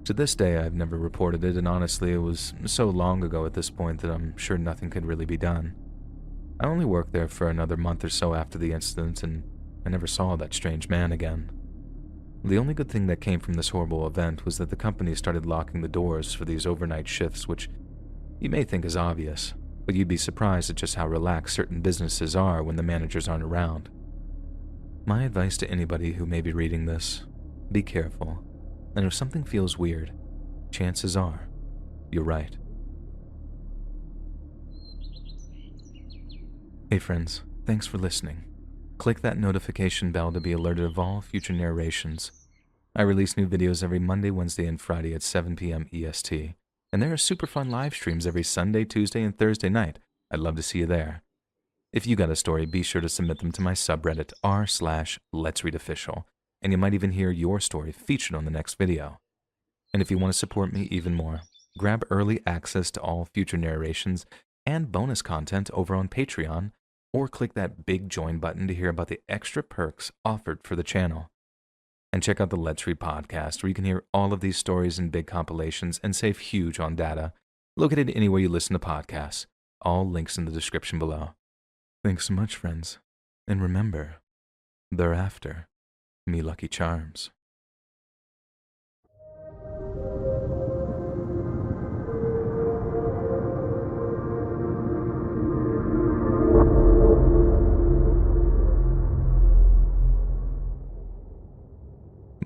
To this day, I've never reported it, and honestly, it was so long ago at this point that I'm sure nothing could really be done. I only worked there for another month or so after the incident, and I never saw that strange man again. The only good thing that came from this horrible event was that the company started locking the doors for these overnight shifts, which you may think is obvious, but you'd be surprised at just how relaxed certain businesses are when the managers aren't around. My advice to anybody who may be reading this, be careful, and if something feels weird, chances are you're right. Hey friends, thanks for listening. Click that notification bell to be alerted of all future narrations. I release new videos every Monday, Wednesday, and Friday at 7 p.m. EST, and there are super fun live streams every Sunday, Tuesday, and Thursday night. I'd love to see you there. If you got a story, be sure to submit them to my subreddit r/Let'sReadOfficial, and you might even hear your story featured on the next video. And if you want to support me even more, grab early access to all future narrations and bonus content over on Patreon, or click that big join button to hear about the extra perks offered for the channel. And check out the Let's Read podcast, where you can hear all of these stories in big compilations and save huge on data, located anywhere you listen to podcasts. All links in the description below. Thanks so much, friends. And remember, thereafter, me lucky charms.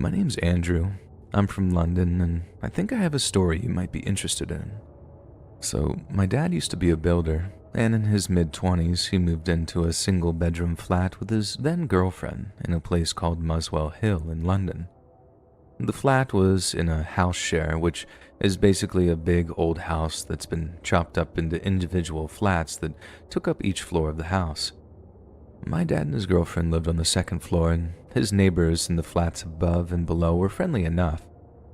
My name's Andrew. I'm from London, and I think I have a story you might be interested in. So, my dad used to be a builder, and in his mid-20s, he moved into a single-bedroom flat with his then-girlfriend in a place called Muswell Hill in London. The flat was in a house share, which is basically a big old house that's been chopped up into individual flats that took up each floor of the house. My dad and his girlfriend lived on the second floor, and his neighbors in the flats above and below were friendly enough,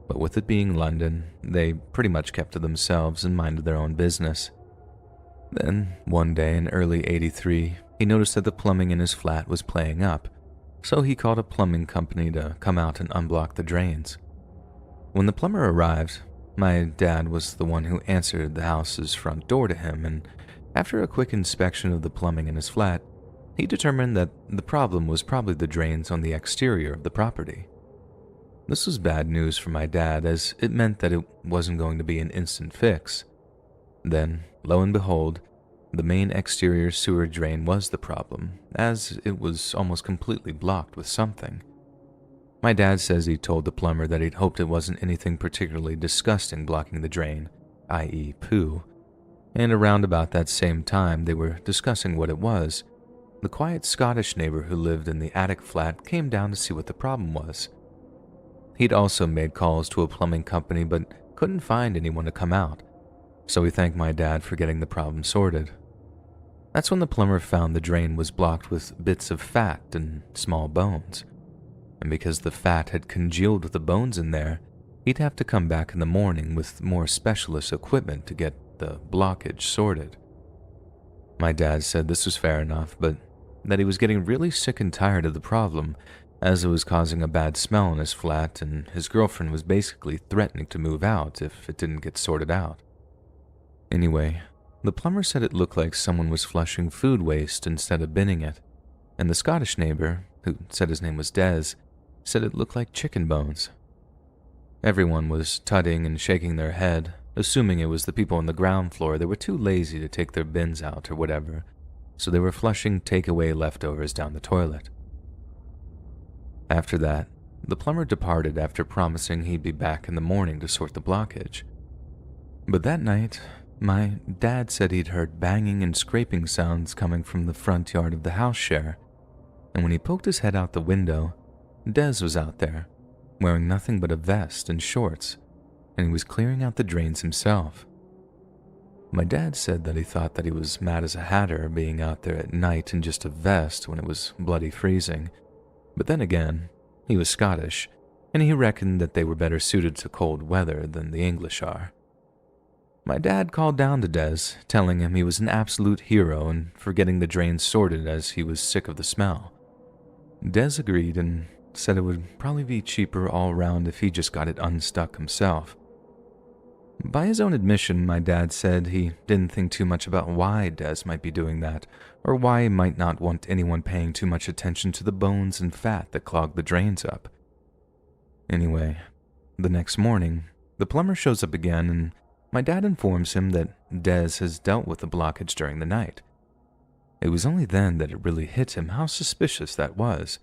but with it being London, they pretty much kept to themselves and minded their own business. Then, one day in early '83, he noticed that the plumbing in his flat was playing up, so he called a plumbing company to come out and unblock the drains. When the plumber arrived, my dad was the one who answered the house's front door to him, and after a quick inspection of the plumbing in his flat, He determined that the problem was probably the drains on the exterior of the property. This was bad news for my dad, as it meant that it wasn't going to be an instant fix. Then, lo and behold, the main exterior sewer drain was the problem, as it was almost completely blocked with something. My dad says he told the plumber that he'd hoped it wasn't anything particularly disgusting blocking the drain, i.e. poo, and around about that same time they were discussing what it was, the quiet Scottish neighbor who lived in the attic flat came down to see what the problem was. He'd also made calls to a plumbing company but couldn't find anyone to come out, so he thanked my dad for getting the problem sorted. That's when the plumber found the drain was blocked with bits of fat and small bones, and because the fat had congealed with the bones in there, he'd have to come back in the morning with more specialist equipment to get the blockage sorted. My dad said this was fair enough, but that he was getting really sick and tired of the problem, as it was causing a bad smell in his flat, and his girlfriend was basically threatening to move out if it didn't get sorted out. Anyway, the plumber said it looked like someone was flushing food waste instead of binning it, and the Scottish neighbor, who said his name was Des, said it looked like chicken bones. Everyone was tutting and shaking their head, assuming it was the people on the ground floor that were too lazy to take their bins out or whatever, so they were flushing takeaway leftovers down the toilet. After that, the plumber departed after promising he'd be back in the morning to sort the blockage. But that night, my dad said he'd heard banging and scraping sounds coming from the front yard of the house share, and when he poked his head out the window, Des was out there, wearing nothing but a vest and shorts, and he was clearing out the drains himself. My dad said that he thought that he was mad as a hatter being out there at night in just a vest when it was bloody freezing, but then again, he was Scottish, and he reckoned that they were better suited to cold weather than the English are. My dad called down to Des, telling him he was an absolute hero and for getting the drains sorted as he was sick of the smell. Des agreed and said it would probably be cheaper all around if he just got it unstuck himself. By his own admission, my dad said he didn't think too much about why Des might be doing that, or why he might not want anyone paying too much attention to the bones and fat that clogged the drains up. Anyway, the next morning, the plumber shows up again and my dad informs him that Des has dealt with the blockage during the night. It was only then that it really hit him how suspicious that was,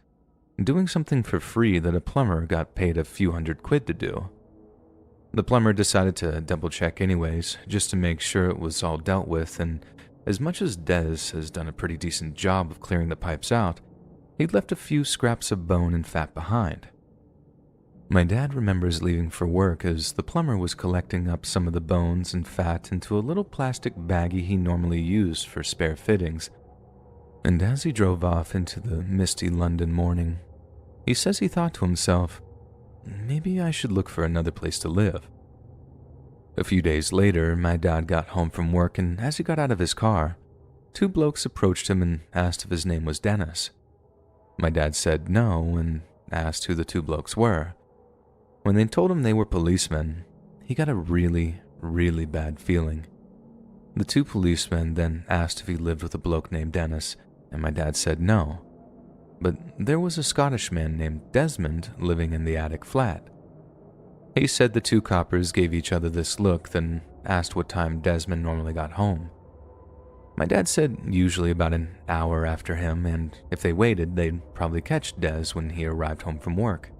doing something for free that a plumber got paid a few £100 to do. The plumber decided to double-check anyways, just to make sure it was all dealt with, and as much as Des has done a pretty decent job of clearing the pipes out, he'd left a few scraps of bone and fat behind. My dad remembers leaving for work as the plumber was collecting up some of the bones and fat into a little plastic baggie he normally used for spare fittings, and as he drove off into the misty London morning, he says he thought to himself, maybe I should look for another place to live. A few days later, my dad got home from work, and as he got out of his car, two blokes approached him and asked if his name was Dennis. My dad said no and asked who the two blokes were. When they told him they were policemen, he got a really, really bad feeling. The two policemen then asked if he lived with a bloke named Dennis, and my dad said no. But there was a Scottish man named Desmond living in the attic flat. He said the two coppers gave each other this look, then asked what time Desmond normally got home. My dad said usually about an hour after him, and if they waited, they'd probably catch Des when he arrived home from work.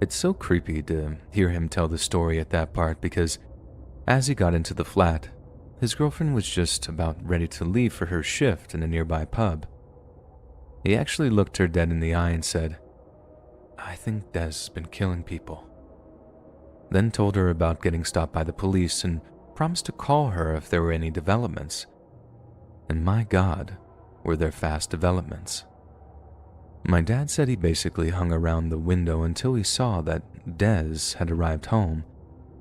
It's so creepy to hear him tell the story at that part because as he got into the flat, his girlfriend was just about ready to leave for her shift in a nearby pub. He actually looked her dead in the eye and said, "I think Des has been killing people." Then told her about getting stopped by the police and promised to call her if there were any developments. And my God, were there fast developments. My dad said he basically hung around the window until he saw that Des had arrived home,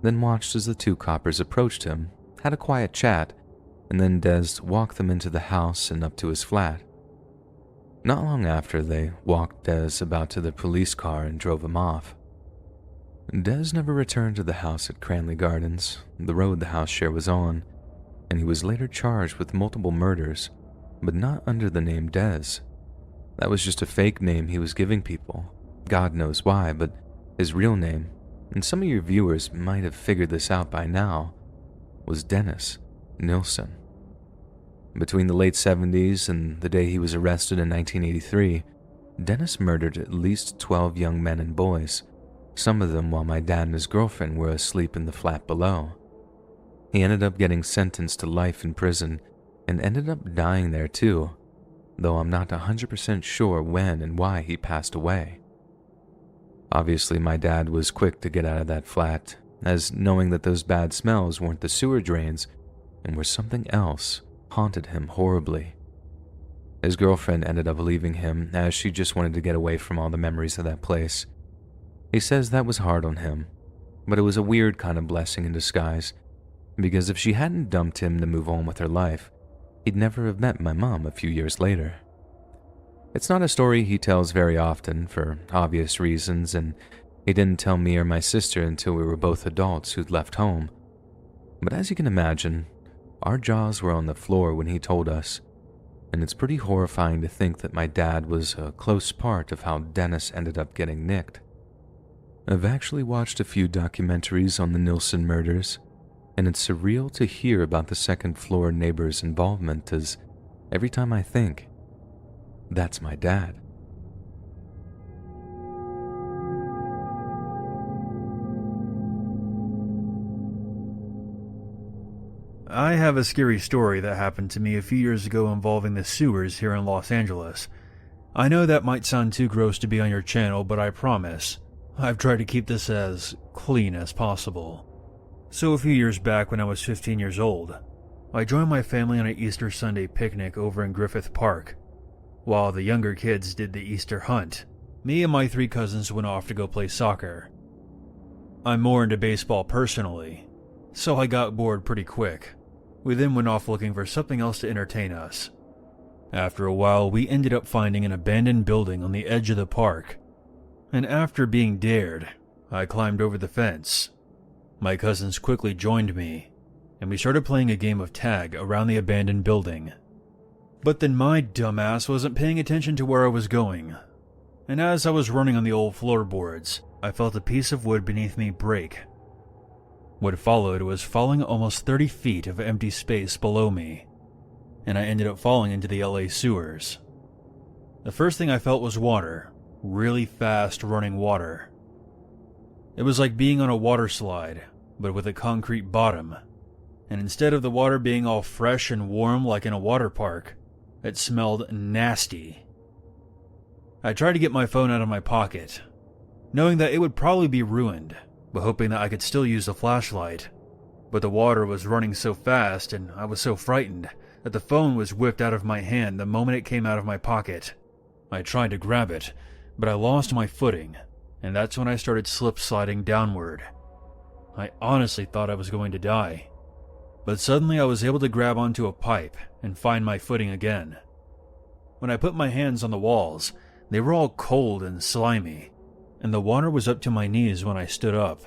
then watched as the two coppers approached him, had a quiet chat, and then Des walked them into the house and up to his flat. Not long after, they walked Des about to the police car and drove him off. Des never returned to the house at Cranley Gardens, the road the house share was on, and he was later charged with multiple murders, but not under the name Dez. That was just a fake name he was giving people. God knows why, but his real name, and some of your viewers might have figured this out by now, was Dennis Nilsen. Between the late 70s and the day he was arrested in 1983, Dennis murdered at least 12 young men and boys, some of them while my dad and his girlfriend were asleep in the flat below. He ended up getting sentenced to life in prison and ended up dying there too, though I'm not 100% sure when and why he passed away. Obviously, my dad was quick to get out of that flat, as knowing that those bad smells weren't the sewer drains and were something else haunted him horribly. His girlfriend ended up leaving him as she just wanted to get away from all the memories of that place. He says that was hard on him, but it was a weird kind of blessing in disguise, because if she hadn't dumped him to move on with her life, he'd never have met my mom a few years later. It's not a story he tells very often for obvious reasons, and he didn't tell me or my sister until we were both adults who'd left home. But as you can imagine, our jaws were on the floor when he told us, and it's pretty horrifying to think that my dad was a close part of how Dennis ended up getting nicked. I've actually watched a few documentaries on the Nilsen murders, and it's surreal to hear about the second-floor neighbor's involvement, as every time I think, that's my dad. I have a scary story that happened to me a few years ago involving the sewers here in Los Angeles. I know that might sound too gross to be on your channel, but I promise, I've tried to keep this as clean as possible. So a few years back when I was 15 years old, I joined my family on an Easter Sunday picnic over in Griffith Park. While the younger kids did the Easter hunt, me and my 3 cousins went off to go play soccer. I'm more into baseball personally, so I got bored pretty quick. We then went off looking for something else to entertain us. After a while, we ended up finding an abandoned building on the edge of the park, and after being dared, I climbed over the fence. My cousins quickly joined me, and we started playing a game of tag around the abandoned building. But then my dumbass wasn't paying attention to where I was going, and as I was running on the old floorboards, I felt a piece of wood beneath me break. What followed was falling almost 30 feet of empty space below me, and I ended up falling into the LA sewers. The first thing I felt was water, really fast running water. It was like being on a water slide, but with a concrete bottom, and instead of the water being all fresh and warm like in a water park, it smelled nasty. I tried to get my phone out of my pocket, knowing that it would probably be ruined, but hoping that I could still use the flashlight. But the water was running so fast and I was so frightened that the phone was whipped out of my hand the moment it came out of my pocket. I tried to grab it, but I lost my footing, and that's when I started slip-sliding downward. I honestly thought I was going to die. But suddenly I was able to grab onto a pipe and find my footing again. When I put my hands on the walls, they were all cold and slimy, and the water was up to my knees when I stood up.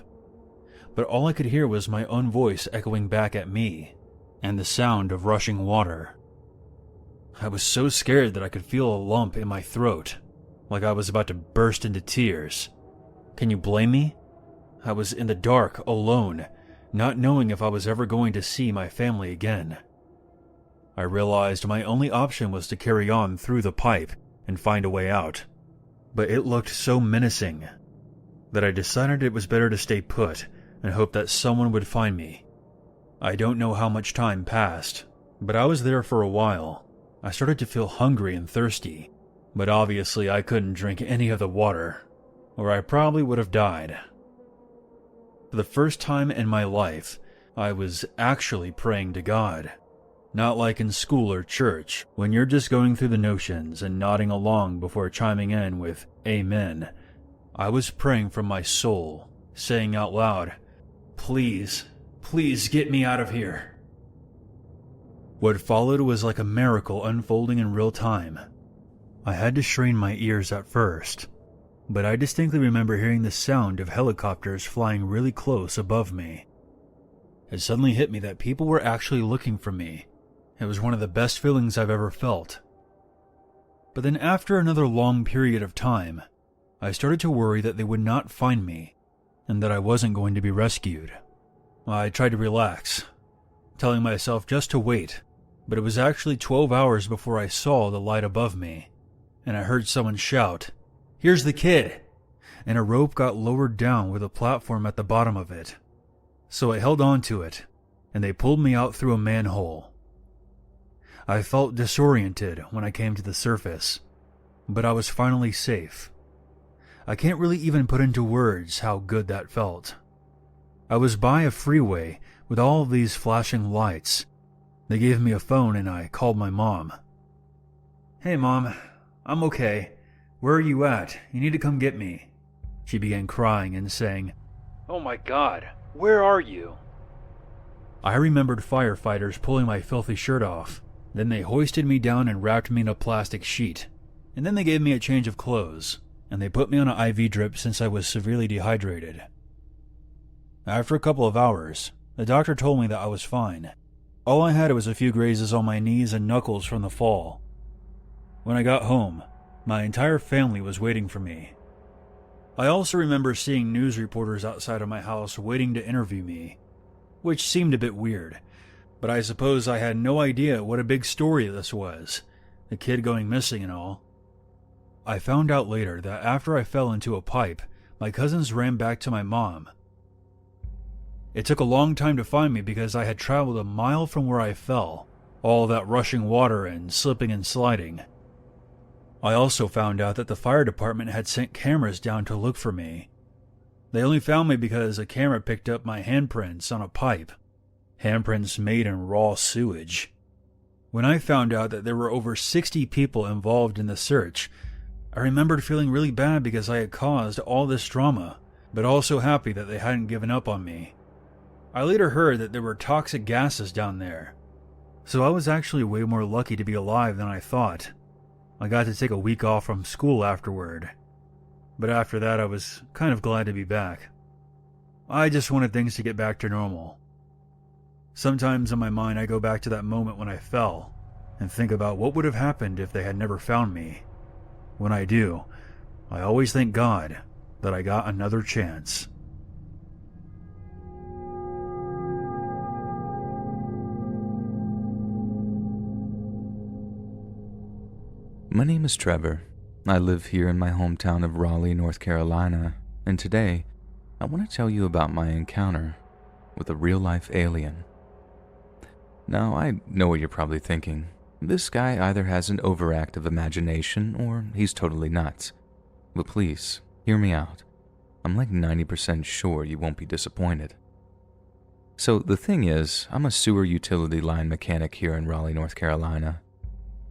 But all I could hear was my own voice echoing back at me, and the sound of rushing water. I was so scared that I could feel a lump in my throat, like I was about to burst into tears. Can you blame me? I was in the dark, alone, not knowing if I was ever going to see my family again. I realized my only option was to carry on through the pipe and find a way out, but it looked so menacing that I decided it was better to stay put and hope that someone would find me. I don't know how much time passed, but I was there for a while. I started to feel hungry and thirsty, but obviously I couldn't drink any of the water, or I probably would have died. For the first time in my life, I was actually praying to God. Not like in school or church, when you're just going through the notions and nodding along before chiming in with Amen. I was praying from my soul, saying out loud, "Please, please get me out of here." What followed was like a miracle unfolding in real time. I had to strain my ears at first, but I distinctly remember hearing the sound of helicopters flying really close above me. It suddenly hit me that people were actually looking for me, It was one of the best feelings I've ever felt. But then after another long period of time, I started to worry that they would not find me and that I wasn't going to be rescued. I tried to relax, telling myself just to wait, but it was actually 12 hours before I saw the light above me, and I heard someone shout, "Here's the kid!" And a rope got lowered down with a platform at the bottom of it. So I held on to it, and they pulled me out through a manhole. I felt disoriented when I came to the surface, but I was finally safe. I can't really even put into words how good that felt. I was by a freeway with all of these flashing lights. They gave me a phone and I called my mom. "Hey Mom, I'm okay. Where are you at? You need to come get me." She began crying and saying, "Oh my God, where are you?" I remembered firefighters pulling my filthy shirt off. Then they hoisted me down and wrapped me in a plastic sheet. And then they gave me a change of clothes, and they put me on an IV drip since I was severely dehydrated. After a couple of hours, the doctor told me that I was fine. All I had was a few grazes on my knees and knuckles from the fall. When I got home, my entire family was waiting for me. I also remember seeing news reporters outside of my house waiting to interview me, which seemed a bit weird, but I suppose I had no idea what a big story this was, the kid going missing and all. I found out later that after I fell into a pipe, my cousins ran back to my mom. It took a long time to find me because I had traveled a mile from where I fell, all that rushing water and slipping and sliding. I also found out that the fire department had sent cameras down to look for me. They only found me because a camera picked up my handprints on a pipe, handprints made in raw sewage. When I found out that there were over 60 people involved in the search, I remembered feeling really bad because I had caused all this drama, but also happy that they hadn't given up on me. I later heard that there were toxic gases down there, so I was actually way more lucky to be alive than I thought. I got to take a week off from school afterward, but after that I was kind of glad to be back. I just wanted things to get back to normal. Sometimes in my mind I go back to that moment when I fell and think about what would have happened if they had never found me. When I do, I always thank God that I got another chance. My name is Trevor. I live here in my hometown of Raleigh, North Carolina, and today I want to tell you about my encounter with a real-life alien. Now, I know what you're probably thinking. This guy either has an overactive imagination or he's totally nuts. But please, hear me out. I'm like 90% sure you won't be disappointed. So the thing is, I'm a sewer utility line mechanic here in Raleigh, North Carolina.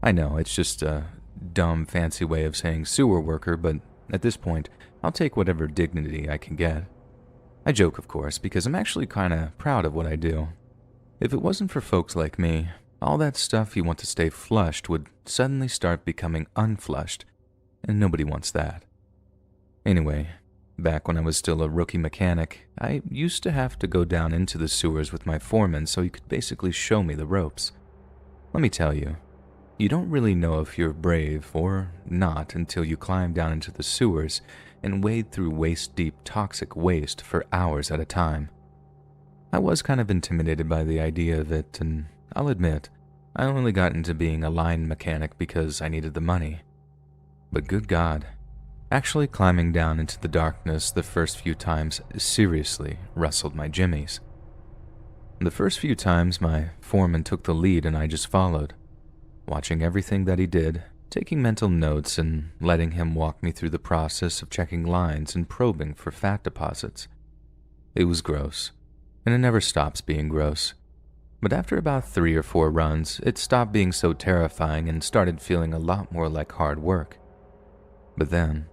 I know, it's just a dumb, fancy way of saying sewer worker, but at this point, I'll take whatever dignity I can get. I joke, of course, because I'm actually kinda proud of what I do. If it wasn't for folks like me, all that stuff you want to stay flushed would suddenly start becoming unflushed, and nobody wants that. Anyway, back when I was still a rookie mechanic, I used to have to go down into the sewers with my foreman so he could basically show me the ropes. Let me tell you, you don't really know if you're brave or not until you climb down into the sewers and wade through waist-deep toxic waste for hours at a time. I was kind of intimidated by the idea of it, and I'll admit, I only got into being a line mechanic because I needed the money. But good God, actually climbing down into the darkness the first few times seriously rustled my jimmies. The first few times my foreman took the lead and I just followed, watching everything that he did, taking mental notes and letting him walk me through the process of checking lines and probing for fat deposits. It was gross, and it never stops being gross. But after about 3 or 4 runs, it stopped being so terrifying and started feeling a lot more like hard work. But then,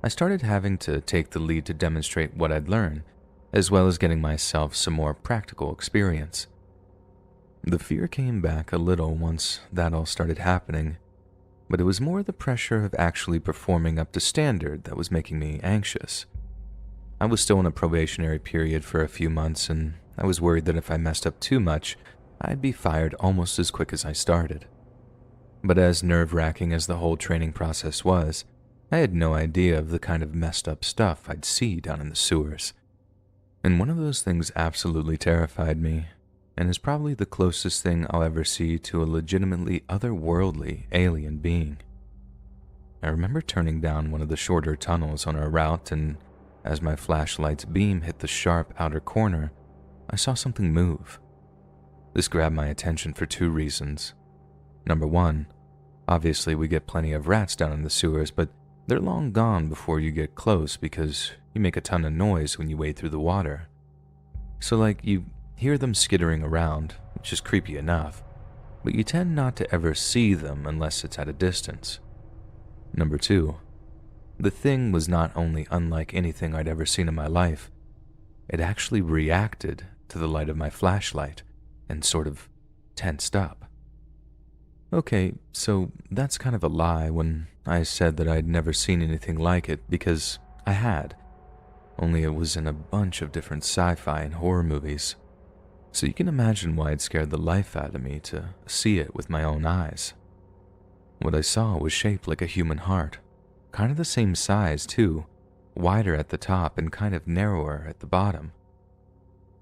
I started having to take the lead to demonstrate what I'd learned, as well as getting myself some more practical experience. The fear came back a little once that all started happening, but it was more the pressure of actually performing up to standard that was making me anxious. I was still in a probationary period for a few months, and I was worried that if I messed up too much, I'd be fired almost as quick as I started. But as nerve-wracking as the whole training process was, I had no idea of the kind of messed up stuff I'd see down in the sewers. And one of those things absolutely terrified me, and is probably the closest thing I'll ever see to a legitimately otherworldly alien being. I remember turning down one of the shorter tunnels on our route, and as my flashlight's beam hit the sharp outer corner, I saw something move. This grabbed my attention for two reasons. Number one, obviously we get plenty of rats down in the sewers, but they're long gone before you get close because you make a ton of noise when you wade through the water. So you hear them skittering around, which is creepy enough, but you tend not to ever see them unless it's at a distance. Number two, the thing was not only unlike anything I'd ever seen in my life, it actually reacted to the light of my flashlight and sort of tensed up. Okay, so that's kind of a lie when I said that I'd never seen anything like it, because I had. Only it was in a bunch of different sci-fi and horror movies. So you can imagine why it scared the life out of me to see it with my own eyes. What I saw was shaped like a human heart, kind of the same size too, wider at the top and kind of narrower at the bottom.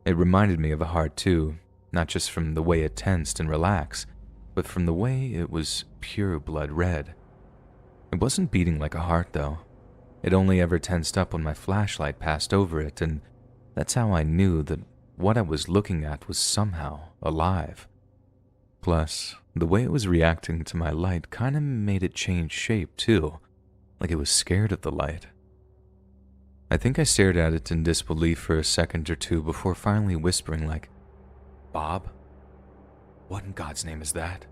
It reminded me of a heart too, not just from the way it tensed and relaxed, but from the way it was pure blood red. It wasn't beating like a heart though. It only ever tensed up when my flashlight passed over it, and that's how I knew that what I was looking at was somehow alive. Plus, the way it was reacting to my light kind of made it change shape too, like it was scared of the light. I think I stared at it in disbelief for a second or two before finally whispering "Bob? What in God's name is that?"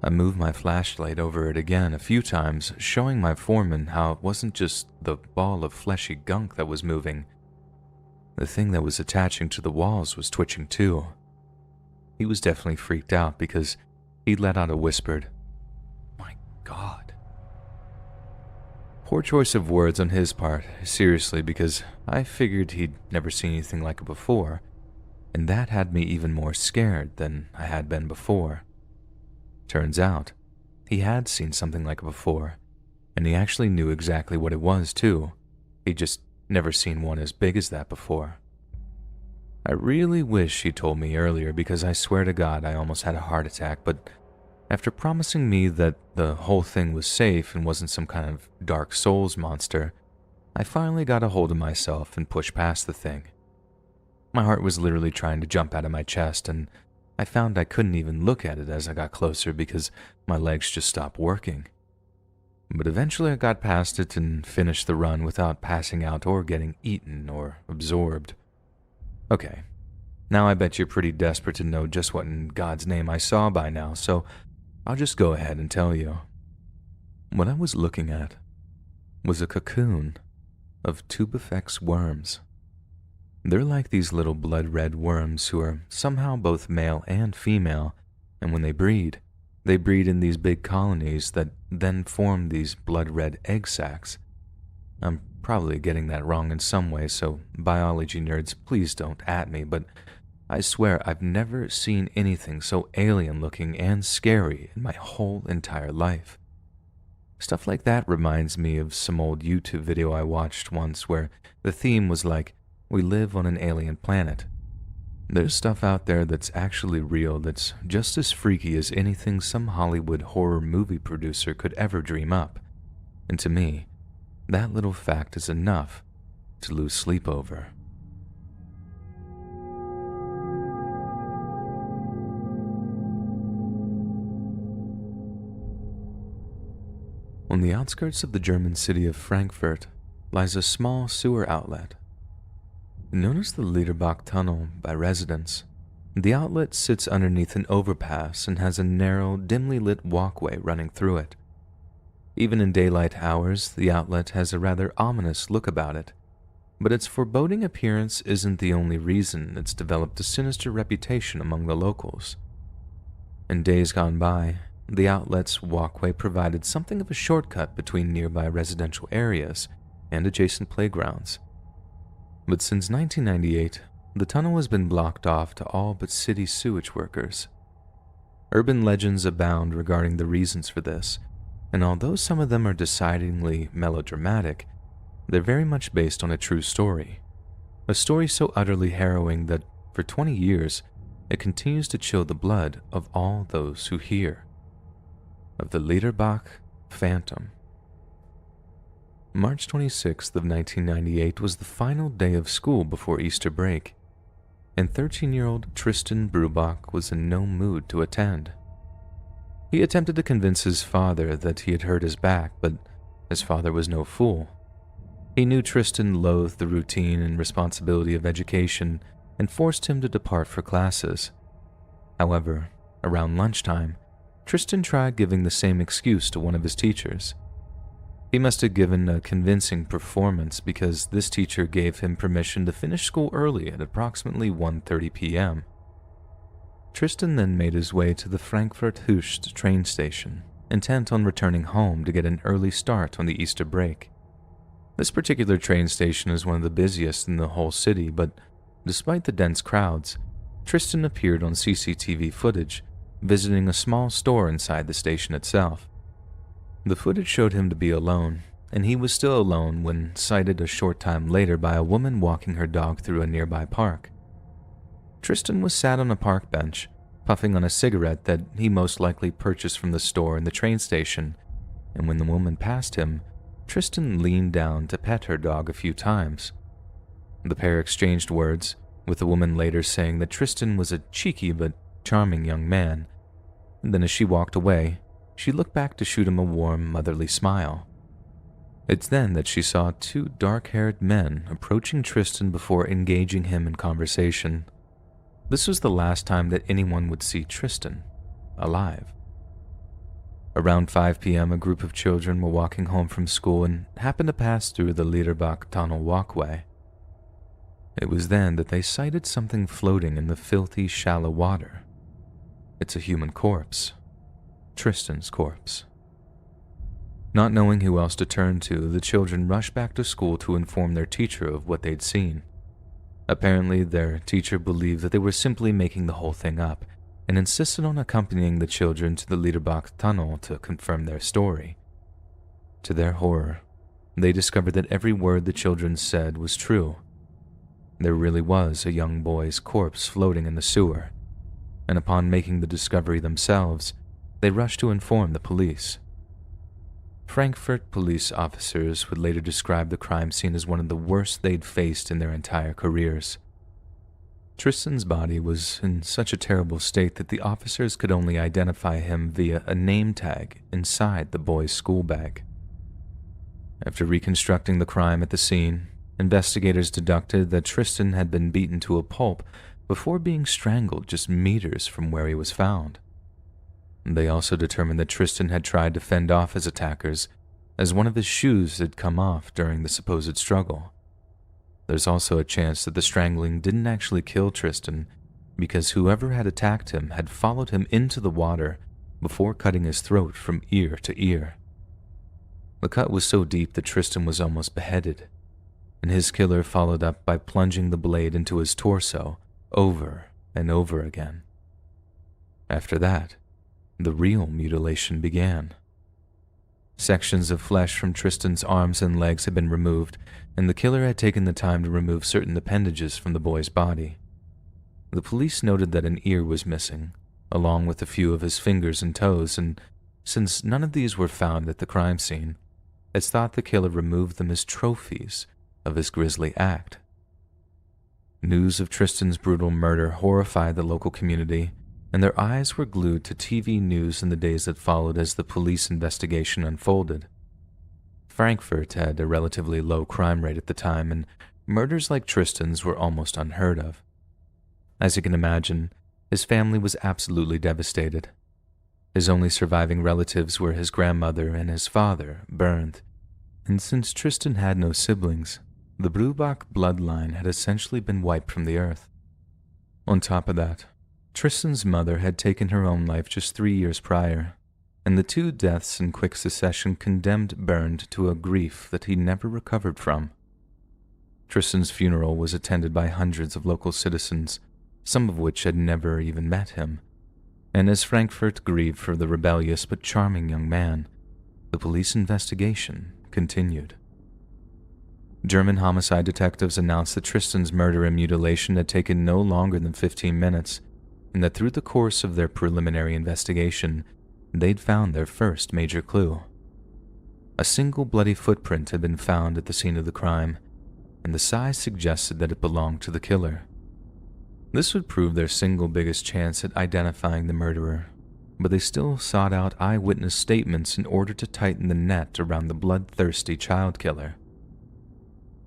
I moved my flashlight over it again a few times, showing my foreman how it wasn't just the ball of fleshy gunk that was moving. The thing that was attaching to the walls was twitching too. He was definitely freaked out because he let out a whispered, "My God." Poor choice of words on his part, seriously, because I figured he'd never seen anything like it before, and that had me even more scared than I had been before. Turns out, he had seen something like it before, and he actually knew exactly what it was too. He'd just never seen one as big as that before. I really wish he told me earlier, because I swear to God I almost had a heart attack, but after promising me that the whole thing was safe and wasn't some kind of Dark Souls monster, I finally got a hold of myself and pushed past the thing. My heart was literally trying to jump out of my chest, and I found I couldn't even look at it as I got closer because my legs just stopped working. But eventually I got past it and finished the run without passing out or getting eaten or absorbed. Okay, now I bet you're pretty desperate to know just what in God's name I saw by now, so I'll just go ahead and tell you. What I was looking at was a cocoon of Tubifex worms. They're like these little blood-red worms who are somehow both male and female, and when they breed in these big colonies that then form these blood-red egg sacs. I'm probably getting that wrong in some way, so biology nerds, please don't at me, but I swear I've never seen anything so alien-looking and scary in my whole entire life. Stuff like that reminds me of some old YouTube video I watched once where the theme was we live on an alien planet. There's stuff out there that's actually real that's just as freaky as anything some Hollywood horror movie producer could ever dream up. And to me, that little fact is enough to lose sleep over. On the outskirts of the German city of Frankfurt lies a small sewer outlet. Known as the Liederbach Tunnel by residents, the outlet sits underneath an overpass and has a narrow, dimly lit walkway running through it. Even in daylight hours, the outlet has a rather ominous look about it, but its foreboding appearance isn't the only reason it's developed a sinister reputation among the locals. In days gone by, the outlet's walkway provided something of a shortcut between nearby residential areas and adjacent playgrounds. But since 1998, The tunnel has been blocked off to all but city sewage workers. Urban legends abound regarding the reasons for this, and although some of them are decidedly melodramatic, they're very much based on a true story. A story so utterly harrowing that, for 20 years, it continues to chill the blood of all those who hear of the Liederbach Phantom. March 26th of 1998 was the final day of school before Easter break, and 13-year-old Tristan Brubach was in no mood to attend. He attempted to convince his father that he had hurt his back, but his father was no fool. He knew Tristan loathed the routine and responsibility of education and forced him to depart for classes. However, around lunchtime, Tristan tried giving the same excuse to one of his teachers. He must have given a convincing performance because this teacher gave him permission to finish school early at approximately 1:30 p.m. Tristan then made his way to the Frankfurt Höchst train station, intent on returning home to get an early start on the Easter break. This particular train station is one of the busiest in the whole city, but despite the dense crowds, Tristan appeared on CCTV footage visiting a small store inside the station itself. The footage showed him to be alone, and he was still alone when sighted a short time later by a woman walking her dog through a nearby park. Tristan was sat on a park bench, puffing on a cigarette that he most likely purchased from the store in the train station, and when the woman passed him, Tristan leaned down to pet her dog a few times. The pair exchanged words, with the woman later saying that Tristan was a cheeky but charming young man. And then as she walked away, she looked back to shoot him a warm, motherly smile. It's then that she saw two dark-haired men approaching Tristan before engaging him in conversation. This was the last time that anyone would see Tristan alive. Around 5 p.m., a group of children were walking home from school and happened to pass through the Liederbach tunnel walkway. It was then that they sighted something floating in the filthy, shallow water. It's a human corpse. Tristan's corpse. Not knowing who else to turn to, the children rushed back to school to inform their teacher of what they'd seen. Apparently, their teacher believed that they were simply making the whole thing up and insisted on accompanying the children to the Liederbach tunnel to confirm their story. To their horror, they discovered that every word the children said was true. There really was a young boy's corpse floating in the sewer, and upon making the discovery themselves, they rushed to inform the police. Frankfurt police officers would later describe the crime scene as one of the worst they'd faced in their entire careers. Tristan's body was in such a terrible state that the officers could only identify him via a name tag inside the boy's school bag. After reconstructing the crime at the scene, investigators deducted that Tristan had been beaten to a pulp before being strangled just meters from where he was found. They also determined that Tristan had tried to fend off his attackers, as one of his shoes had come off during the supposed struggle. There's also a chance that the strangling didn't actually kill Tristan, because whoever had attacked him had followed him into the water before cutting his throat from ear to ear. The cut was so deep that Tristan was almost beheaded, and his killer followed up by plunging the blade into his torso over and over again. After that, the real mutilation began. Sections of flesh from Tristan's arms and legs had been removed, and the killer had taken the time to remove certain appendages from the boy's body. The police noted that an ear was missing, along with a few of his fingers and toes, and since none of these were found at the crime scene, it's thought the killer removed them as trophies of his grisly act. News of Tristan's brutal murder horrified the local community, and their eyes were glued to TV news in the days that followed as the police investigation unfolded. Frankfurt had a relatively low crime rate at the time, and murders like Tristan's were almost unheard of. As you can imagine, his family was absolutely devastated. His only surviving relatives were his grandmother and his father, Bernd, and since Tristan had no siblings, the Brubach bloodline had essentially been wiped from the earth. On top of that, Tristan's mother had taken her own life just 3 years prior, and the two deaths in quick succession condemned Bernd to a grief that he never recovered from. Tristan's funeral was attended by hundreds of local citizens, some of which had never even met him. And as Frankfurt grieved for the rebellious but charming young man, the police investigation continued. German homicide detectives announced that Tristan's murder and mutilation had taken no longer than 15 minutes, and that through the course of their preliminary investigation, they'd found their first major clue. A single bloody footprint had been found at the scene of the crime, and the size suggested that it belonged to the killer. This would prove their single biggest chance at identifying the murderer, but they still sought out eyewitness statements in order to tighten the net around the bloodthirsty child killer.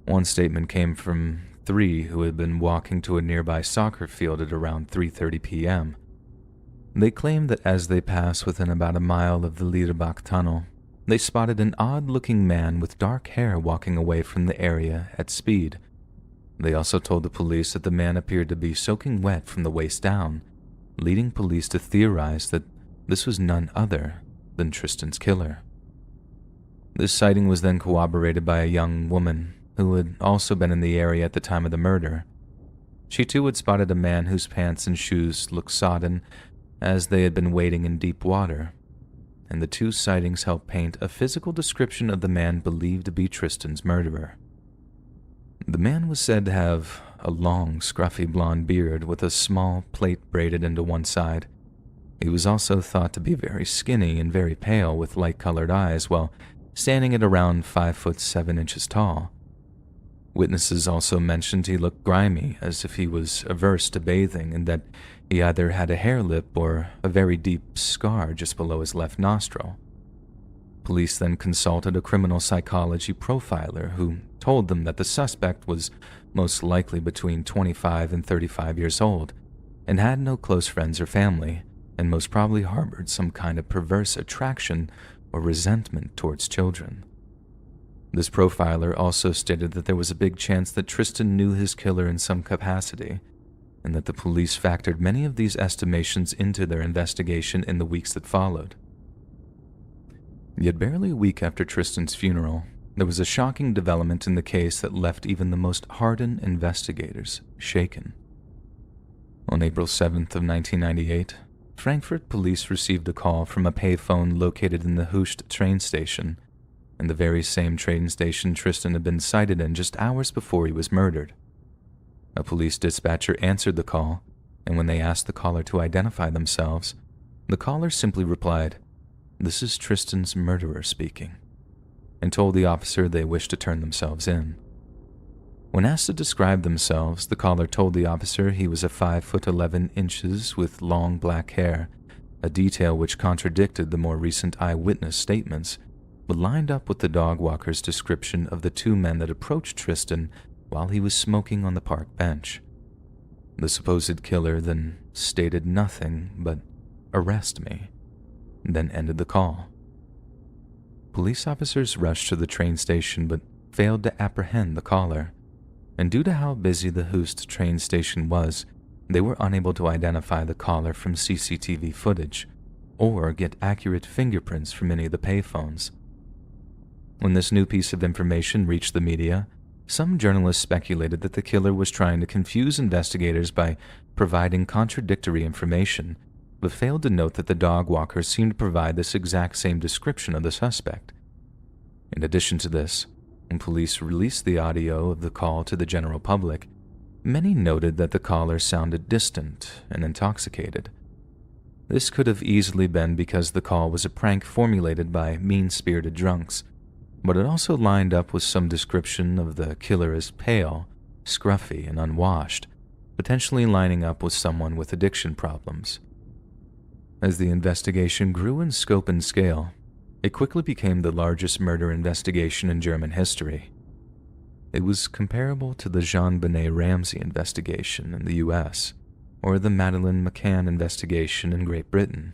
One statement came from 3 who had been walking to a nearby soccer field at around 3:30 p.m. They claimed that as they passed within about a mile of the Liederbach tunnel, they spotted an odd-looking man with dark hair walking away from the area at speed. They also told the police that the man appeared to be soaking wet from the waist down, leading police to theorize that this was none other than Tristan's killer. This sighting was then corroborated by a young woman who had also been in the area at the time of the murder. She too had spotted a man whose pants and shoes looked sodden as they had been wading in deep water, and the 2 sightings helped paint a physical description of the man believed to be Tristan's murderer. The man was said to have a long, scruffy blonde beard with a small plait braided into one side. He was also thought to be very skinny and very pale with light-colored eyes, while standing at around 5'7" tall. Witnesses also mentioned he looked grimy, as if he was averse to bathing, and that he either had a hair lip or a very deep scar just below his left nostril. Police then consulted a criminal psychology profiler who told them that the suspect was most likely between 25 and 35 years old and had no close friends or family, and most probably harbored some kind of perverse attraction or resentment towards children. This profiler also stated that there was a big chance that Tristan knew his killer in some capacity, and that the police factored many of these estimations into their investigation in the weeks that followed. Yet barely a week after Tristan's funeral, there was a shocking development in the case that left even the most hardened investigators shaken. On April 7th of 1998, Frankfurt police received a call from a payphone located in the Hoest train station, and the very same train station Tristan had been sighted in just hours before he was murdered. A police dispatcher answered the call, and when they asked the caller to identify themselves, the caller simply replied, "This is Tristan's murderer speaking," and told the officer they wished to turn themselves in. When asked to describe themselves, the caller told the officer he was a 5'11" with long black hair, a detail which contradicted the more recent eyewitness statements, but lined up with the dog walker's description of the 2 men that approached Tristan while he was smoking on the park bench. The supposed killer then stated nothing but, "Arrest me," then ended the call. Police officers rushed to the train station but failed to apprehend the caller, and due to how busy the Hoest train station was, they were unable to identify the caller from CCTV footage or get accurate fingerprints from any of the payphones. When this new piece of information reached the media, some journalists speculated that the killer was trying to confuse investigators by providing contradictory information, but failed to note that the dog walker seemed to provide this exact same description of the suspect. In addition to this, when police released the audio of the call to the general public, many noted that the caller sounded distant and intoxicated. This could have easily been because the call was a prank formulated by mean-spirited drunks, but it also lined up with some description of the killer as pale, scruffy, and unwashed, potentially lining up with someone with addiction problems. As the investigation grew in scope and scale, it quickly became the largest murder investigation in German history. It was comparable to the Jean-Benet Ramsey investigation in the US, or the Madeleine McCann investigation in Great Britain.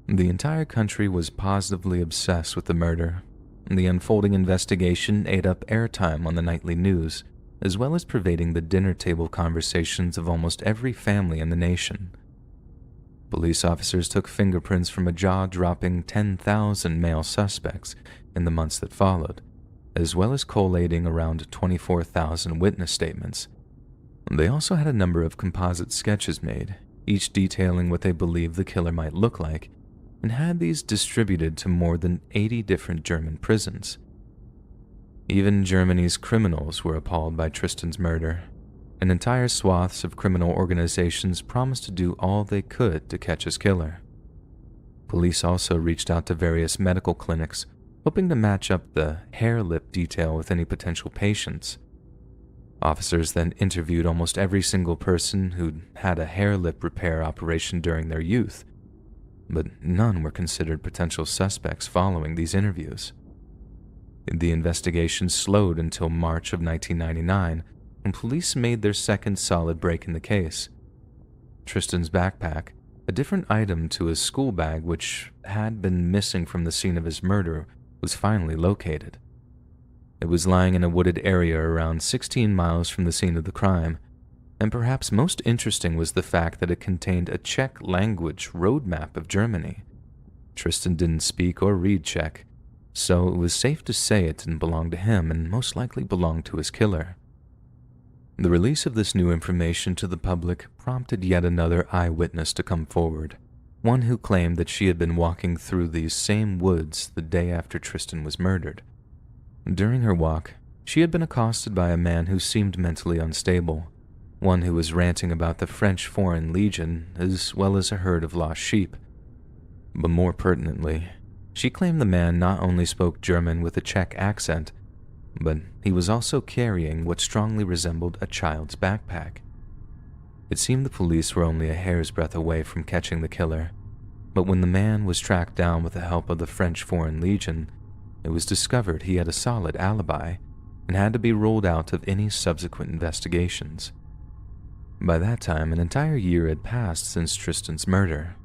The entire country was positively obsessed with the murder, and the unfolding investigation ate up airtime on the nightly news, as well as pervading the dinner table conversations of almost every family in the nation. Police officers took fingerprints from a jaw-dropping 10,000 male suspects in the months that followed, as well as collating around 24,000 witness statements. They also had a number of composite sketches made, each detailing what they believed the killer might look like, and had these distributed to more than 80 different German prisons. Even Germany's criminals were appalled by Tristan's murder, and entire swaths of criminal organizations promised to do all they could to catch his killer. Police also reached out to various medical clinics, hoping to match up the hair lip detail with any potential patients. Officers then interviewed almost every single person who'd had a hair lip repair operation during their youth, but none were considered potential suspects following these interviews. The investigation slowed until March of 1999, when police made their second solid break in the case. Tristan's backpack, a different item to his school bag which had been missing from the scene of his murder, was finally located. It was lying in a wooded area around 16 miles from the scene of the crime, and perhaps most interesting was the fact that it contained a Czech language road map of Germany. Tristan didn't speak or read Czech, so it was safe to say it didn't belong to him and most likely belonged to his killer. The release of this new information to the public prompted yet another eyewitness to come forward, one who claimed that she had been walking through these same woods the day after Tristan was murdered. During her walk, she had been accosted by a man who seemed mentally unstable, one who was ranting about the French Foreign Legion as well as a herd of lost sheep. But more pertinently, she claimed the man not only spoke German with a Czech accent, but he was also carrying what strongly resembled a child's backpack. It seemed the police were only a hair's breadth away from catching the killer, but when the man was tracked down with the help of the French Foreign Legion, it was discovered he had a solid alibi and had to be ruled out of any subsequent investigations. By that time, an entire year had passed since Tristan's murder,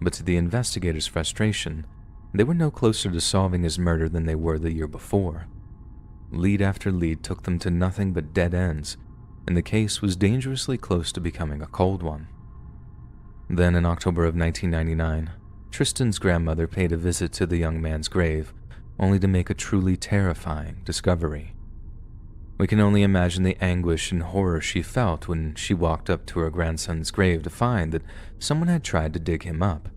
but to the investigators' frustration, they were no closer to solving his murder than they were the year before. Lead after lead took them to nothing but dead ends, and the case was dangerously close to becoming a cold one. Then, in October of 1999, Tristan's grandmother paid a visit to the young man's grave, only to make a truly terrifying discovery. We can only imagine the anguish and horror she felt when she walked up to her grandson's grave to find that someone had tried to dig him up.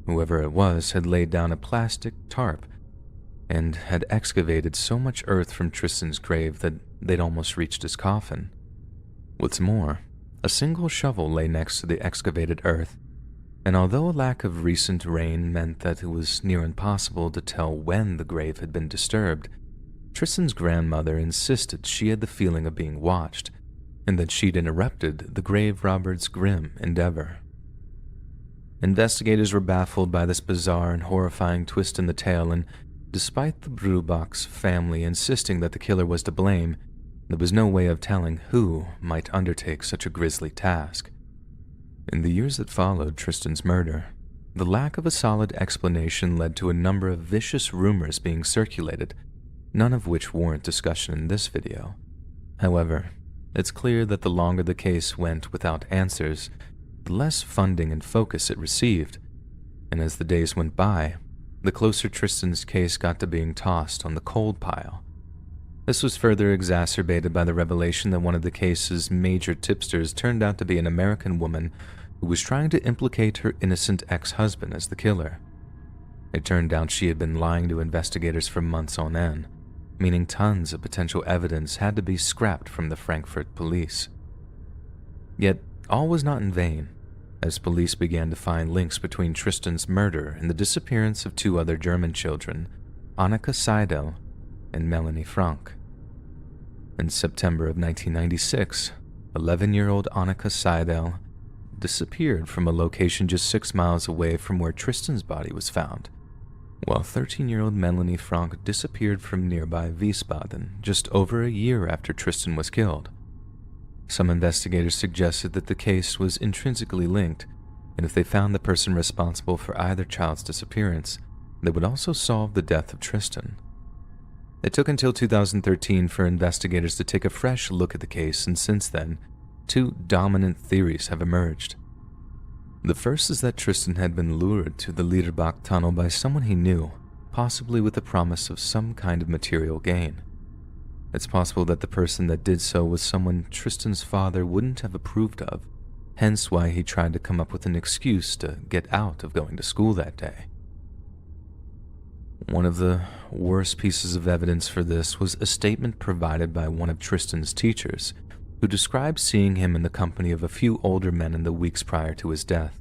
Whoever it was had laid down a plastic tarp and had excavated so much earth from Tristan's grave that they'd almost reached his coffin. What's more, a single shovel lay next to the excavated earth, and although a lack of recent rain meant that it was near impossible to tell when the grave had been disturbed, Tristan's grandmother insisted she had the feeling of being watched, and that she'd interrupted the grave robber's grim endeavor. Investigators were baffled by this bizarre and horrifying twist in the tale, and despite the Brubach's family insisting that the killer was to blame, there was no way of telling who might undertake such a grisly task. In the years that followed Tristan's murder, the lack of a solid explanation led to a number of vicious rumors being circulated, none of which warrant discussion in this video. However, it's clear that the longer the case went without answers, the less funding and focus it received, and as the days went by, the closer Tristan's case got to being tossed on the cold pile. This was further exacerbated by the revelation that one of the case's major tipsters turned out to be an American woman who was trying to implicate her innocent ex-husband as the killer. It turned out she had been lying to investigators for months on end, meaning tons of potential evidence had to be scrapped from the Frankfurt police. Yet, all was not in vain, as police began to find links between Tristan's murder and the disappearance of two other German children, Annika Seidel and Melanie Frank. In September of 1996, 11-year-old Annika Seidel disappeared from a location just 6 miles away from where Tristan's body was found, while 13-year-old Melanie Frank disappeared from nearby Wiesbaden just over a year after Tristan was killed. Some investigators suggested that the case was intrinsically linked, and if they found the person responsible for either child's disappearance, they would also solve the death of Tristan. It took until 2013 for investigators to take a fresh look at the case, and since then, two dominant theories have emerged. The first is that Tristan had been lured to the Liederbach tunnel by someone he knew, possibly with the promise of some kind of material gain. It's possible that the person that did so was someone Tristan's father wouldn't have approved of, hence why he tried to come up with an excuse to get out of going to school that day. One of the worst pieces of evidence for this was a statement provided by one of Tristan's teachers, who described seeing him in the company of a few older men in the weeks prior to his death.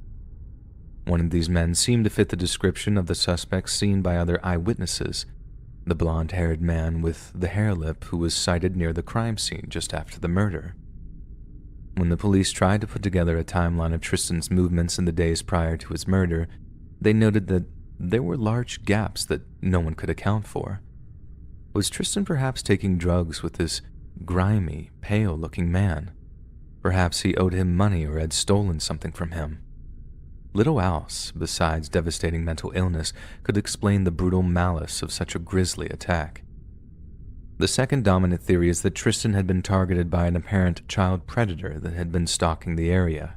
One of these men seemed to fit the description of the suspect seen by other eyewitnesses, the blonde-haired man with the hair lip who was sighted near the crime scene just after the murder. When the police tried to put together a timeline of Tristan's movements in the days prior to his murder, they noted that there were large gaps that no one could account for. Was Tristan perhaps taking drugs with this grimy, pale-looking man? Perhaps he owed him money or had stolen something from him. Little else, besides devastating mental illness, could explain the brutal malice of such a grisly attack. The second dominant theory is that Tristan had been targeted by an apparent child predator that had been stalking the area.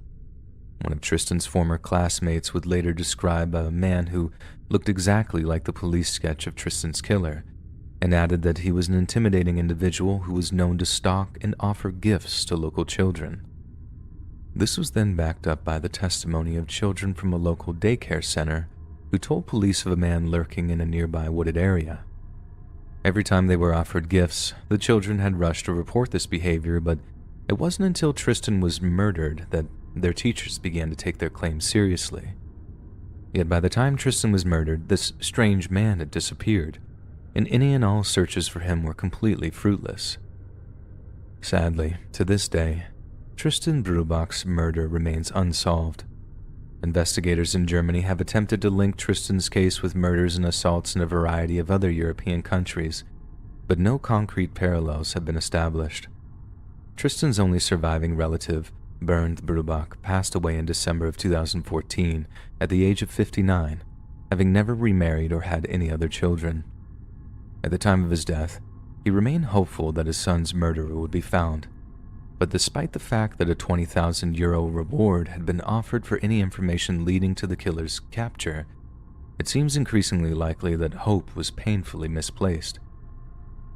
One of Tristan's former classmates would later describe a man who looked exactly like the police sketch of Tristan's killer, and added that he was an intimidating individual who was known to stalk and offer gifts to local children. This was then backed up by the testimony of children from a local daycare center who told police of a man lurking in a nearby wooded area. Every time they were offered gifts, the children had rushed to report this behavior, but it wasn't until Tristan was murdered that their teachers began to take their claims seriously. Yet by the time Tristan was murdered, this strange man had disappeared, and any and all searches for him were completely fruitless. Sadly, to this day, Tristan Brubach's murder remains unsolved. Investigators in Germany have attempted to link Tristan's case with murders and assaults in a variety of other European countries, but no concrete parallels have been established. Tristan's only surviving relative, Bernd Brubach, passed away in December of 2014 at the age of 59, having never remarried or had any other children. At the time of his death, he remained hopeful that his son's murderer would be found. But despite the fact that a €20,000 reward had been offered for any information leading to the killer's capture, it seems increasingly likely that hope was painfully misplaced.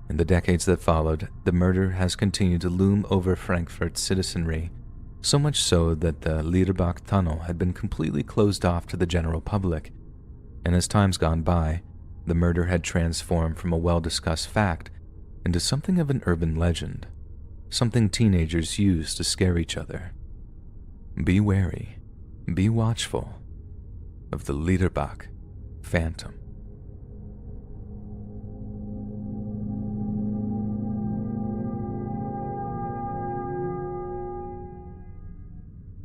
In the decades that followed, the murder has continued to loom over Frankfurt's citizenry, so much so that the Liederbach tunnel had been completely closed off to the general public, and as time's gone by, the murder had transformed from a well-discussed fact into something of an urban legend. Something teenagers use to scare each other. Be wary, be watchful of the Liederbach Phantom.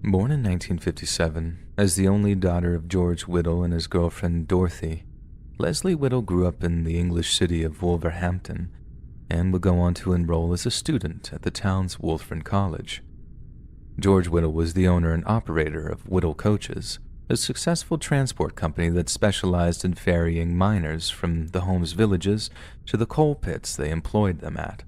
Born in 1957, as the only daughter of George Whittle and his girlfriend Dorothy, Leslie Whittle grew up in the English city of Wolverhampton and would go on to enroll as a student at the town's Wolfram College. George Whittle was the owner and operator of Whittle Coaches, a successful transport company that specialized in ferrying miners from the homes' villages to the coal pits they employed them at.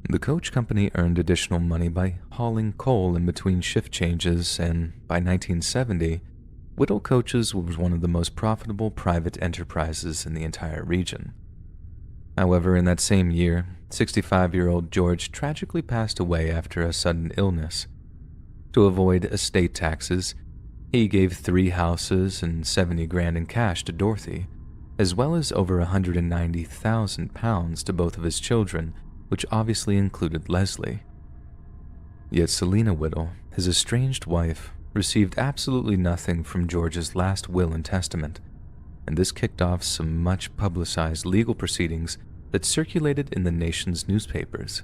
The coach company earned additional money by hauling coal in between shift changes, and by 1970, Whittle Coaches was one of the most profitable private enterprises in the entire region. However, in that same year, 65-year-old George tragically passed away after a sudden illness. To avoid estate taxes, he gave 3 houses and $70,000 in cash to Dorothy, as well as over £190,000 to both of his children, which obviously included Leslie. Yet Selina Whittle, his estranged wife, received absolutely nothing from George's last will and testament, and this kicked off some much-publicized legal proceedings that circulated in the nation's newspapers.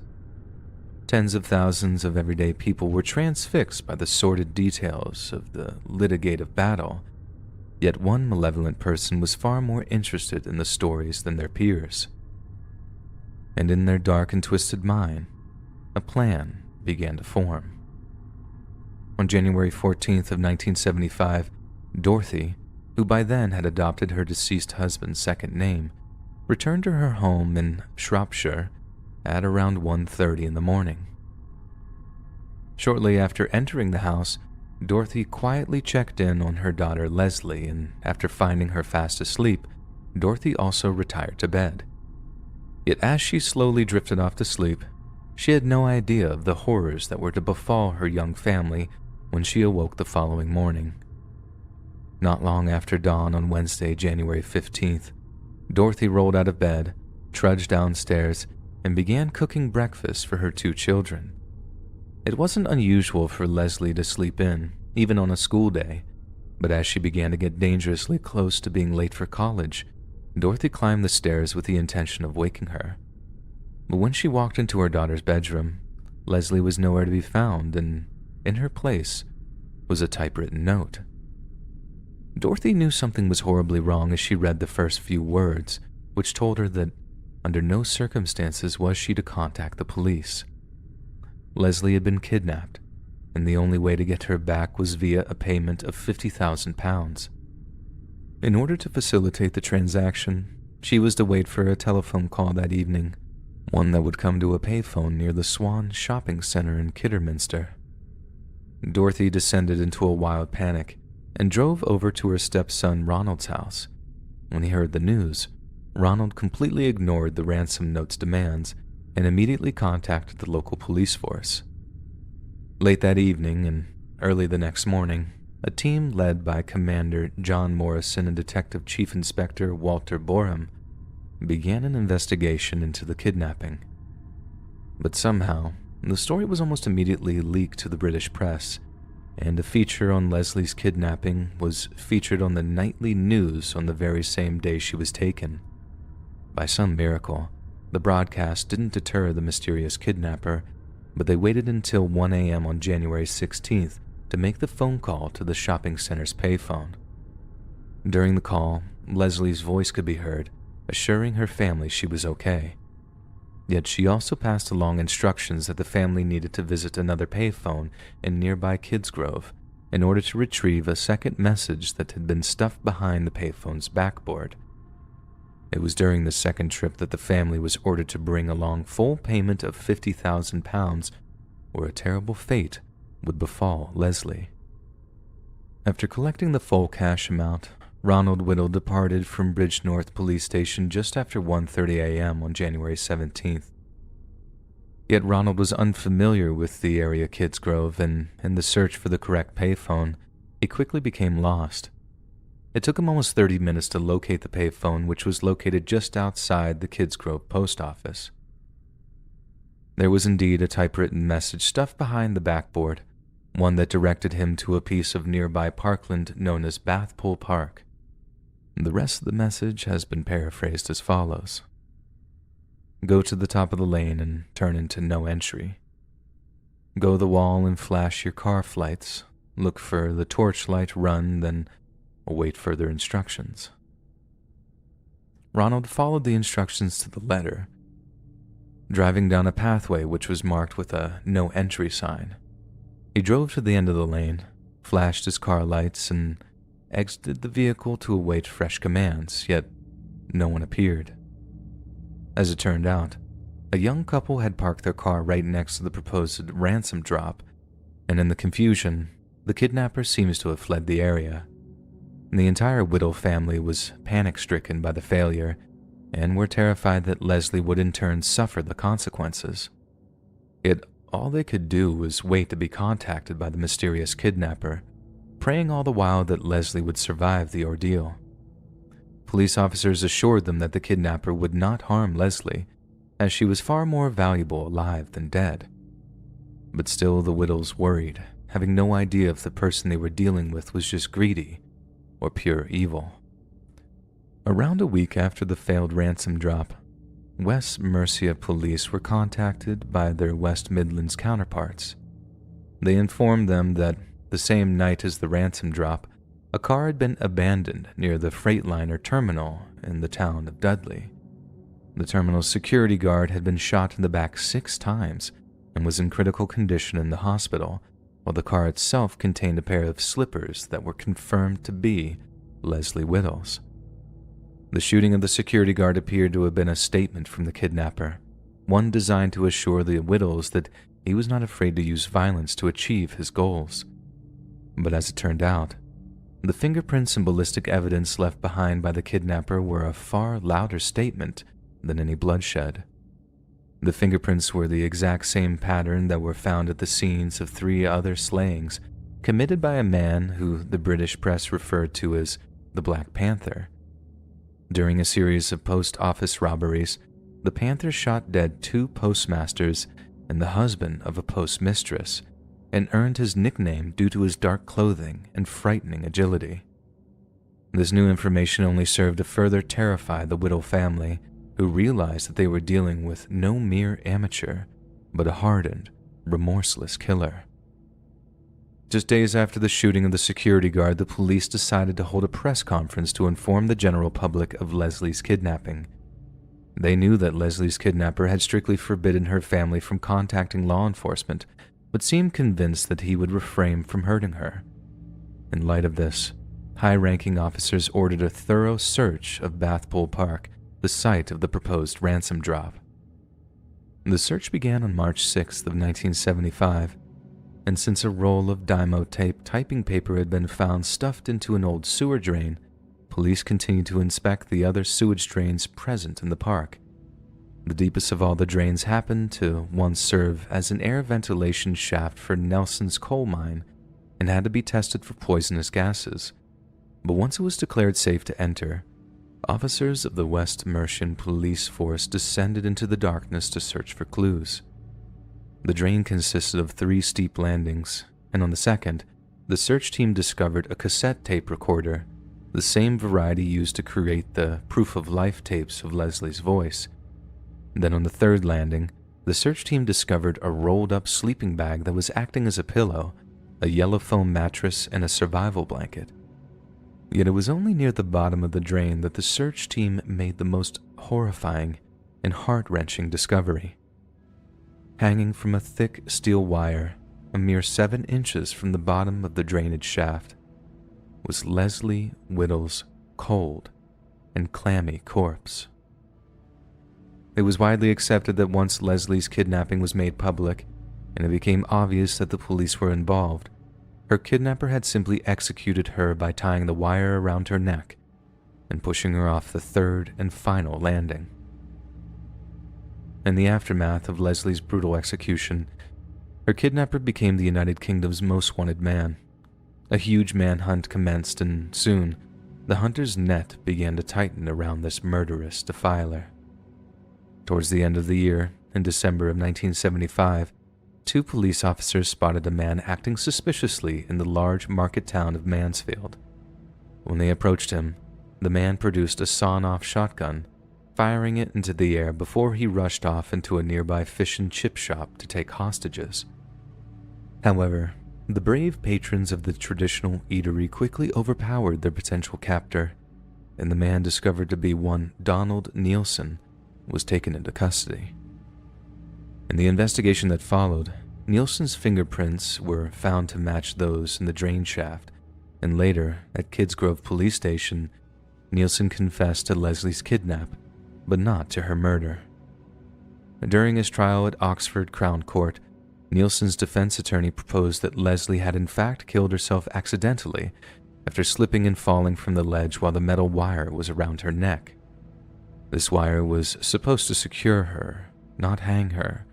Tens of thousands of everyday people were transfixed by the sordid details of the litigative battle, yet one malevolent person was far more interested in the stories than their peers. And in their dark and twisted mind, a plan began to form. On January 14th of 1975, Dorothy, who by then had adopted her deceased husband's second name, returned to her home in Shropshire at around 1:30 in the morning. Shortly after entering the house, Dorothy quietly checked in on her daughter Leslie, and after finding her fast asleep, Dorothy also retired to bed. Yet as she slowly drifted off to sleep, she had no idea of the horrors that were to befall her young family when she awoke the following morning. Not long after dawn on Wednesday, January 15th, Dorothy rolled out of bed, trudged downstairs, and began cooking breakfast for her 2 children. It wasn't unusual for Leslie to sleep in, even on a school day, but as she began to get dangerously close to being late for college, Dorothy climbed the stairs with the intention of waking her. But when she walked into her daughter's bedroom, Leslie was nowhere to be found, and in her place was a typewritten note. Dorothy knew something was horribly wrong as she read the first few words, which told her that under no circumstances was she to contact the police. Leslie had been kidnapped, and the only way to get her back was via a payment of £50,000. In order to facilitate the transaction, she was to wait for a telephone call that evening, one that would come to a payphone near the Swan Shopping Center in Kidderminster. Dorothy descended into a wild panic and drove over to her stepson Ronald's house. When he heard the news, Ronald completely ignored the ransom note's demands and immediately contacted the local police force. Late that evening and early the next morning, a team led by Commander John Morrison and Detective Chief Inspector Walter Boreham began an investigation into the kidnapping. But somehow, the story was almost immediately leaked to the British press, and a feature on Leslie's kidnapping was featured on the nightly news on the very same day she was taken. By some miracle, the broadcast didn't deter the mysterious kidnapper, but they waited until 1 a.m. on January 16th to make the phone call to the shopping center's payphone. During the call, Leslie's voice could be heard, assuring her family she was okay. Yet she also passed along instructions that the family needed to visit another payphone in nearby Kidsgrove in order to retrieve a second message that had been stuffed behind the payphone's backboard. It was during the second trip that the family was ordered to bring along full payment of £50,000, or a terrible fate would befall Leslie. After collecting the full cash amount, Ronald Whittle departed from Bridgenorth Police Station just after 1:30 a.m. on January 17th. Yet Ronald was unfamiliar with the area Kidsgrove, and in the search for the correct payphone, he quickly became lost. It took him almost 30 minutes to locate the payphone, which was located just outside the Kidsgrove post office. There was indeed a typewritten message stuffed behind the backboard, one that directed him to a piece of nearby parkland known as Bathpool Park. The rest of the message has been paraphrased as follows. Go to the top of the lane and turn into no entry. Go the wall and flash your car flights. Look for the torchlight run, then await further instructions. Ronald followed the instructions to the letter, driving down a pathway which was marked with a no entry sign. He drove to the end of the lane, flashed his car lights, and exited the vehicle to await fresh commands, yet no one appeared. As it turned out, a young couple had parked their car right next to the proposed ransom drop, and in the confusion, the kidnapper seems to have fled the area. The entire Whittle family was panic-stricken by the failure, and were terrified that Leslie would in turn suffer the consequences. Yet all they could do was wait to be contacted by the mysterious kidnapper, praying all the while that Leslie would survive the ordeal. Police officers assured them that the kidnapper would not harm Leslie, as she was far more valuable alive than dead. But still the Whittles worried, having no idea if the person they were dealing with was just greedy or pure evil. Around a week after the failed ransom drop, West Mercia police were contacted by their West Midlands counterparts. They informed them that the same night as the ransom drop, a car had been abandoned near the Freightliner terminal in the town of Dudley. The terminal's security guard had been shot in the back 6 times and was in critical condition in the hospital, while the car itself contained a pair of slippers that were confirmed to be Leslie Whittle's. The shooting of the security guard appeared to have been a statement from the kidnapper, one designed to assure the Whittles that he was not afraid to use violence to achieve his goals. But as it turned out, The fingerprints and ballistic evidence left behind by the kidnapper were a far louder statement than any bloodshed. The fingerprints were the exact same pattern that were found at the scenes of 3 other slayings committed by a man who the British press referred to as the Black Panther. During a series of post office robberies, the Panther shot dead 2 postmasters and the husband of a postmistress, and earned his nickname due to his dark clothing and frightening agility. This new information only served to further terrify the Whittle family, who realized that they were dealing with no mere amateur, but a hardened, remorseless killer. Just days after the shooting of the security guard, the police decided to hold a press conference to inform the general public of Leslie's kidnapping. They knew that Leslie's kidnapper had strictly forbidden her family from contacting law enforcement, but seemed convinced that he would refrain from hurting her. In light of this, high-ranking officers ordered a thorough search of Bathpool Park, the site of the proposed ransom drop. The search began on March 6th of 1975, and since a roll of Dymo tape typing paper had been found stuffed into an old sewer drain, police continued to inspect the other sewage drains present in the park. The deepest of all the drains happened to once serve as an air ventilation shaft for Nelson's coal mine and had to be tested for poisonous gases. But once it was declared safe to enter, officers of the West Mercian Police Force descended into the darkness to search for clues. The drain consisted of 3 steep landings, and on the second, the search team discovered a cassette tape recorder, the same variety used to create the proof of life tapes of Leslie's voice. Then on the third landing, the search team discovered a rolled-up sleeping bag that was acting as a pillow, a yellow foam mattress, and a survival blanket. Yet it was only near the bottom of the drain that the search team made the most horrifying and heart-wrenching discovery. Hanging from a thick steel wire, a mere 7 inches from the bottom of the drainage shaft, was Leslie Whittle's cold and clammy corpse. It was widely accepted that once Leslie's kidnapping was made public, and it became obvious that the police were involved, her kidnapper had simply executed her by tying the wire around her neck and pushing her off the 3rd and final landing. In the aftermath of Leslie's brutal execution, her kidnapper became the United Kingdom's most wanted man. A huge manhunt commenced, and soon, the hunter's net began to tighten around this murderous defiler. Towards the end of the year, in December of 1975, 2 police officers spotted a man acting suspiciously in the large market town of Mansfield. When they approached him, the man produced a sawn-off shotgun, firing it into the air before he rushed off into a nearby fish and chip shop to take hostages. However, the brave patrons of the traditional eatery quickly overpowered their potential captor, and the man, discovered to be one Donald Nielsen, was taken into custody. In the investigation that followed, Nielsen's fingerprints were found to match those in the drain shaft, and later, at Kids Grove Police Station, Nielsen confessed to Leslie's kidnap, but not to her murder. During his trial at Oxford Crown Court, Nielsen's defense attorney proposed that Leslie had in fact killed herself accidentally after slipping and falling from the ledge while the metal wire was around her neck. This wire was supposed to secure her, not hang her,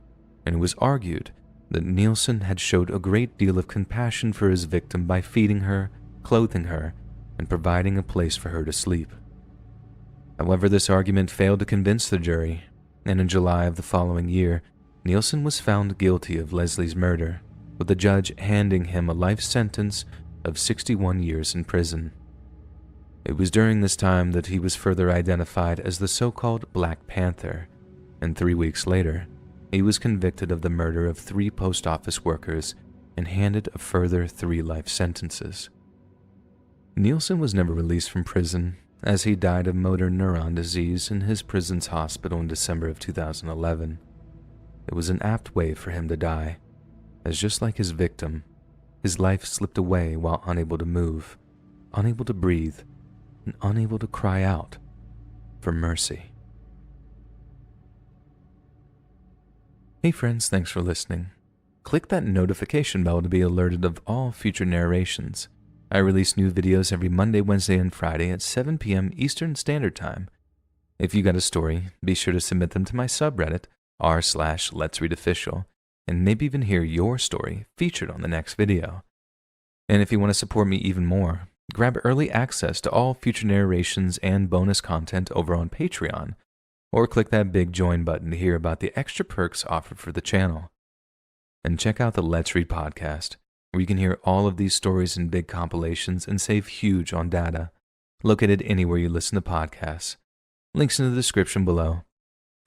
and it was argued that Nielsen had showed a great deal of compassion for his victim by feeding her, clothing her, and providing a place for her to sleep. However, this argument failed to convince the jury, and in July of the following year, Nielsen was found guilty of Leslie's murder, with the judge handing him a life sentence of 61 years in prison. It was during this time that he was further identified as the so-called Black Panther, and 3 weeks later, he was convicted of the murder of 3 post office workers and handed a further 3 life sentences. Nielsen was never released from prison, as he died of motor neuron disease in his prison's hospital in December of 2011. It was an apt way for him to die, as just like his victim, his life slipped away while unable to move, unable to breathe, and unable to cry out for mercy. Hey friends, thanks for listening. Click that notification bell to be alerted of all future narrations. I release new videos every Monday, Wednesday, and Friday at 7 p.m. Eastern Standard Time. If you got a story, be sure to submit them to my subreddit, r/Let'sReadOfficial, and maybe even hear your story featured on the next video. And if you want to support me even more, grab early access to all future narrations and bonus content over on Patreon, or click that big join button to hear about the extra perks offered for the channel. And check out the Let's Read podcast, where you can hear all of these stories in big compilations and save huge on data, located anywhere you listen to podcasts. Links in the description below.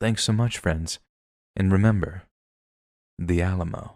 Thanks so much, friends. And remember, the Alamo.